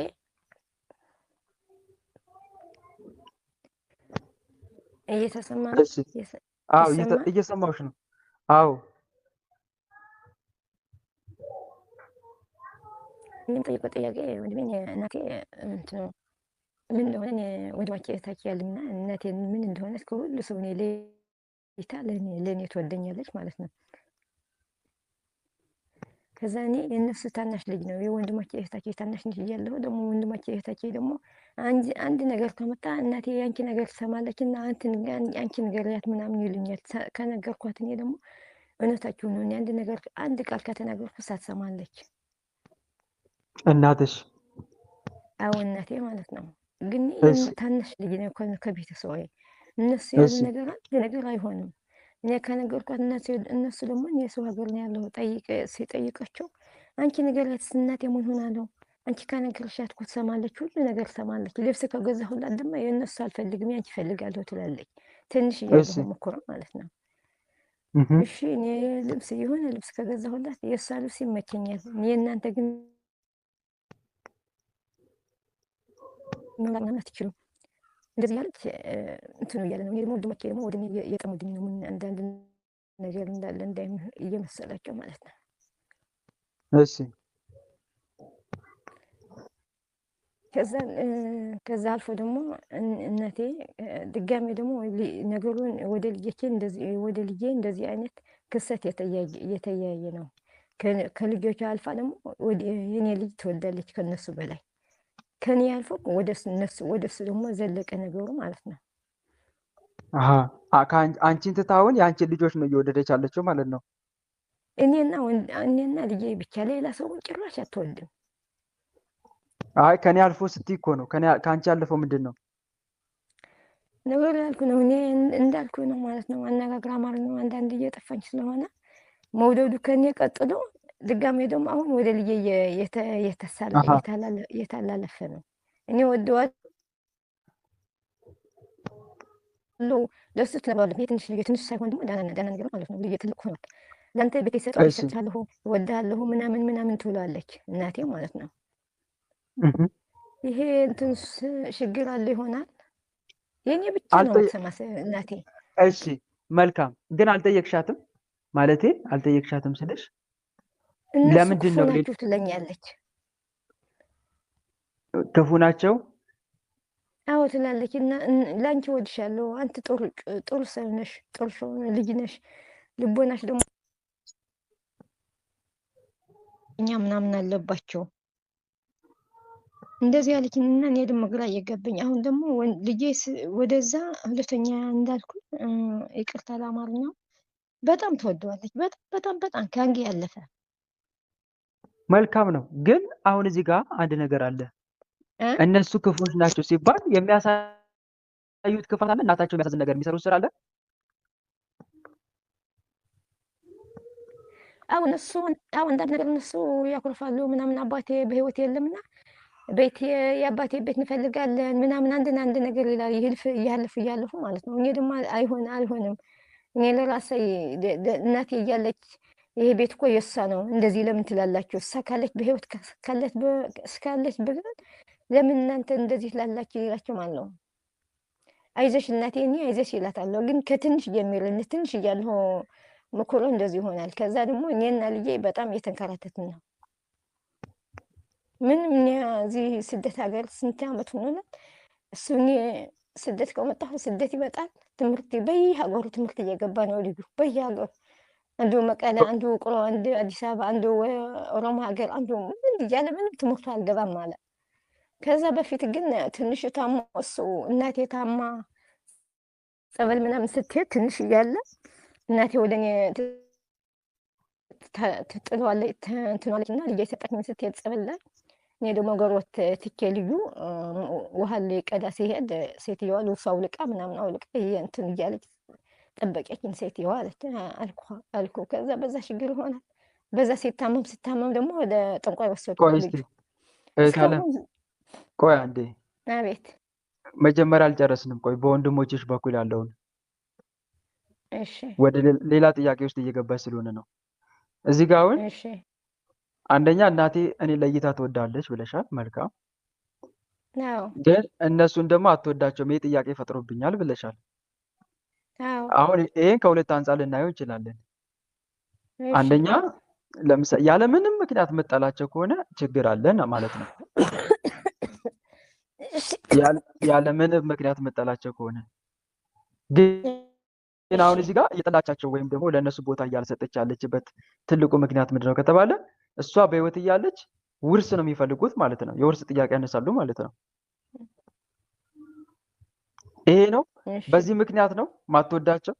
እየተሰማ ነው? እሺ አዎ እየሰማሁሽ ነው። አዎ የሚጠይቀው ጥያቄ ወንድሜን እናቴ እንትን ምን እንደሆነ ወንድማችን እህታችን ያለኝና እናቴን ምን እንደሆነ ከሁሉ ሰው እኔ ለይታ ለእኔ ትወደኛለች ማለት ነው። ከዛ እኔ የእነሱ ታናሽ ልጅ ነው የወንድማችን እህታችን ታናሽ ልጅ እያለሁ ደግሞ ወንድማችን እህታችን ደግሞ አንድ ነገር ከመጣ እናቴ ያንቺ ነገር ትሰማለች እና አንቺ ንገሪያት ምናምን ይሉኛል። ከነገርኳት እኔ ደግሞ እውነታችሁ ነው። እኔ አንድ ቃል ከተናገርኩ ሳትሰማለች። እናትሽ? አዎ እናቴ ማለት ነው። ግን ታናሽ ልጅ ነው ከቤተሰብ እነሱ ያሉ ነገር አይሆንም። እኔ ከነገርኳት እነሱ ደግሞ የሰው ሀገር ነው ያለው ሲጠይቃቸው አንቺ ንገሪያት እናቴ ምን ሆና ነው አንቺ ከነገርሻት እኮ ትሰማለች፣ ሁሉ ነገር ትሰማለች። ልብስ ከገዛሁላት ደግሞ የእነሱ አልፈልግም ያንቺ እፈልጋለሁ ትላለች። ትንሽ እያለሁ መኮራ ማለት ነው። እሺ እኔ የሆነ ልብስ ከገዛሁላት የእሷ ልብስ ይመቸኛል፣ የእናንተ ግን ምናምን አትችሉም። እንደዚህ ያለች እንትኑ እያለ ነው። እኔ ደግሞ ወንድሞቼ ደግሞ ወደ እኔ እየጠሙድኝ ነው። ምን አንዳንድ ነገር እንዳለ እየመሰላቸው ማለት ነው። እሺ ከዛ አልፎ ደግሞ እናቴ ድጋሜ ደግሞ ነገሩን ወደ ልጄ እንደዚህ አይነት ክስተት የተያየ ነው። ከልጆቿ አልፋ ደግሞ የኔ ልጅ ትወልዳለች ከነሱ በላይ ከኔ አልፎ ወደ እሱ ደግሞ ዘለቀ ነገሩ ማለት ነው። አንቺን ትታውን የአንቺን ልጆች ነው እየወደደች ያለችው ማለት ነው። እኔና ልጄ ብቻ ሌላ ሰው ጭራሽ አትወልድም። አይ ከኔ አልፎ ስትይ እኮ ነው። ከአንቺ ያለፈው ምንድን ነው ነገሩ? ያልኩ ነው እኔ እንዳልኩ ነው ማለት ነው። አነጋግር አማርኛው አንዳንድ እየጠፋኝ ስለሆነ መውደዱ ከኔ ቀጥሎ ድጋሜ ደግሞ አሁን ወደ ልጄ እየተላለፈ ነው። እኔ ወደዋለሁ ለእሱ ትለዋለህ። ትንሽ ሳይሆን ደግሞ ደህና ነገር ማለት ነው። ልጄ ትልቅ ሆኗል። ለአንተ ቤት ይሰጣለሁ እወድሃለሁ ምናምን ትውላለች እናቴ ማለት ነው። ይሄ እንትን ችግር አለ ይሆናል። የኔ ብቻ ነው የምትሰማ እናቴ። እሺ መልካም። ግን አልጠየቅሻትም ማለቴ አልጠየቅሻትም ስልሽ ለምንድን ነው ናችሁ ትለኛለች። ክፉ ናቸው? አዎ ትላለች። እና ለአንቺ ወድሻለሁ፣ አንተ ጥሩ ሰው ነሽ፣ ጥሩ ሰው ልጅ ነሽ፣ ልቦናሽ ደግሞ እኛ ምናምን አለባቸው እንደዚህ ያለችኝ እና እኔ ደግሞ ግራ እየገባኝ አሁን ደግሞ ልጄ ወደዛ ሁለተኛ እንዳልኩ ይቅርታ ለአማርኛው በጣም ትወደዋለች። በጣም ከአንጌ ያለፈ መልካም ነው። ግን አሁን እዚህ ጋር አንድ ነገር አለ። እነሱ ክፉዎች ናቸው ሲባል የሚያሳዩት ክፋት አለ፣ እናታቸው የሚያሳዝን ነገር የሚሰሩት ስራ አለ። አሁን አንዳንድ ነገር እነሱ ያኮርፋሉ ምናምን። አባቴ በህይወት የለምና የአባቴ ቤት እንፈልጋለን ምናምን አንድ ነገር ይላል። እያለፉ ማለት ነው። እኔ ደግሞ አይሆንም እኔ ለራሴ እናቴ እያለች ይሄ ቤት እኮ የእሷ ነው እንደዚህ ለምን ትላላችሁ? እሷ ካለች በህይወት እስካለች ብለን ለምን እናንተ እንደዚህ ትላላችሁ ይላቸው ማለት ነው። አይዞሽ እናቴ እኔ አይዞሽ ይላታለሁ። ግን ከትንሽ ጀምሮ ትንሽ እያለሁ ምክሮ እንደዚህ ይሆናል። ከዛ ደግሞ እኔና ልጄ በጣም እየተንከራተትን ነው። ምንም እኔ እዚህ ስደት ሀገር ስንት ዓመት ሆኖናል። እሱ እኔ ስደት ከመጣሁ ስደት ይመጣል። በየሀገሩ ትምህርት እየገባ ነው ልጁ በየሀገሩ አንዱ መቀለ፣ አንዱ ውቅሮ፣ አንዱ አዲስ አበባ፣ አንዱ ኦሮሞ ሀገር፣ አንዱ ምን እያለ ምንም ትምህርቱ አልገባም ማለት። ከዛ በፊት ግን ትንሽ ታሞ እሱ እናቴ ታማ ጸበል ምናምን ስትሄድ ትንሽ እያለ እናቴ ወደ እኔ ትጥለዋለች ትንዋለች እና ልጄ ሰጠችኝ ስትሄድ ጸበል ላይ እኔ ደግሞ ጎረቤት ትቼ ልዩ ውሃ ሊቀዳ ሲሄድ ሴትዮዋ ልብሷ አውልቃ ምናምን አውልቃ እንትን እያለች ጠበቀችኝ ሴትዮዋ አለች። አልኩ ከዛ በዛ ችግር ይሆናል። በዛ ሲታመም ደግሞ ወደ ጠንቋይ ወሰድኩት ቆይ እስቲ ልጁ እህት አለም እስካሁን። ቆይ አንዴ አቤት። መጀመሪያ አልጨረስንም። ቆይ በወንድሞችሽ በኩል ያለውን እሺ ወደ ሌላ ጥያቄ ውስጥ እየገባች ስለሆነ ነው። እዚህ ጋር አሁን እሺ አንደኛ እናቴ እኔ ለይታ ትወዳለች ብለሻል። መልካም። አዎ ግን እነሱን ደግሞ አትወዳቸውም፣ ይህ ጥያቄ ፈጥሮብኛል ብለሻል። አዎ አሁን ይሄን ከሁለት አንጻር ልናየው እንችላለን። እሺ አንደኛ ለምሳሌ ያለምንም ምክንያት የምጠላቸው ከሆነ ችግር አለን ማለት ነው። ያለምንም ምክንያት የምጠላቸው ከሆነ ግን አሁን እዚህ ጋር እየጠላቻቸው ወይም ደግሞ ለእነሱ ቦታ እያልሰጠች ያለችበት ትልቁ ምክንያት ምንድነው ከተባለ እሷ በህይወት እያለች ውርስ ነው የሚፈልጉት ማለት ነው። የውርስ ጥያቄ ያነሳሉ ማለት ነው። ይሄ ነው። እሺ በዚህ ምክንያት ነው ማትወዳቸው።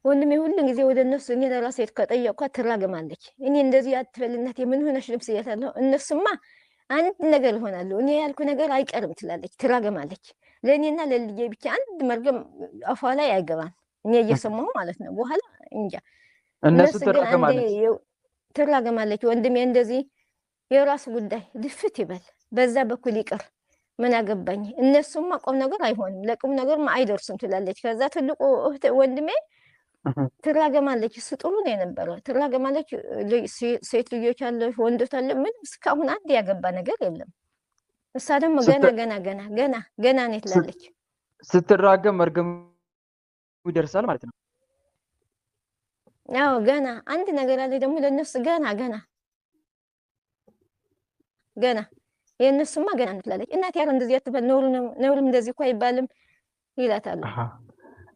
ወንድሜ ሁሉ ጊዜ ወደ እነሱ እኔ ለራሴ ከጠየቅኳት ትራገማለች። እኔ እንደዚህ አትበልናት የምን ሆነሽ ልብስ እያታለሁ እነሱማ አንድ ነገር ይሆናሉ። እኔ ያልኩ ነገር አይቀርም ትላለች፣ ትራገማለች። ለእኔና ለልጄ ብቻ አንድ መርገም አፏ ላይ አይገባም። እኔ እየሰማሁ ማለት ነው። በኋላ እንጃ እነሱ እነሱ ግን አንዴ ትራገማለች። ትራገማለች። ወንድሜ እንደዚህ የራሱ ጉዳይ ድፍት ይበል፣ በዛ በኩል ይቅር፣ ምን አገባኝ። እነሱማ ቁም ነገር አይሆንም፣ ለቁም ነገር አይደርሱም ትላለች። ከዛ ትልቁ ወንድሜ ትራገማለች። እሱ ጥሩ ነው የነበረ። ትራገማለች። ሴት ልጆች አለ፣ ወንዶች አለ። ምንም እስካሁን አንድ ያገባ ነገር የለም። እሷ ደግሞ ገና ነው ትላለች። ስትራገም መርገሙ ይደርሳል ማለት ነው። ያው ገና አንድ ነገር አለ ደግሞ ለነሱ ገና የእነሱማ ገና ነው ትላለች። እናት ያረ እንደዚህ አትበል፣ ነውርም እንደዚህ እኮ አይባልም ይላታሉ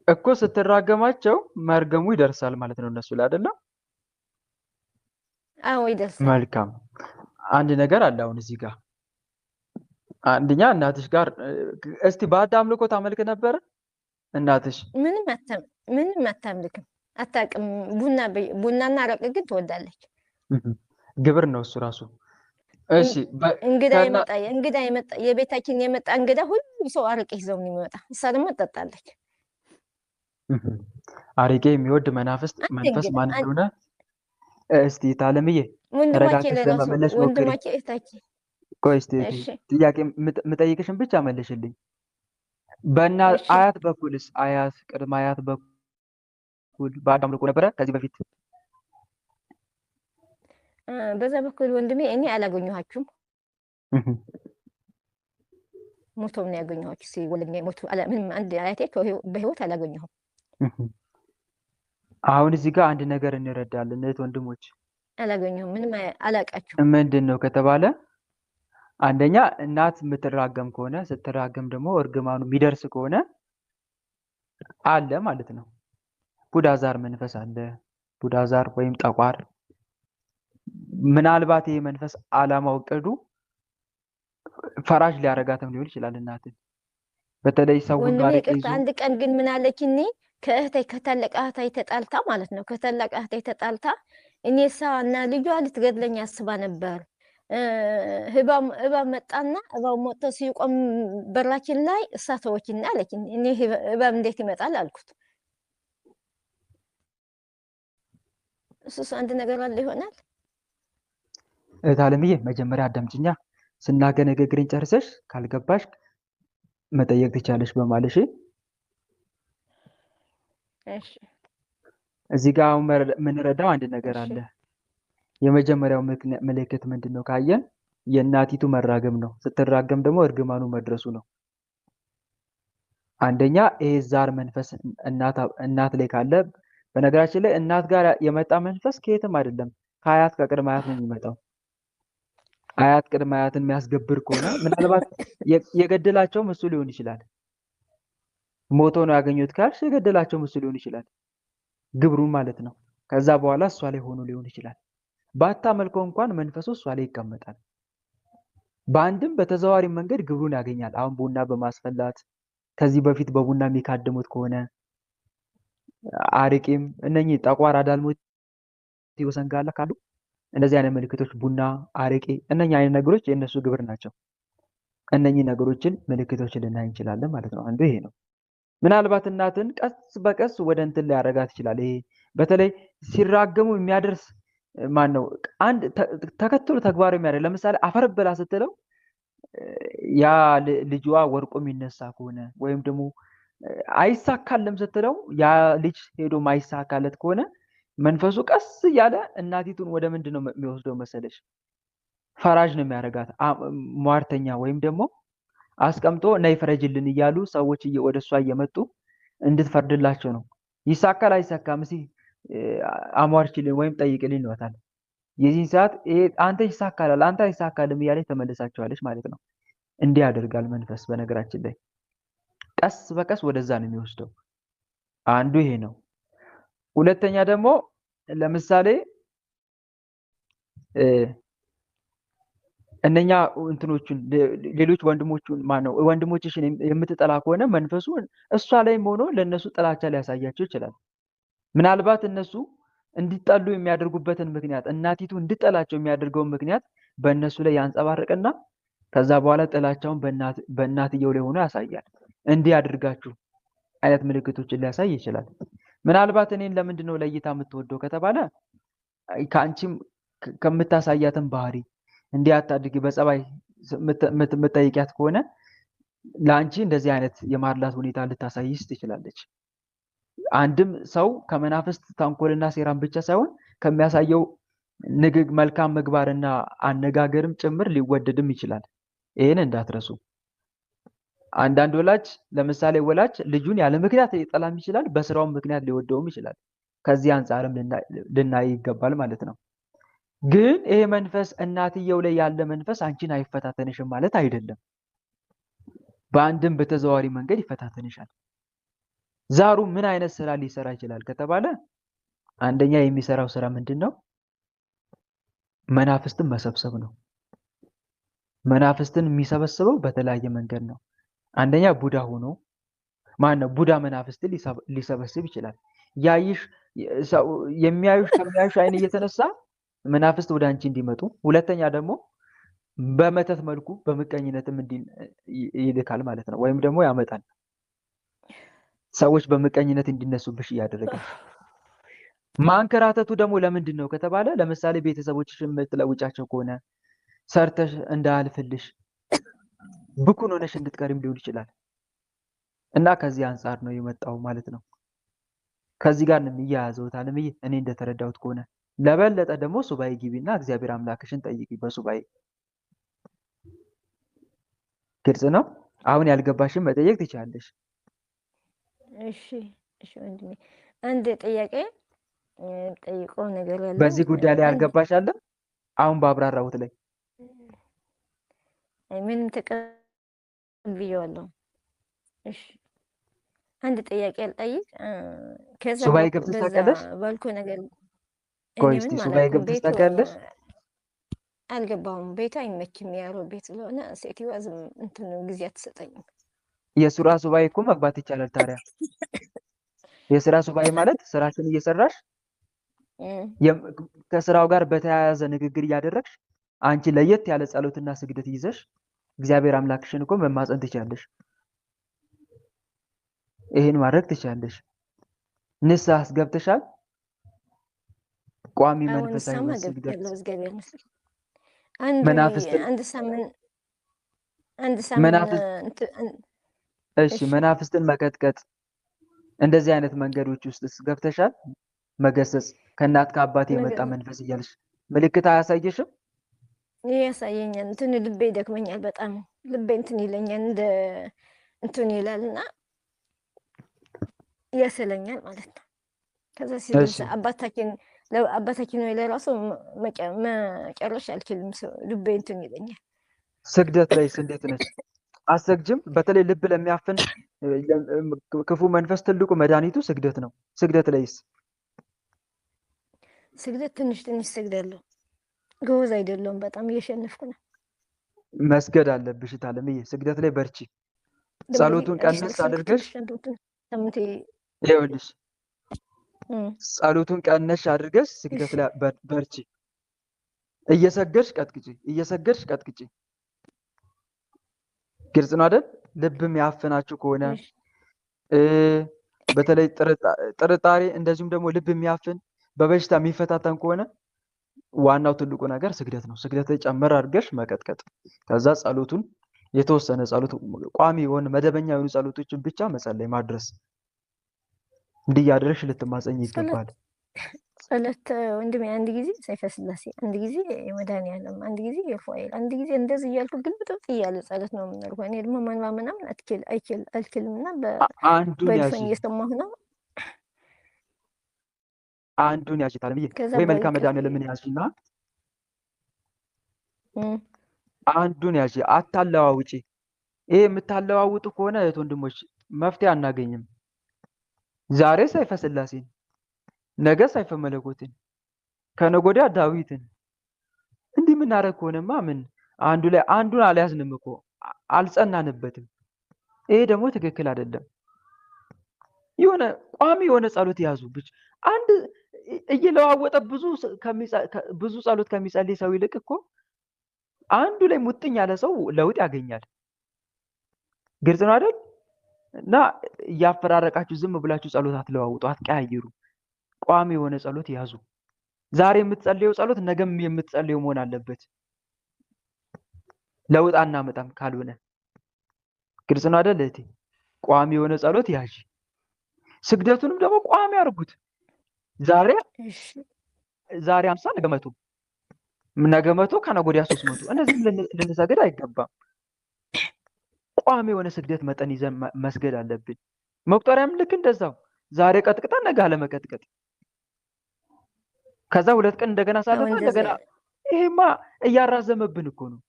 እኮ። ስትራገማቸው መርገሙ ይደርሳል ማለት ነው እነሱ ላይ አይደለም። አዎ ይደርሳል። መልካም። አንድ ነገር አለ አሁን እዚህ ጋር አንደኛ እናትሽ ጋር እስቲ ባዕድ አምልኮ ታመልክ ነበረ እናትሽ? ምንም አታምልክም፣ አታውቅም። ቡናና አረቅ ግን ትወዳለች። ግብር ነው እሱ ራሱ። እሺ እንግዳ የመጣ የቤታችን የመጣ እንግዳ ሁሉም ሰው አረቄ ይዘው የሚመጣ እሷ ደግሞ ትጠጣለች። አረቄ የሚወድ መንፈስ ማን እንደሆነ እስቲ ታለምዬ ተረጋግተሽ ለመመለስ ሞክሪ። ወንድሞቼ እህታችን ቆይ እስቲ ጥያቄ የምጠይቅሽን ብቻ መልሽልኝ። በእናት አያት በኩልስ ቅድመ አያት በኩል ባዕድ አምልኮ ነበረ ከዚህ በፊት? በዛ በኩል ወንድሜ እኔ አላገኘኋችሁም። ሞቶም ነው ያገኘኋችሁ። ሲወለድ ሞቱ። ምንም አንድ አያቴ በህይወት አላገኘሁም። አሁን እዚህ ጋር አንድ ነገር እንረዳለን እህት ወንድሞች። አላገኘሁም፣ ምንም አላውቃችሁም። ምንድን ነው ከተባለ አንደኛ እናት የምትራገም ከሆነ ስትራገም ደግሞ እርግማኑ የሚደርስ ከሆነ አለ ማለት ነው። ቡዳዛር መንፈስ አለ። ቡዳዛር ወይም ጠቋር። ምናልባት ይሄ መንፈስ አላማው እቅዱ ፈራጅ ሊያረጋትም ሊሆን ይችላል እናትን። በተለይ ሰው ሁሉ አረቄ ይዞ አንድ ቀን ግን ምን አለች እኔ ከታላቅ እህቴ ተጣልታ ማለት ነው። ከታላቅ እህቴ ተጣልታ እኔ እና ልጇ ልትገድለኝ አስባ ነበር። እባብ መጣና እባብ ሞቶ ሲቆም በራችን ላይ እሷ ተወችና አለች። እኔ እባብ እንዴት ይመጣል አልኩት። እሱስ አንድ ነገር አለ ይሆናል። እህት አለምዬ መጀመሪያ አዳምጪኛ። ስናገር ንግግሬን ጨርሰሽ ካልገባሽ መጠየቅ ትቻለሽ በማለሽ። እሺ እዚህ ጋር የምንረዳው አንድ ነገር አለ። የመጀመሪያው ምልክት ምንድን ነው ካየን የእናቲቱ መራገም ነው። ስትራገም ደግሞ እርግማኑ መድረሱ ነው። አንደኛ ይሄ ዛር መንፈስ እናት ላይ ካለ፣ በነገራችን ላይ እናት ጋር የመጣ መንፈስ ከየትም አይደለም፣ ከአያት ከቅድመ አያት ነው የሚመጣው። አያት ቅድመ አያትን የሚያስገብር ከሆነ ምናልባት የገደላቸውም እሱ ሊሆን ይችላል። ሞቶ ነው ያገኙት ካልሽ የገደላቸውም እሱ ሊሆን ይችላል፣ ግብሩ ማለት ነው። ከዛ በኋላ እሷ ላይ ሆኖ ሊሆን ይችላል። ባታመልከው እንኳን መንፈሱ እሷ ላይ ይቀመጣል። በአንድም በተዘዋዋሪ መንገድ ግብሩን ያገኛል። አሁን ቡና በማስፈላት ከዚህ በፊት በቡና የሚካደሙት ከሆነ አረቄም፣ እነኚህ ጠቋር፣ አዳልሞት፣ ወሰንጋላ ካሉ እንደዚህ አይነት ምልክቶች ቡና፣ አረቄ፣ እነኛ አይነት ነገሮች የእነሱ ግብር ናቸው። እነኚህ ነገሮችን ምልክቶችን ልናይ እንችላለን ማለት ነው። አንዱ ይሄ ነው። ምናልባት እናትን ቀስ በቀስ ወደ እንትን ሊያደርጋት ይችላል። ይሄ በተለይ ሲራገሙ የሚያደርስ ማን ነው? አንድ ተከትሎ ተግባሩ የሚያደርግ ለምሳሌ አፈር ብላ ስትለው ያ ልጇ ወርቆ የሚነሳ ከሆነ ወይም ደግሞ አይሳካልም ስትለው ያ ልጅ ሄዶ ማይሳካለት ከሆነ መንፈሱ ቀስ እያለ እናቲቱን ወደ ምንድን ነው የሚወስደው መሰለሽ? ፈራጅ ነው የሚያደርጋት። ሟርተኛ ወይም ደግሞ አስቀምጦ ነይ ፍረጅልን እያሉ ሰዎች ወደ እሷ እየመጡ እንድትፈርድላቸው ነው። ይሳካል አይሳካም እስኪ አሟርችልን ወይም ጠይቅልን ይሏታል። የዚህ ሰዓት አንተ ይሳካላል አንተ አይሳካልም እያለች ተመልሳቸዋለች ማለት ነው። እንዲህ ያደርጋል መንፈስ። በነገራችን ላይ ቀስ በቀስ ወደዛ ነው የሚወስደው። አንዱ ይሄ ነው። ሁለተኛ ደግሞ ለምሳሌ እነኛ እንትኖቹን ሌሎች ወንድሞችሽን የምትጠላ ከሆነ መንፈሱ እሷ ላይም ሆኖ ለእነሱ ጥላቻ ሊያሳያቸው ይችላል። ምናልባት እነሱ እንዲጠሉ የሚያደርጉበትን ምክንያት እናቲቱ እንድጠላቸው የሚያደርገውን ምክንያት በእነሱ ላይ ያንጸባርቅና ከዛ በኋላ ጥላቻውን በእናትየው ላይ ሆኖ ያሳያል። እንዲህ አድርጋችሁ አይነት ምልክቶችን ሊያሳይ ይችላል። ምናልባት እኔን ለምንድን ነው ለይታ የምትወደው ከተባለ ከአንቺም ከምታሳያትን ባህሪ እንዲህ አታድርጊ በጸባይ የምትጠይቂያት ከሆነ ለአንቺ እንደዚህ አይነት የማድላት ሁኔታ ልታሳይሽ ትችላለች። አንድም ሰው ከመናፍስት ተንኮልና ሴራን ብቻ ሳይሆን ከሚያሳየው መልካም ምግባርና አነጋገርም ጭምር ሊወደድም ይችላል። ይህን እንዳትረሱ። አንዳንድ ወላጅ ለምሳሌ ወላጅ ልጁን ያለ ምክንያት ሊጠላም ይችላል፣ በስራውም ምክንያት ሊወደውም ይችላል። ከዚህ አንጻርም ልናይ ይገባል ማለት ነው። ግን ይሄ መንፈስ እናትየው ላይ ያለ መንፈስ አንቺን አይፈታተንሽም ማለት አይደለም። በአንድም በተዘዋዋሪ መንገድ ይፈታተንሻል። ዛሩ ምን አይነት ስራ ሊሰራ ይችላል ከተባለ አንደኛ የሚሰራው ስራ ምንድን ነው? መናፍስትን መሰብሰብ ነው። መናፍስትን የሚሰበስበው በተለያየ መንገድ ነው። አንደኛ ቡዳ ሆኖ ቡዳ መናፍስትን ሊሰበስብ ይችላል። ከሚያዩሽ አይን እየተነሳ መናፍስት ወደ አንቺ እንዲመጡ። ሁለተኛ ደግሞ በመተት መልኩ በምቀኝነትም ይልካል ማለት ነው። ወይም ደግሞ ያመጣል። ሰዎች በምቀኝነት እንዲነሱብሽ እያደረገ። ማንከራተቱ ደግሞ ለምንድን ነው ከተባለ ለምሳሌ ቤተሰቦችሽ የምትለውጫቸው ከሆነ ሰርተሽ እንዳያልፍልሽ ብኩን ሆነሽ እንድትቀሪም ሊሆን ይችላል። እና ከዚህ አንጻር ነው የመጣው ማለት ነው። ከዚህ ጋር ነው የሚያያዘው ታለምዬ፣ እኔ እንደተረዳሁት ከሆነ። ለበለጠ ደግሞ ሱባኤ ግቢና እግዚአብሔር አምላክሽን ጠይቂ በሱባኤ። ግልጽ ነው። አሁን ያልገባሽን መጠየቅ ትችላለሽ። እሺ ወንድሜ፣ አንድ ጥያቄ ጠይቀው ነገር ያለ በዚህ ጉዳይ ላይ ያልገባሽ አለ? አሁን ባብራራሁት ላይ ምንም ተቀብዬዋለሁ። እሺ አንድ ጥያቄ ልጠይቅ። ከዛ ሱባኤ ገብተሽ ታውቂያለሽ? ባልኩ ነገር ቆይ እስኪ ሱባኤ ገብተሽ ታውቂያለሽ? አልገባሁም። ቤቱ አይመችም፣ ያሮ ቤት ስለሆነ ሴትዮዋ ዝም እንትን ጊዜ አትሰጠኝም። የስራ ሱባኤ እኮ መግባት ይቻላል። ታዲያ የስራ ሱባኤ ማለት ስራችን እየሰራሽ ከስራው ጋር በተያያዘ ንግግር እያደረግሽ አንቺ ለየት ያለ ጸሎትና ስግደት ይዘሽ እግዚአብሔር አምላክሽን እኮ መማፀን ትችላለሽ። ይሄን ማድረግ ትችላለሽ። ንስሐ ገብተሻል? ቋሚ መንፈሳዊ ስግደት መናፍስትን መቀጥቀጥ እንደዚህ አይነት መንገዶች ውስጥ ገብተሻል? መገሰጽ ከእናት ከአባት የመጣ መንፈስ እያልሽ ምልክት አያሳየሽም? ያሳየኛል። እንትን ልቤ ይደክመኛል፣ በጣም ልቤ እንትን ይለኛል፣ እንደ እንትን ይላልና ያሰለኛል ማለት ነው። ከዛ ሲደርስ አባታችን ወይ ለራሱ መጨረሻ አልችልም፣ ልቤ እንትን ይለኛል። ስግደት ላይስ እንዴት ነች? አሰግጅም? በተለይ ልብ ለሚያፍን ክፉ መንፈስ ትልቁ መድኃኒቱ ስግደት ነው። ስግደት ላይስ? ስግደት ትንሽ ስግዳለሁ፣ ጎበዝ አይደለሁም፣ በጣም እየሸነፍኩ ነው። መስገድ አለብሽ ታለምዬ። ስግደት ላይ በርቺ። ጸሎቱን ቀነስ አድርገሽ ይኸውልሽ፣ ጸሎቱን ቀነሽ አድርገሽ ስግደት ላይ በርቺ። እየሰገድሽ ቀጥቅጪ፣ እየሰገድሽ ቀጥቅጪ። ግልጽ ነው አይደል? ልብም ያፈናችሁ ከሆነ እሺ በተለይ ጥርጣሬ እንደዚሁም ደግሞ ልብ የሚያፍን በበሽታ የሚፈታተን ከሆነ ዋናው ትልቁ ነገር ስግደት ነው። ስግደት ላይ ጨመር አድርገሽ መቀጥቀጥ። ከዛ ጸሎቱን የተወሰነ ጸሎት ቋሚ የሆነ መደበኛ የሆኑ ጸሎቶችን ብቻ መጸለይ ማድረስ። እንዲህ እያደረግሽ ልትማጸኝ ይገባል። ጸሎት ወንድሜ አንድ ጊዜ ሰይፈ ስላሴ፣ አንድ ጊዜ መድኃኒዓለም፣ አንድ ጊዜ የሩፋኤል፣ አንድ ጊዜ እንደዚህ እያልኩ ግልብጥብጥ እያለ ጸሎት ነው የምናደርገው። እኔ ደግሞ ማንበብ ምናምን አልችልም እና አንዱን ያዢ በድፈን እየሰማሁ ነው። አንዱን ያዢ ታለምዬ፣ ከዛ ወይ መልካም መድኃኒዓለምን ያዢና አንዱን ያዢ፣ አታለዋውጪ። ይሄ የምታለዋውጡ ከሆነ እህት ወንድሞች መፍትሄ አናገኝም። ዛሬ ሰይፈ ስላሴን፣ ነገ ሰይፈ መለኮትን፣ ከነገ ወዲያ ዳዊትን እንዲህ የምናደርግ ከሆነማ ምን አንዱ ላይ አንዱን አልያዝንም እኮ አልጸናንበትም። ይሄ ደግሞ ትክክል አይደለም። የሆነ ቋሚ የሆነ ጸሎት ያዙ ብቻ። አንድ እየለዋወጠ ብዙ ጸሎት ከሚጸልይ ሰው ይልቅ እኮ አንዱ ላይ ሙጥኝ ያለ ሰው ለውጥ ያገኛል። ግልጽ ነው አይደል? እና እያፈራረቃችሁ ዝም ብላችሁ ጸሎት አትለዋውጡ፣ አትቀያይሩ። ቋሚ የሆነ ጸሎት ያዙ። ዛሬ የምትጸልየው ጸሎት ነገም የምትጸልየው መሆን አለበት። ለውጥ አናመጣም ካልሆነ። ግልጽ ነው አይደል እህቴ? ቋሚ የሆነ ጸሎት ያዥ። ስግደቱንም ደግሞ ቋሚ አድርጉት። ዛሬ 50 ነገ 100 ነገ 100 ከነገ ወዲያ 300 እነዚህም ልንሰግድ አይገባም። ቋሚ የሆነ ስግደት መጠን ይዘን መስገድ አለብን። መቁጠሪያም ልክ እንደዛው ዛሬ ቀጥቅጠን ነገ አለመቀጥቀጥ። ከዛ 2 ቀን እንደገና ሳለፈ እንደገና። ይሄማ እያራዘመብን እኮ ነው።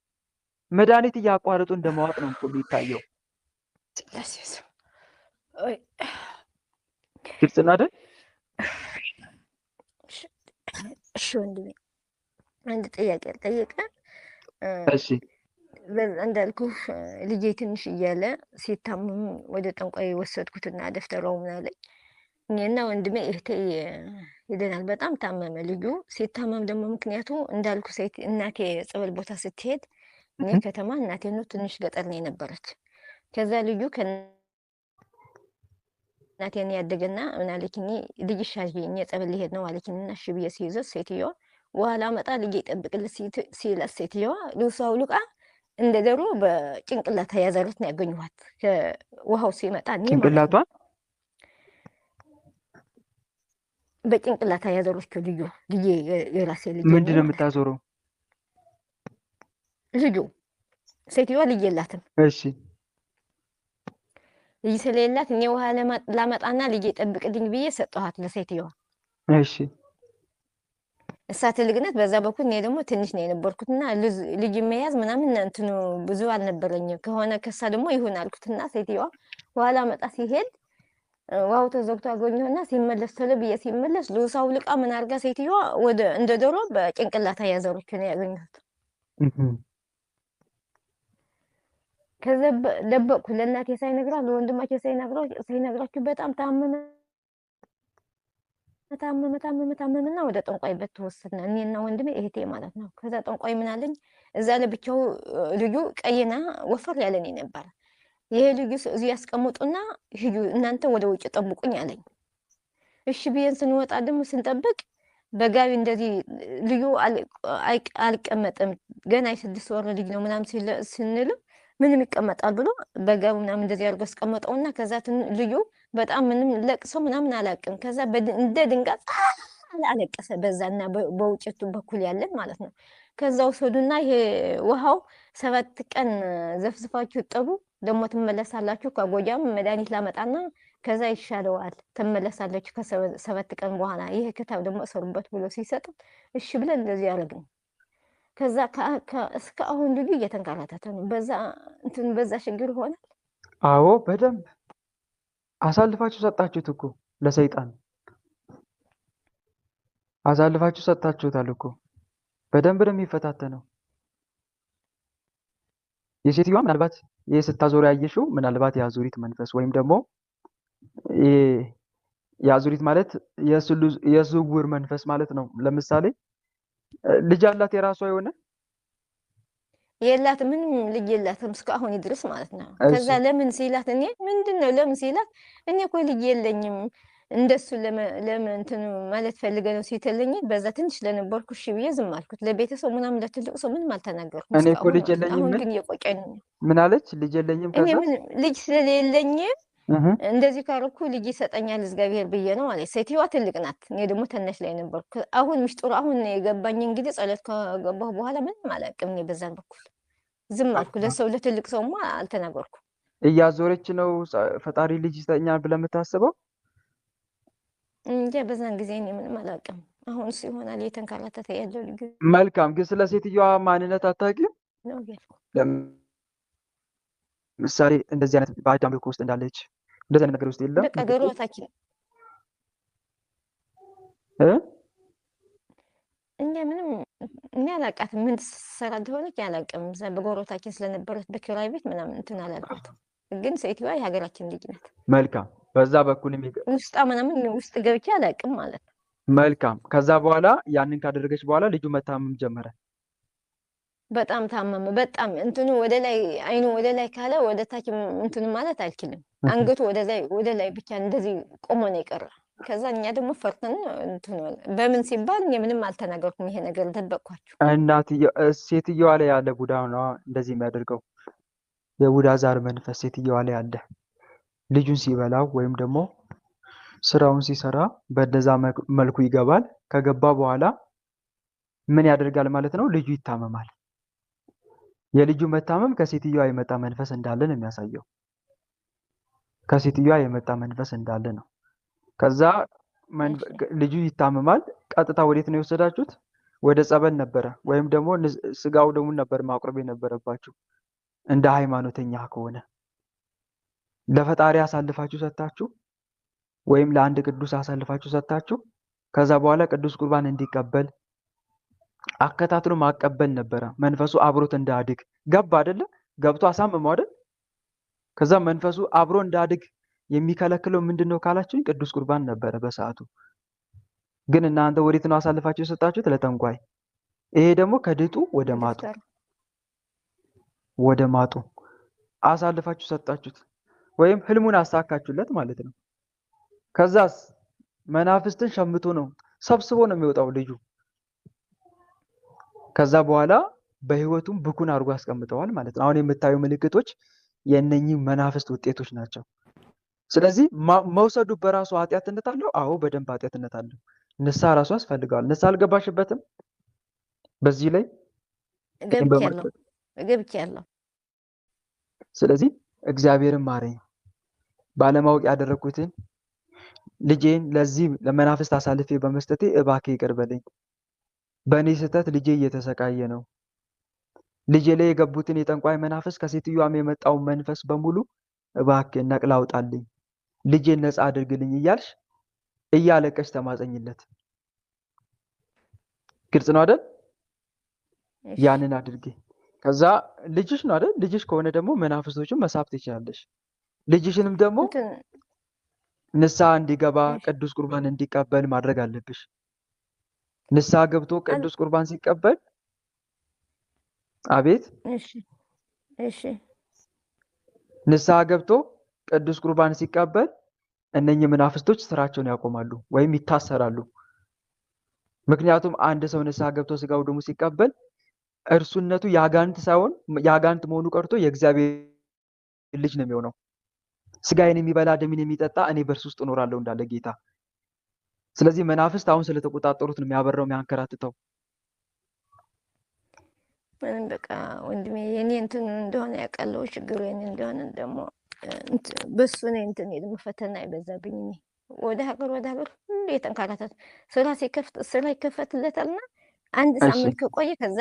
መድኃኒት እያቋረጡ እንደማዋጥ ነው እኮ የሚታየው። ግልጽ ነው አይደል? እሺ ወንድሜ አንድ ጥያቄ ልጠይቅህ። እሺ እንዳልኩህ ልጄ ትንሽ እያለ ሲታመም ወደ ጠንቋይ ወሰድኩትና ደፍተራው ምን አለኝ። እኔና ወንድሜ እህቴ ሄደናል። በጣም ታመመ ልጁ። ሲታመም ደግሞ ምክንያቱ እንዳልኩ ሴት እናቴ ጸበል ቦታ ስትሄድ እኔ ከተማ እናቴ ነው ትንሽ ገጠር ነው የነበረች። ከዛ ልጁ እናቴን ያደገና ምን አለችኝ፣ ልጅሽ አዥኝ ጸበል ሊሄድ ነው አለችኝና እሺ ብዬ ሲይዘት ሴትዮዋ ውሃ ላመጣ ልጄ ይጠብቅልህ ሲላት ሴትዮዋ ልብሷው ልቃ እንደ ደሮ በጭንቅላት ያዘሩት ነው ያገኘኋት። ከውሃው ሲመጣ ጭንቅላቷ በጭንቅላት ያዘሮች ልጁ ልጄ የራሴ ልጅ ምንድን ነው የምታዞረው? ልጁ ሴትዮዋ ልጅ የላትም። እሺ ልጅ ስለሌላት እኔ ውሃ ላመጣና ልጄ ጠብቅልኝ ብዬ ሰጠኋት ለሴትዮዋ። እሺ እሳ ትልቅነት በዛ በኩል እኔ ደግሞ ትንሽ ነው የነበርኩትና ልጅ መያዝ ምናምን እንትኑ ብዙ አልነበረኝም። ከሆነ ከሳ ደግሞ ይሁን አልኩትና ሴትዮዋ ውሃ ላመጣ ሲሄድ ውሃው ተዘግቶ አገኘሁና ሲመለስ ቶሎ ብዬ ሲመለስ ልውሳው ልቃ ምን አድርጋ ሴትዮዋ ወደ እንደ ዶሮ በጭንቅላታ ያዘሮች ነው ያገኘሁት። ከዛ ደበቅኩ። ለእናቴ ሳይነግራት ለወንድማቸው ሳይነግራችሁ በጣም ታመመና ወደ ጠንቋይ ቤት ተወሰድን፣ እኔና ወንድሜ እህቴ ማለት ነው። ከዛ ጠንቋይ ምን አለኝ፣ እዛ ለብቻው ልጁ ቀይና ወፈር ያለን ነበር። ይሄ ልጁ እዚህ ያስቀምጡና ሂዱ እናንተ ወደ ውጭ ጠብቁኝ አለኝ። እሺ ብዬን ስንወጣ ደግሞ ስንጠብቅ በጋቢ እንደዚህ ልጁ አልቀመጥም ገና የ6 ወር ልጅ ነው ምናምን ስንል ምንም ይቀመጣል ብሎ በጋቢ ምናምን እንደዚህ አድርጎ አስቀመጠውና ከዛ ልጁ በጣም ምንም ለቅሶ ምናምን አላውቅም። ከዛ እንደ ድንጋይ አለቀሰ። በዛና በውጭቱ በኩል ያለን ማለት ነው። ከዛ ወሰዱና ይሄ ውሃው 7 ቀን ዘፍዝፋችሁ ጥሩ ደግሞ ትመለሳላችሁ። ከጎጃም መድኃኒት ላመጣና ከዛ ይሻለዋል ትመለሳላችሁ ከ7 ቀን በኋላ ይሄ ክታብ ደግሞ እሰሩበት ብሎ ሲሰጥ እሺ ብለን እንደዚህ ያደረግን። ከዛ እስከ አሁን ልጁ እየተንከራተተ ነው። በዛ ችግር ይሆናል። አዎ በደንብ አሳልፋችሁ ሰጣችሁት እኮ ለሰይጣን አሳልፋችሁ ሰጣችሁታል እኮ። በደንብ ነው የሚፈታተነው። የሴትዮዋ ምናልባት ይሄ ስታዞር ያየሽው ምናልባት የአዙሪት መንፈስ ወይም ደግሞ የአዙሪት ማለት የዝውውር መንፈስ ማለት ነው። ለምሳሌ ልጅ አላት የራሷ የሆነ የላትም፣ ምንም ልጅ የላትም እስካሁን ድረስ ማለት ነው። እሺ ከዛ ለምን ሲላት እኔ ምንድነው ለምን ሲላት እኔ እኮ ልጅ የለኝም እንደሱ ለምን እንትን ማለት ፈልገ ነው ሲተለኝ በዛ ትንሽ ለነበርኩ እሺ ብዬ ዝም አልኩት። ለቤተሰብ ምናምን ለትልቅ ሰው ምንም አልተናገርኩም እኔ እኮ እስካሁን ልጅ ማለት ነው። የለኝም አሁን ምን ግን እየቆጨኝ ነው። ምን አለች? ልጅ የለኝም እኔ ከዛ ምን ልጅ ስለሌለኝ እህ እንደዚህ ካረኩ ልጅ ይሰጠኛል እግዚአብሔር ብዬ ነው ማለት። ሴትዮዋ ትልቅ ናት፣ እኔ ደግሞ ተነሽ ላይ ነበርኩ። አሁን ምስጢሩ አሁን የገባኝ እንግዲህ ጸሎት ከገባሁ በኋላ ምንም አላውቅም እኔ በዛን በኩል ዝም አልኩ። ለሰው ለትልቅ ሰውማ አልተናገርኩም። እያዞረች ነው ፈጣሪ ልጅ ይሰጠኛል ብለህ የምታስበው? እንጃ በዛን ጊዜ እኔ ምንም አላውቅም። አሁን እሱ ይሆናል እየተንከራተተ ያለው ልጅ መልካም። ግን ስለ ሴትዮዋ ማንነት አታውቂም? ነው ያልኩ። ለምሳሌ እንደዚህ አይነት ባዕድ አምልኮ ውስጥ እንዳለች እንደዚህ አይነት ነገር ውስጥ የለም በቃ ገሮታችን እ እኛ ምንም እኔ አላውቃትም። ምን ትሰራ እንደሆነች አላውቅም። እዛ በጎረቤታችን ስለነበረች በኪራይ ቤት ምናምን እንትን አላልኳትም። ግን ሴትዮዋ የሀገራችን ልጅ ናት። መልካም። በዛ በኩል ውስጣ ምናምን ውስጥ ገብቼ አላውቅም ማለት ነው። መልካም። ከዛ በኋላ ያንን ካደረገች በኋላ ልጁ መታመም ጀመረ። በጣም ታመመ። በጣም እንትኑ ወደ ላይ አይኑ ወደ ላይ ካለ ወደ ታች እንትኑ ማለት አልችልም። አንገቱ ወደ ላይ ብቻ እንደዚህ ቆሞ ነው የቀረ። ከዛ እኛ ደግሞ ፈርተን እንትኑ በምን ሲባል እኔ ምንም አልተናገርኩም። ይሄ ነገር ደበቅኳቸው። ሴትዮዋ ላይ ያለ ቡዳ ነው እንደዚህ የሚያደርገው። የቡዳ ዛር መንፈስ ሴትዮዋ ላይ አለ። ልጁን ሲበላው ወይም ደግሞ ስራውን ሲሰራ በደዛ መልኩ ይገባል። ከገባ በኋላ ምን ያደርጋል ማለት ነው? ልጁ ይታመማል። የልጁ መታመም ከሴትዮዋ የመጣ መንፈስ እንዳለ ነው የሚያሳየው። ከሴትዮዋ የመጣ መንፈስ እንዳለ ነው። ከዛ ልጁ ይታመማል። ቀጥታ ወዴት ነው የወሰዳችሁት? ወደ ጸበል ነበረ፣ ወይም ደግሞ ስጋው ደሙን ነበር ማቁረብ የነበረባችሁ። እንደ ሃይማኖተኛ ከሆነ ለፈጣሪ አሳልፋችሁ ሰጣችሁ፣ ወይም ለአንድ ቅዱስ አሳልፋችሁ ሰጣችሁ። ከዛ በኋላ ቅዱስ ቁርባን እንዲቀበል አከታትሎ ማቀበል ነበረ። መንፈሱ አብሮት እንዳድግ ገባ አይደለ? ገብቶ አሳምመው አይደል? ከዛ መንፈሱ አብሮ እንዳድግ የሚከለክለው ምንድነው ካላችሁኝ ቅዱስ ቁርባን ነበረ በሰዓቱ። ግን እናንተ ወዴት ነው አሳልፋችሁ የሰጣችሁት? ለጠንቋይ። ይሄ ደግሞ ከድጡ ወደ ማጡ አሳልፋችሁ ሰጣችሁት፣ ወይም ህልሙን አሳካችሁለት ማለት ነው። ከዛስ መናፍስትን ሸምቶ ነው ሰብስቦ ነው የሚወጣው ልጁ። ከዛ በኋላ በህይወቱም ብኩን አድርጎ ያስቀምጠዋል ማለት ነው። አሁን የምታዩ ምልክቶች የእነኚህ መናፍስት ውጤቶች ናቸው። ስለዚህ መውሰዱ በራሱ ኃጢአትነት አለው? አዎ በደንብ ኃጢአትነት አለው። ንስሐ ራሱ ያስፈልገዋል። ንስሐ አልገባሽበትም? በዚህ ላይ ገብቻለሁ። ስለዚህ እግዚአብሔርን ማረኝ፣ ባለማወቅ ያደረኩትን ልጄን ለዚህ ለመናፍስት አሳልፌ በመስጠቴ እባክህ ይቅር በለኝ። በእኔ ስህተት ልጄ እየተሰቃየ ነው። ልጄ ላይ የገቡትን የጠንቋይ መናፍስት ከሴትዮዋም የመጣውን መንፈስ በሙሉ እባክህ ነቅላ አውጣልኝ፣ ልጄን ነፃ አድርግልኝ እያልሽ እያለቀሽ ተማጸኝለት። ግልጽ ነው አይደል? ያንን አድርጌ ከዛ ልጅሽ ነው አይደል? ልጅሽ ከሆነ ደግሞ መናፍስቶችን መሳብ ትችላለሽ። ልጅሽንም ደግሞ ንስሐ እንዲገባ ቅዱስ ቁርባን እንዲቀበል ማድረግ አለብሽ። ንስሐ ገብቶ ቅዱስ ቁርባን ሲቀበል አቤት እሺ ንስሐ ገብቶ ቅዱስ ቁርባን ሲቀበል እነኚህ መናፍስቶች ስራቸውን ያቆማሉ ወይም ይታሰራሉ። ምክንያቱም አንድ ሰው ንስሐ ገብቶ ስጋው ደግሞ ሲቀበል እርሱነቱ ያጋንት ሳይሆን ያጋንት መሆኑ ቀርቶ የእግዚአብሔር ልጅ ነው የሚሆነው። ስጋዬን የሚበላ ደሜን የሚጠጣ እኔ በእርሱ ውስጥ እኖራለሁ እንዳለ ጌታ። ስለዚህ መናፍስት አሁን ስለተቆጣጠሩት ነው የሚያበራው የሚያንከራትተው። ምንም በቃ ወንድሜ የኔ እንትን እንደሆነ ያውቃለሁ፣ ችግሩ የኔ እንደሆነ ደግሞ በሱ ነው እንትን ደግሞ ፈተና ይበዛብኝ። ወደ ሀገር ሁሉ የተንከራተተ ስራ ይከፈትለታልና አንድ ሳምንት ከቆየ ከዛ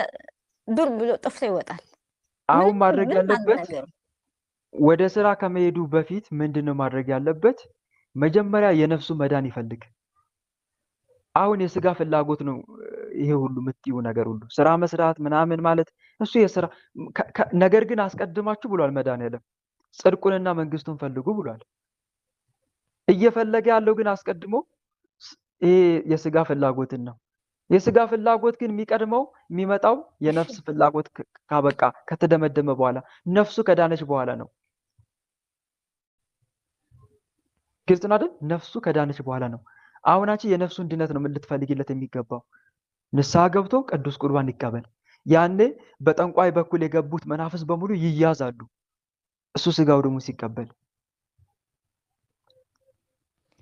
ዱር ብሎ ጠፍቶ ይወጣል። አሁን ማድረግ ያለበት ወደ ስራ ከመሄዱ በፊት ምንድነው ማድረግ ያለበት? መጀመሪያ የነፍሱ መዳን ይፈልግ። አሁን የስጋ ፍላጎት ነው ይሄ ሁሉ የምትይው ነገር ሁሉ ስራ መስራት ምናምን ማለት እሱ የስራ ነገር ግን አስቀድማችሁ ብሏል መድኃኒዓለም፣ ጽድቁንና መንግስቱን ፈልጉ ብሏል። እየፈለገ ያለው ግን አስቀድሞ ይሄ የስጋ ፍላጎትን ነው። የስጋ ፍላጎት ግን የሚቀድመው የሚመጣው የነፍስ ፍላጎት ካበቃ ከተደመደመ በኋላ ነፍሱ ከዳነች በኋላ ነው። ግልጽ ነው አይደል? ነፍሱ ከዳነች በኋላ ነው። አሁን አንቺ የነፍሱን ድነት ነው ልትፈልጊለት የሚገባው። ንስሐ ገብቶ ቅዱስ ቁርባን ይቀበል። ያኔ በጠንቋይ በኩል የገቡት መናፍስ በሙሉ ይያዛሉ። እሱ ስጋው ደግሞ ሲቀበል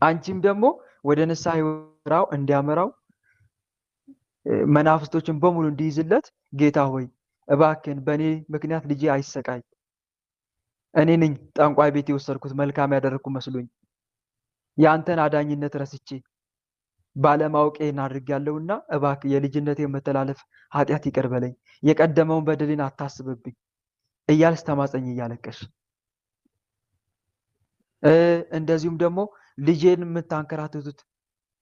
አንቺም ደግሞ ወደ ንስሐ ይወራው እንዲያመራው መናፍስቶችን በሙሉ እንዲይዝለት ጌታ ሆይ እባክን በእኔ ምክንያት ልጄ አይሰቃይ፣ እኔ ነኝ ጠንቋይ ቤት የወሰድኩት መልካም ያደረግኩ መስሎኝ ያንተን አዳኝነት ረስቼ ባለማወቄን አድርጌያለሁና እባክህ የልጅነቴ መተላለፍ ኃጢአት ይቅር በለኝ፣ የቀደመውን በደሌን አታስብብኝ እያልሽ ተማጸኝ እያለቀሽ። እንደዚሁም ደግሞ ልጄን የምታንከራትቱት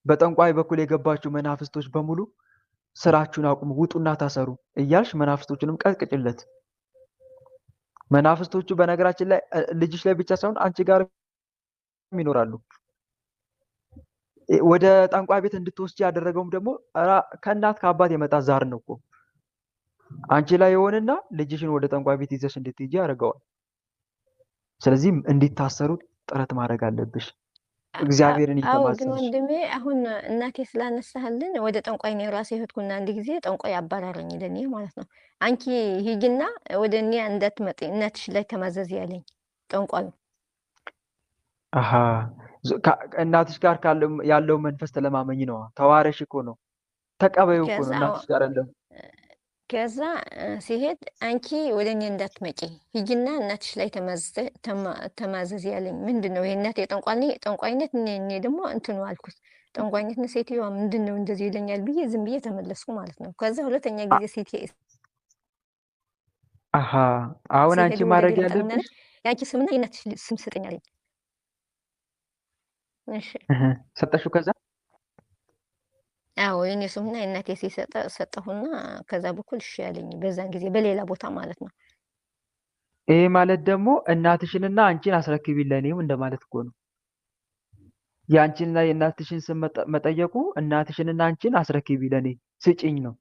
በጠንቋይ በኩል የገባችሁ መናፍስቶች በሙሉ ስራችሁን አቁሙ፣ ውጡና ታሰሩ እያልሽ መናፍስቶቹንም ቀጥቅጭለት። መናፍስቶቹ በነገራችን ላይ ልጅሽ ላይ ብቻ ሳይሆን አንቺ ጋር ይኖራሉ። ወደ ጠንቋይ ቤት እንድትወስጂ ያደረገውም ደግሞ ከእናት ከአባት የመጣ ዛር ነው እኮ። አንቺ ላይ የሆነና ልጅሽን ወደ ጠንቋይ ቤት ይዘሽ እንድትሄጂ ያደርገዋል። ስለዚህ እንዲታሰሩ ጥረት ማድረግ አለብሽ። እግዚአብሔርን አዎ ግን እየተማጸንሽ ወንድሜ አሁን እናቴ ስላነሳህልን ወደ ጠንቋይ ነው ራሴ ሄድኩና አንድ ጊዜ ጠንቋይ አባረረኝ ለኔ ማለት ነው። አንቺ ሂጂና ወደ እኔ እንዳትመጪ እናትሽ ላይ ተማዘዝ ያለኝ ጠንቋዩ። አሃ እናትሽ ጋር ያለው መንፈስ ተለማመኝ ነው። ተዋረሽ እኮ ነው፣ ተቀበዩ እኮ ነው ከዛ እናትሽ ጋር ያለው። ከዛ ሲሄድ አንቺ ወደ እኔ እንዳትመጪ ሂጂና እናትሽ ላይ ተማዘዝ ያለኝ። ምንድን ነው የእናቴ ጠንቋይነት? እኔ ደግሞ እንትኑ አልኩት ጠንቋይነት ነው ሴትዮዋ ምንድን ነው እንደዚህ ይለኛል ብዬ ዝም ብዬ ተመለስኩ ማለት ነው። ከዛ ሁለተኛ ጊዜ ሴት አሃ አሁን አንቺ ሲሄድ ወደ ማድረግ ሌላ ጠምና ያለብሽ የአንቺ ስምና የእናትሽ ስም ስጠኝ አለኝ። እሺ ሰጠሽው። ከዛ አዎ የኔ ስምና የእናቴ ሰጠሁና ከዛ በኩል እሺ ያለኝ በዛን ጊዜ በሌላ ቦታ ማለት ነው። ይሄ ማለት ደግሞ እናትሽንና አንቺን አስረክቢ ለኔም እንደማለት እኮ ነው። የአንቺንና የእናትሽን ስም መጠየቁ እናትሽንና አንቺን አስረክቢ ለኔ ስጭኝ ነው።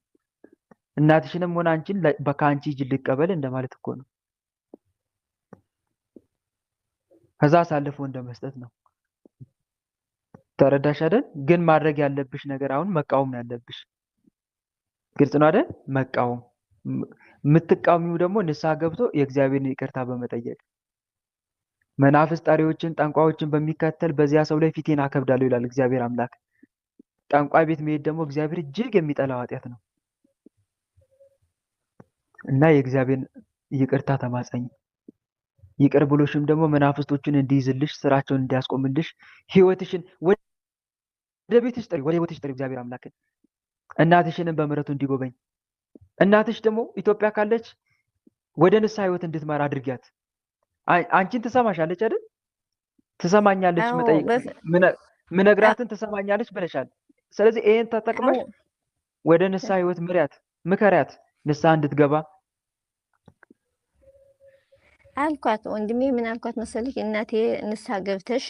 እናትሽንም ሆነ አንቺን ከአንቺ እጅ ልቀበል እንደማለት እኮ ነው። ከዛ አሳልፎ እንደመስጠት ነው። ተረዳሽ አይደል? ግን ማድረግ ያለብሽ ነገር አሁን መቃወም ነው ያለብሽ። ግልጽ ነው አይደል? መቃወም። የምትቃወሚው ደግሞ ንስሐ ገብቶ የእግዚአብሔርን ይቅርታ በመጠየቅ መናፍስት ጠሪዎችን ጠንቋዮችን በሚከተል በዚያ ሰው ላይ ፊቴን አከብዳለሁ ይላል እግዚአብሔር አምላክ። ጠንቋይ ቤት መሄድ ደግሞ እግዚአብሔር እጅግ የሚጠላው ኃጢአት ነው እና የእግዚአብሔርን ይቅርታ ተማጸኝ። ይቅር ብሎሽም ደግሞ መናፍስቶችን እንዲይዝልሽ ስራቸውን እንዲያስቆምልሽ ህይወትሽን ወደ ቤትሽ ጥሪ፣ ወደ ህይወትሽ ጥሪ እግዚአብሔር አምላክን። እናትሽንም በምህረቱ እንዲጎበኝ፣ እናትሽ ደግሞ ኢትዮጵያ ካለች ወደ ንስሐ ህይወት እንድትመራ አድርጊያት። አንቺን ትሰማሻለች አይደል? ትሰማኛለች፣ ምነግራትን ትሰማኛለች ብለሻል። ስለዚህ ይሄን ተጠቅመሽ ወደ ንስሐ ህይወት ምከሪያት፣ ንስሐ እንድትገባ አልኳት። ወንድሜ ምን አልኳት መሰለሽ? እናቴ ንስሐ ገብተሽ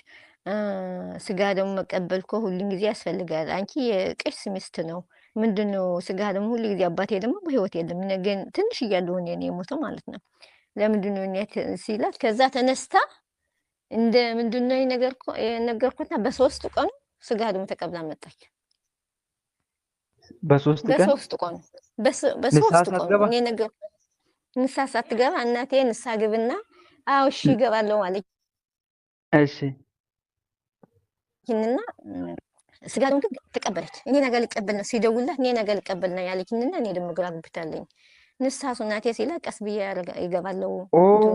ስጋ ደግሞ መቀበል እኮ ሁሉን ጊዜ ያስፈልጋል። አንቺ የቄስ ሚስት ነው ምንድነው ስጋ ደግሞ ሁሉ ጊዜ። አባቴ ደግሞ በህይወት የለም፣ ግን ትንሽ እያለሁ እኔ ነው የሞተው ማለት ነው። ለምንድነው እኔ ሲላት ከዛ ተነስታ እንደ ምንድነው የነገርኩትና በሶስት ቀኑ ስጋ ደግሞ ተቀብላ መጣች። በሶስት ቀኑ በሶስት ቀኑ እኔ ነገር ንስሐ ሳትገባ እናቴ ንስሐ ግብና አዎ እሺ እገባለሁ ማለት እሺ ይህንና ስጋ ደግሞ ተቀበለች። እኔ ነገር ልቀበል ነው ሲደውልላት እኔ ነገር ልቀበል ነው ያለችኝና እኔ ደግሞ ግራ ገብቶኛል። ንስሐ እናቴ ሲላት ቀስ ብዬ ይገባለሁ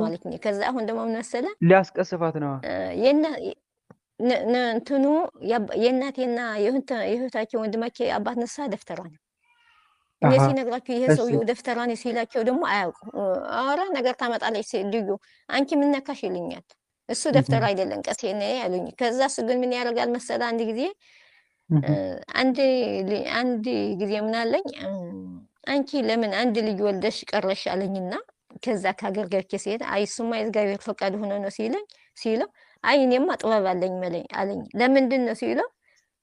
እንትኑ። ከዛ አሁን ደግሞ ምን መሰለህ ሊያስቀስፋት ነው እንትኑ የእናቴና የእህታቸው ወንድማቸው አባት ንስሐ ደፍተሯ ነው። እኔ ሲነግራቸው ይሄ ሰውዬው ደፍተሯን ሲላቸው ደግሞ አያውቁ አረ ነገር ታመጣለች ልዩ አንቺ ምን ነካሽ ይልኛል። እሱ ደፍተር አይደለም ቀሴ ነው ያሉኝ። ከዛ እሱ ግን ምን ያደርጋል መሰለህ አንድ ጊዜ ምን አለኝ አንቺ ለምን አንድ ልጅ ወልደሽ ቀረሽ አለኝና ከዛ ከሀገር ገብቼ ሲሄድ አይ እሱማ የእግዚአብሔር ፈቃድ ሆኖ ነው ሲለው አይ እኔማ ጥበብ አለኝ አለኝ። ለምንድን ነው ሲለው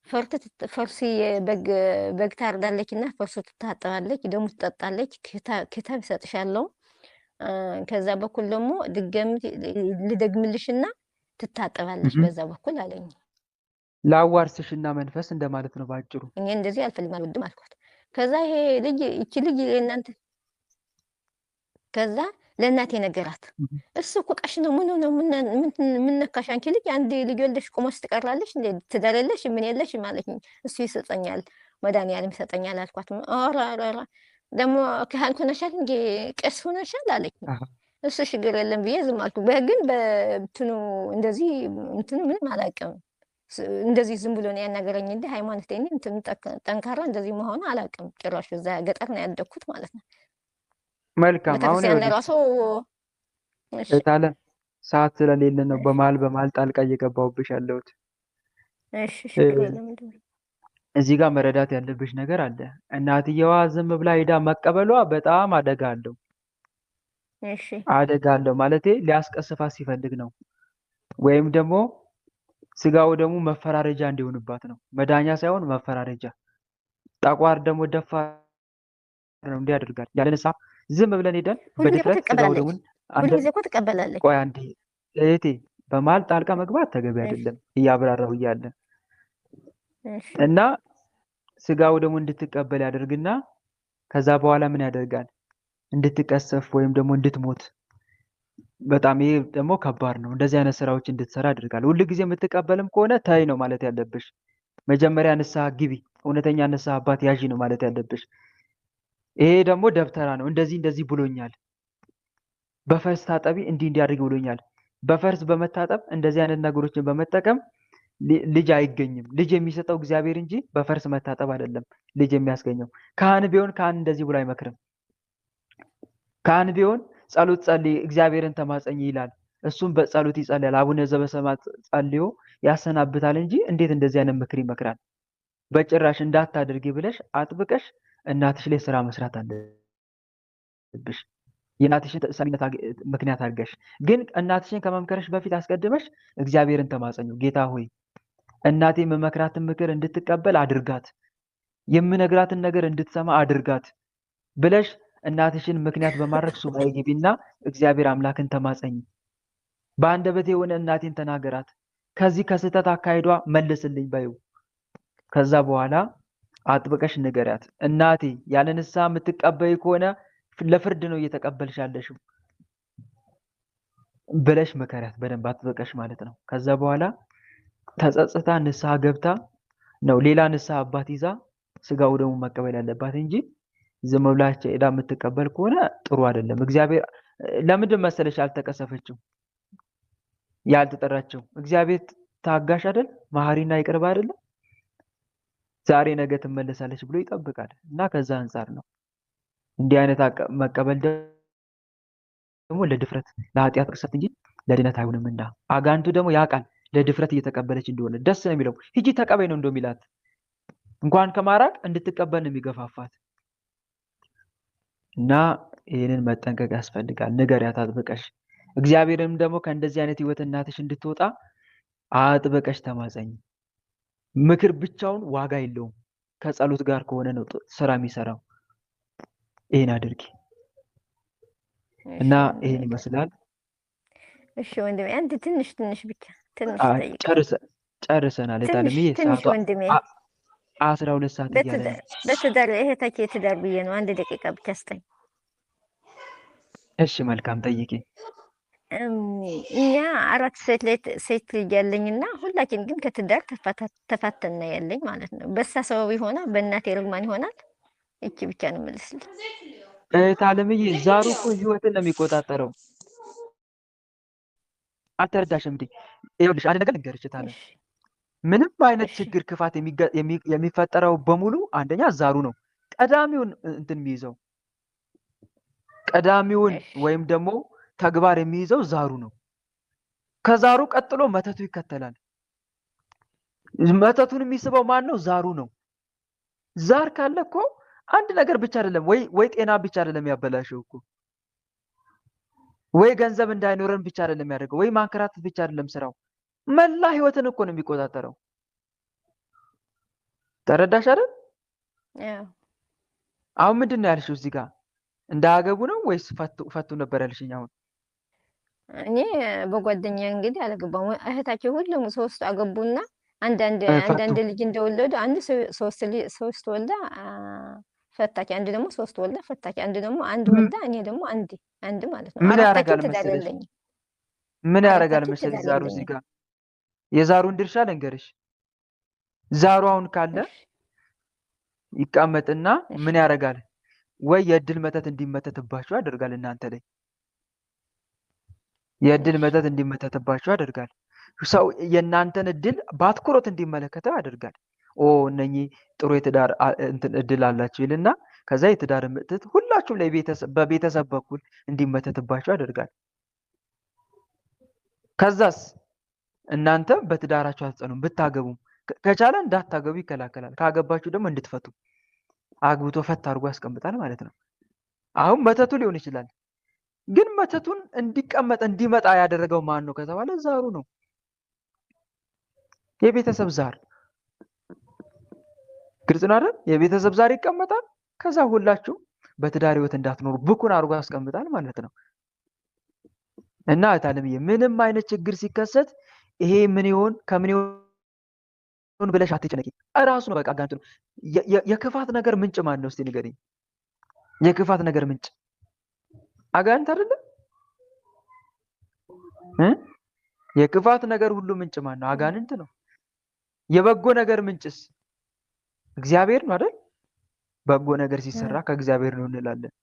ፈርሲ በግ ታርዳለች እና ፈርሱ ትታጠባለች፣ ደሙ ትጠጣለች፣ ክታብ ይሰጥሻለሁ። ከዛ በኩል ደግሞ ድገም ልደግምልሽና ትታጠባለች በዛ በኩል አለኝ። ላዋርስሽና መንፈስ እንደማለት ነው ባጭሩ። እኔ እንደዚህ አልፈልግም አልወድም አልኳት። ከዛ ይሄ ልጅ እቺ ልጅ እናንተ ከዛ ለእናቴ ነገራት። እሱ እኮ ቀሽ ነው ነው ምን ነካሽ አንቺ ልጅ? አንድ ልጅ ወልደሽ ቆመሽ ትቀራለሽ እንዴ? ትዳር የለሽ ምን የለሽ ማለኝ። እሱ ይሰጠኛል መድኃኒዓለም ይሰጠኛል አልኳት። ኧረ ደግሞ ካህን ሆነሻል እንዴ ቄስ ሆነሻል አለኝ። እሱ ችግር የለም ብዬ ዝም አልኩ። ግን በእንትኑ እንደዚህ እንትኑ ምንም አላውቅም። እንደዚህ ዝም ብሎ ነው ያናገረኝ እንጂ ሃይማኖት እኔ እንትን ጠንካራ እንደዚህ መሆኑ አላውቅም። ጭራሽ እዛ ገጠር ነው ያደግኩት ማለት ነው። መልካም። አሁን ራሱ እታለ ሰዓት ስለሌለ ነው በመሀል ጣልቃ እየገባሁብሽ ያለሁት። እሺ ችግር የለም። እዚህ ጋር መረዳት ያለብሽ ነገር አለ። እናትየዋ ዝም ብላ ሄዳ መቀበሏ በጣም አደጋ አለው። እሺ አደጋ አለው ማለቴ ሊያስቀስፋት ሲፈልግ ነው፣ ወይም ደግሞ ስጋው ደግሞ መፈራረጃ እንዲሆንባት ነው። መዳኛ ሳይሆን መፈራረጃ። ጠቋር ደግሞ ደፋር ነው እንዲያደርጋል። ያለንሳ ዝም ብለን ሄደን በድፍረት ስጋው ደግሞ አንድ ጊዜ እኮ ትቀበላለች። ቆይ አንዴ እህቴ፣ በመሀል ጣልቃ መግባት ተገቢ አይደለም እያብራራሁ እያለ እና ስጋው ደግሞ እንድትቀበል ያደርግና ከዛ በኋላ ምን ያደርጋል? እንድትቀሰፍ ወይም ደግሞ እንድትሞት። በጣም ይሄ ደግሞ ከባድ ነው። እንደዚህ አይነት ስራዎች እንድትሰራ ያደርጋል። ሁሉ ጊዜ የምትቀበልም ከሆነ ታይ ነው ማለት ያለብሽ። መጀመሪያ ንስሐ ግቢ፣ እውነተኛ ንስሐ አባት ያዢ ነው ማለት ያለብሽ። ይሄ ደግሞ ደብተራ ነው። እንደዚህ ብሎኛል፣ በፈርስ ታጠቢ እንዲያደርግ ብሎኛል። በፈርስ በመታጠብ እንደዚህ አይነት ነገሮችን በመጠቀም ልጅ አይገኝም። ልጅ የሚሰጠው እግዚአብሔር እንጂ በፈርስ መታጠብ አይደለም ልጅ የሚያስገኘው። ካህን ቢሆን ካህን እንደዚህ ብሎ አይመክርም። ካህን ቢሆን ጸሎት ጸልይ፣ እግዚአብሔርን ተማጸኝ ይላል። እሱም በጸሎት ይጸልያል። አቡነ ዘበሰማያት ጸልዮ ያሰናብታል እንጂ እንዴት እንደዚህ አይነት ምክር ይመክራል? በጭራሽ እንዳታደርጊ ብለሽ አጥብቀሽ እናትሽ ላይ ስራ መስራት አለብሽ። የእናትሽን ሰሚነት ምክንያት አድርገሽ ግን እናትሽን ከመምከረሽ በፊት አስቀድመሽ እግዚአብሔርን ተማጸኙ። ጌታ ሆይ እናቴ የምመክራትን ምክር እንድትቀበል አድርጋት፣ የምነግራትን ነገር እንድትሰማ አድርጋት ብለሽ እናትሽን ምክንያት በማድረግ ሱባኤ ግቢና እግዚአብሔር አምላክን ተማጸኝ። በአንደበቴ የሆነ እናቴን ተናገራት፣ ከዚህ ከስህተት አካሄዷ መልስልኝ በይው። ከዛ በኋላ አጥብቀሽ ንገሪያት። እናቴ ያለ ንስሐ የምትቀበይ ከሆነ ለፍርድ ነው እየተቀበልሽ ያለሽው ብለሽ ምከሪያት በደንብ አጥብቀሽ ማለት ነው። ከዛ በኋላ ተጸጽታ ንስሐ ገብታ ነው ሌላ ንስሐ አባት ይዛ ስጋው ደግሞ መቀበል ያለባት እንጂ ዝም ብላች ሄዳ የምትቀበል ከሆነ ጥሩ አይደለም። እግዚአብሔር ለምንድን መሰለሽ ያልተቀሰፈችው ያልተጠራችው? እግዚአብሔር ታጋሽ አይደል? መሐሪና ይቅር ባይ አይደል? ዛሬ ነገ ትመለሳለች ብሎ ይጠብቃል። እና ከዛ አንፃር ነው እንዲህ አይነት መቀበል ደግሞ ለድፍረት ለኃጢአት ቅሰት እንጂ ለድነት አይሆንምና አጋንቱ ደግሞ ያውቃል ለድፍረት እየተቀበለች እንደሆነ። ደስ ነው የሚለው። ሂጂ ተቀበይ ነው እንደሚላት እንኳን ከማራቅ እንድትቀበል ነው የሚገፋፋት። እና ይህንን መጠንቀቅ ያስፈልጋል። ንገሪያት አጥብቀሽ። እግዚአብሔርም ደግሞ ከእንደዚህ አይነት ህይወት እናትሽ እንድትወጣ አጥብቀሽ ተማጸኝ። ምክር ብቻውን ዋጋ የለውም። ከጸሎት ጋር ከሆነ ነው ስራ የሚሰራው። ይሄን አድርጊ እና ይሄን ይመስላል። እሺ ወንድሜ፣ አንድ ትንሽ ብቻ ትንሽ ጨርሰናል። የታለምዬ ትንሽ ወንድሜ 12 ሰዓት እያለ በትዳር ይሄ ታች የትዳር ብዬ ነው። አንድ ደቂቃ ብቻ ስጠኝ። እሺ መልካም ጠይቂ። እኛ 4 ሴት ልጅ ያለኝና ሁላችን ግን ከትዳር ተፋተና ያለኝ ማለት ነው። በሳ ሰበብ ይሆናል፣ በእናቴ ርግማን ይሆናል። እቺ ብቻ ነው የምልስልኝ። ታለምዬ ዛሩ እኮ ህይወትን ነው የሚቆጣጠረው። አልተረዳሽም እንዴ? ይኸውልሽ አንድ ነገር ልንገርሽ ታለም፣ ምንም አይነት ችግር ክፋት የሚፈጠረው በሙሉ አንደኛ ዛሩ ነው ቀዳሚውን እንትን የሚይዘው። ቀዳሚውን ወይም ደግሞ ተግባር የሚይዘው ዛሩ ነው። ከዛሩ ቀጥሎ መተቱ ይከተላል። መተቱን የሚስበው ማን ነው? ዛሩ ነው። ዛር ካለ እኮ አንድ ነገር ብቻ አይደለም ወይ ጤና ብቻ አይደለም ያበላሸው እኮ ወይ ገንዘብ እንዳይኖረን ብቻ አይደለም ያደርገው፣ ወይ ማንከራተት ብቻ አይደለም ስራው፣ መላ ህይወትን እኮ ነው የሚቆጣጠረው። ተረዳሽ አይደል? ያው አሁን ምንድን ነው ያልሽው እዚህ ጋር? እንዳያገቡ ነው ወይስ ፈቱ ነበር ያልሽኝ? አሁን እኔ በጓደኛ እንግዲህ አላገባም። እህታቸው ሁሉም ሶስቱ አገቡና አንዳንድ ፈቱ። ልጅ እንደወለዱ አንድ ሶስት ወልዳ ፈታች፣ አንድ ደግሞ ሶስት ወልዳ ፈታች፣ አንድ ደግሞ አንድ ወልዳ፣ እኔ ደግሞ አንድ ማለት ነው። ምን አራታችን ያደርጋል ትዳር መሰለሽ? የለኝም። ምን ያደርጋል አራታችን መሰለሽ? ትዳር ዛሩ እዚህ የለኝም። ጋር የዛሩን ድርሻ ልንገርሽ። ዛሩ አሁን ካለ እሺ ይቀመጥና እሺ ምን ያደርጋል? ወይ የእድል መተት እንዲመተትባችሁ ያደርጋል። እናንተ ላይ የእድል እሺ መተት እንዲመተትባችሁ ያደርጋል። ሰው የእናንተን እድል በአትኩሮት እንዲመለከተው ያደርጋል። ኦ እነኚህ ጥሩ የትዳር እንትን እድል አላቸው ይልና ከዛ የትዳር ምትት ሁላችሁም ላይ በቤተሰብ በኩል እንዲመተትባችሁ ያደርጋል። ከዛስ እናንተ በትዳራችሁ አትጸኑም። ብታገቡም ከቻለ እንዳታገቡ ይከላከላል። ካገባችሁ ደግሞ እንድትፈቱ አግብቶ ፈታ አድርጎ ያስቀምጣል ማለት ነው። አሁን መተቱ ሊሆን ይችላል፣ ግን መተቱን እንዲመጣ ያደረገው ማን ነው ከተባለ ዛሩ ነው። የቤተሰብ ዛር ግልጽ ነው አይደል? የቤተሰብ ዛር ይቀመጣል። ከዛ ሁላችሁ በትዳር ህይወት እንዳትኖሩ ብኩን አድርጎ ያስቀምጣል ማለት ነው። እና እታለምዬ ምንም አይነት ችግር ሲከሰት ይሄ ምን ይሆን ከምን ይሆን ብለሽ አትጨነቂ። እራሱ ነው በቃ አጋንንቱ ነው። የክፋት ነገር ምንጭ ማን ነው እስቲ ንገሪኝ። የክፋት ነገር ምንጭ አጋንንት አይደለም? የክፋት ነገር ሁሉ ምንጭ ማን ነው? አጋንንት ነው። የበጎ ነገር ምንጭስ እግዚአብሔር ነው አይደል? በጎ ነገር ሲሰራ ከእግዚአብሔር ነው እንላለን።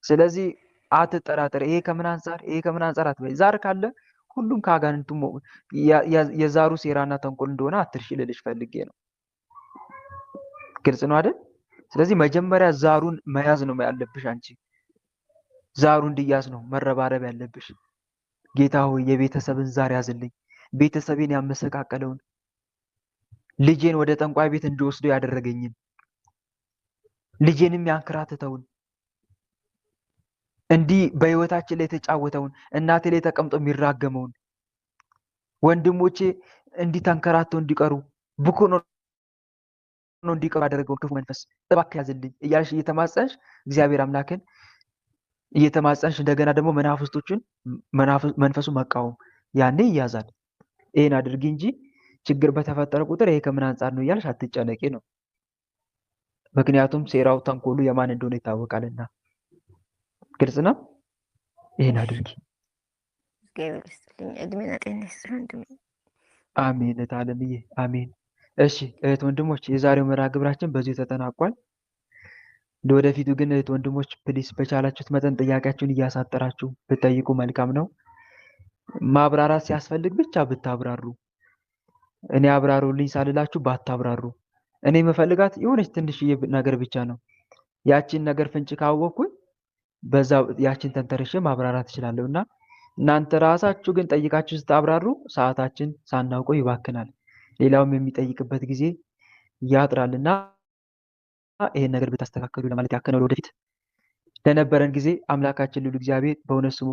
ስለዚህ አትጠራጠር። ይሄ ከምን አንጻር አትበይ። ዛር ካለ ሁሉም ከአጋንንቱ የዛሩ ሴራና ተንኮል እንደሆነ አትርሺ ልልሽ ፈልጌ ነው። ግልጽ ነው አይደል? ስለዚህ መጀመሪያ ዛሩን መያዝ ነው ያለብሽ። አንቺ ዛሩ እንዲያዝ ነው መረባረብ ያለብሽ። ጌታ ሆይ የቤተሰብን ዛር ያዝልኝ፣ ቤተሰቤን ያመሰቃቀለውን፣ ልጄን ወደ ጠንቋይ ቤት እንዲወስደው ያደረገኝን፣ ልጄንም ያንከራተተውን፣ እንዲህ በህይወታችን ላይ የተጫወተውን፣ እናቴ ላይ ተቀምጦ የሚራገመውን፣ ወንድሞቼ እንዲህ ተንከራተው እንዲቀሩ ብኩን ሆነው እንዲቀሩ ያደረገውን ክፉ መንፈስ እባክህ ያዝልኝ እያልሽ እየተማጸንሽ እግዚአብሔር አምላክን እየተማጸንሽ እንደገና ደግሞ መናፍስቶችን መንፈሱ መቃወም ያኔ ይያዛል። ይሄን አድርጊ እንጂ ችግር በተፈጠረ ቁጥር ይሄ ከምን አንጻር ነው እያልሽ አትጨነቂ ነው። ምክንያቱም ሴራው ተንኮሉ የማን እንደሆነ ይታወቃልና። ግልጽ ነው። ይሄን አድርጊ። እድሜና ጤና ይስጥልኝ። አሜን እታለምዬ አሜን። እሺ እህት ወንድሞች፣ የዛሬው መርሃ ግብራችን በዚሁ ተጠናቋል። ለወደፊቱ ግን እህት ወንድሞች ፕሊስ በቻላችሁት መጠን ጥያቄያችሁን እያሳጠራችሁ ብትጠይቁ መልካም ነው። ማብራራት ሲያስፈልግ ብቻ ብታብራሩ፣ እኔ አብራሩልኝ ሳልላችሁ ባታብራሩ። እኔ የምፈልጋት የሆነች ትንሽዬ ነገር ብቻ ነው። ያቺን ነገር ፍንጭ ካወቅኩኝ በዛ ያቺን ተንተርሼ ማብራራት እችላለሁ እና እናንተ ራሳችሁ ግን ጠይቃችሁ ስታብራሩ ሰዓታችን ሳናውቀው ይባክናል፣ ሌላውም የሚጠይቅበት ጊዜ ያጥራልና ይሄን ነገር ብታስተካከሉ ለማለት ያከነው። ወደፊት ለነበረን ጊዜ አምላካችን ልዑል እግዚአብሔር በእውነት ስሙ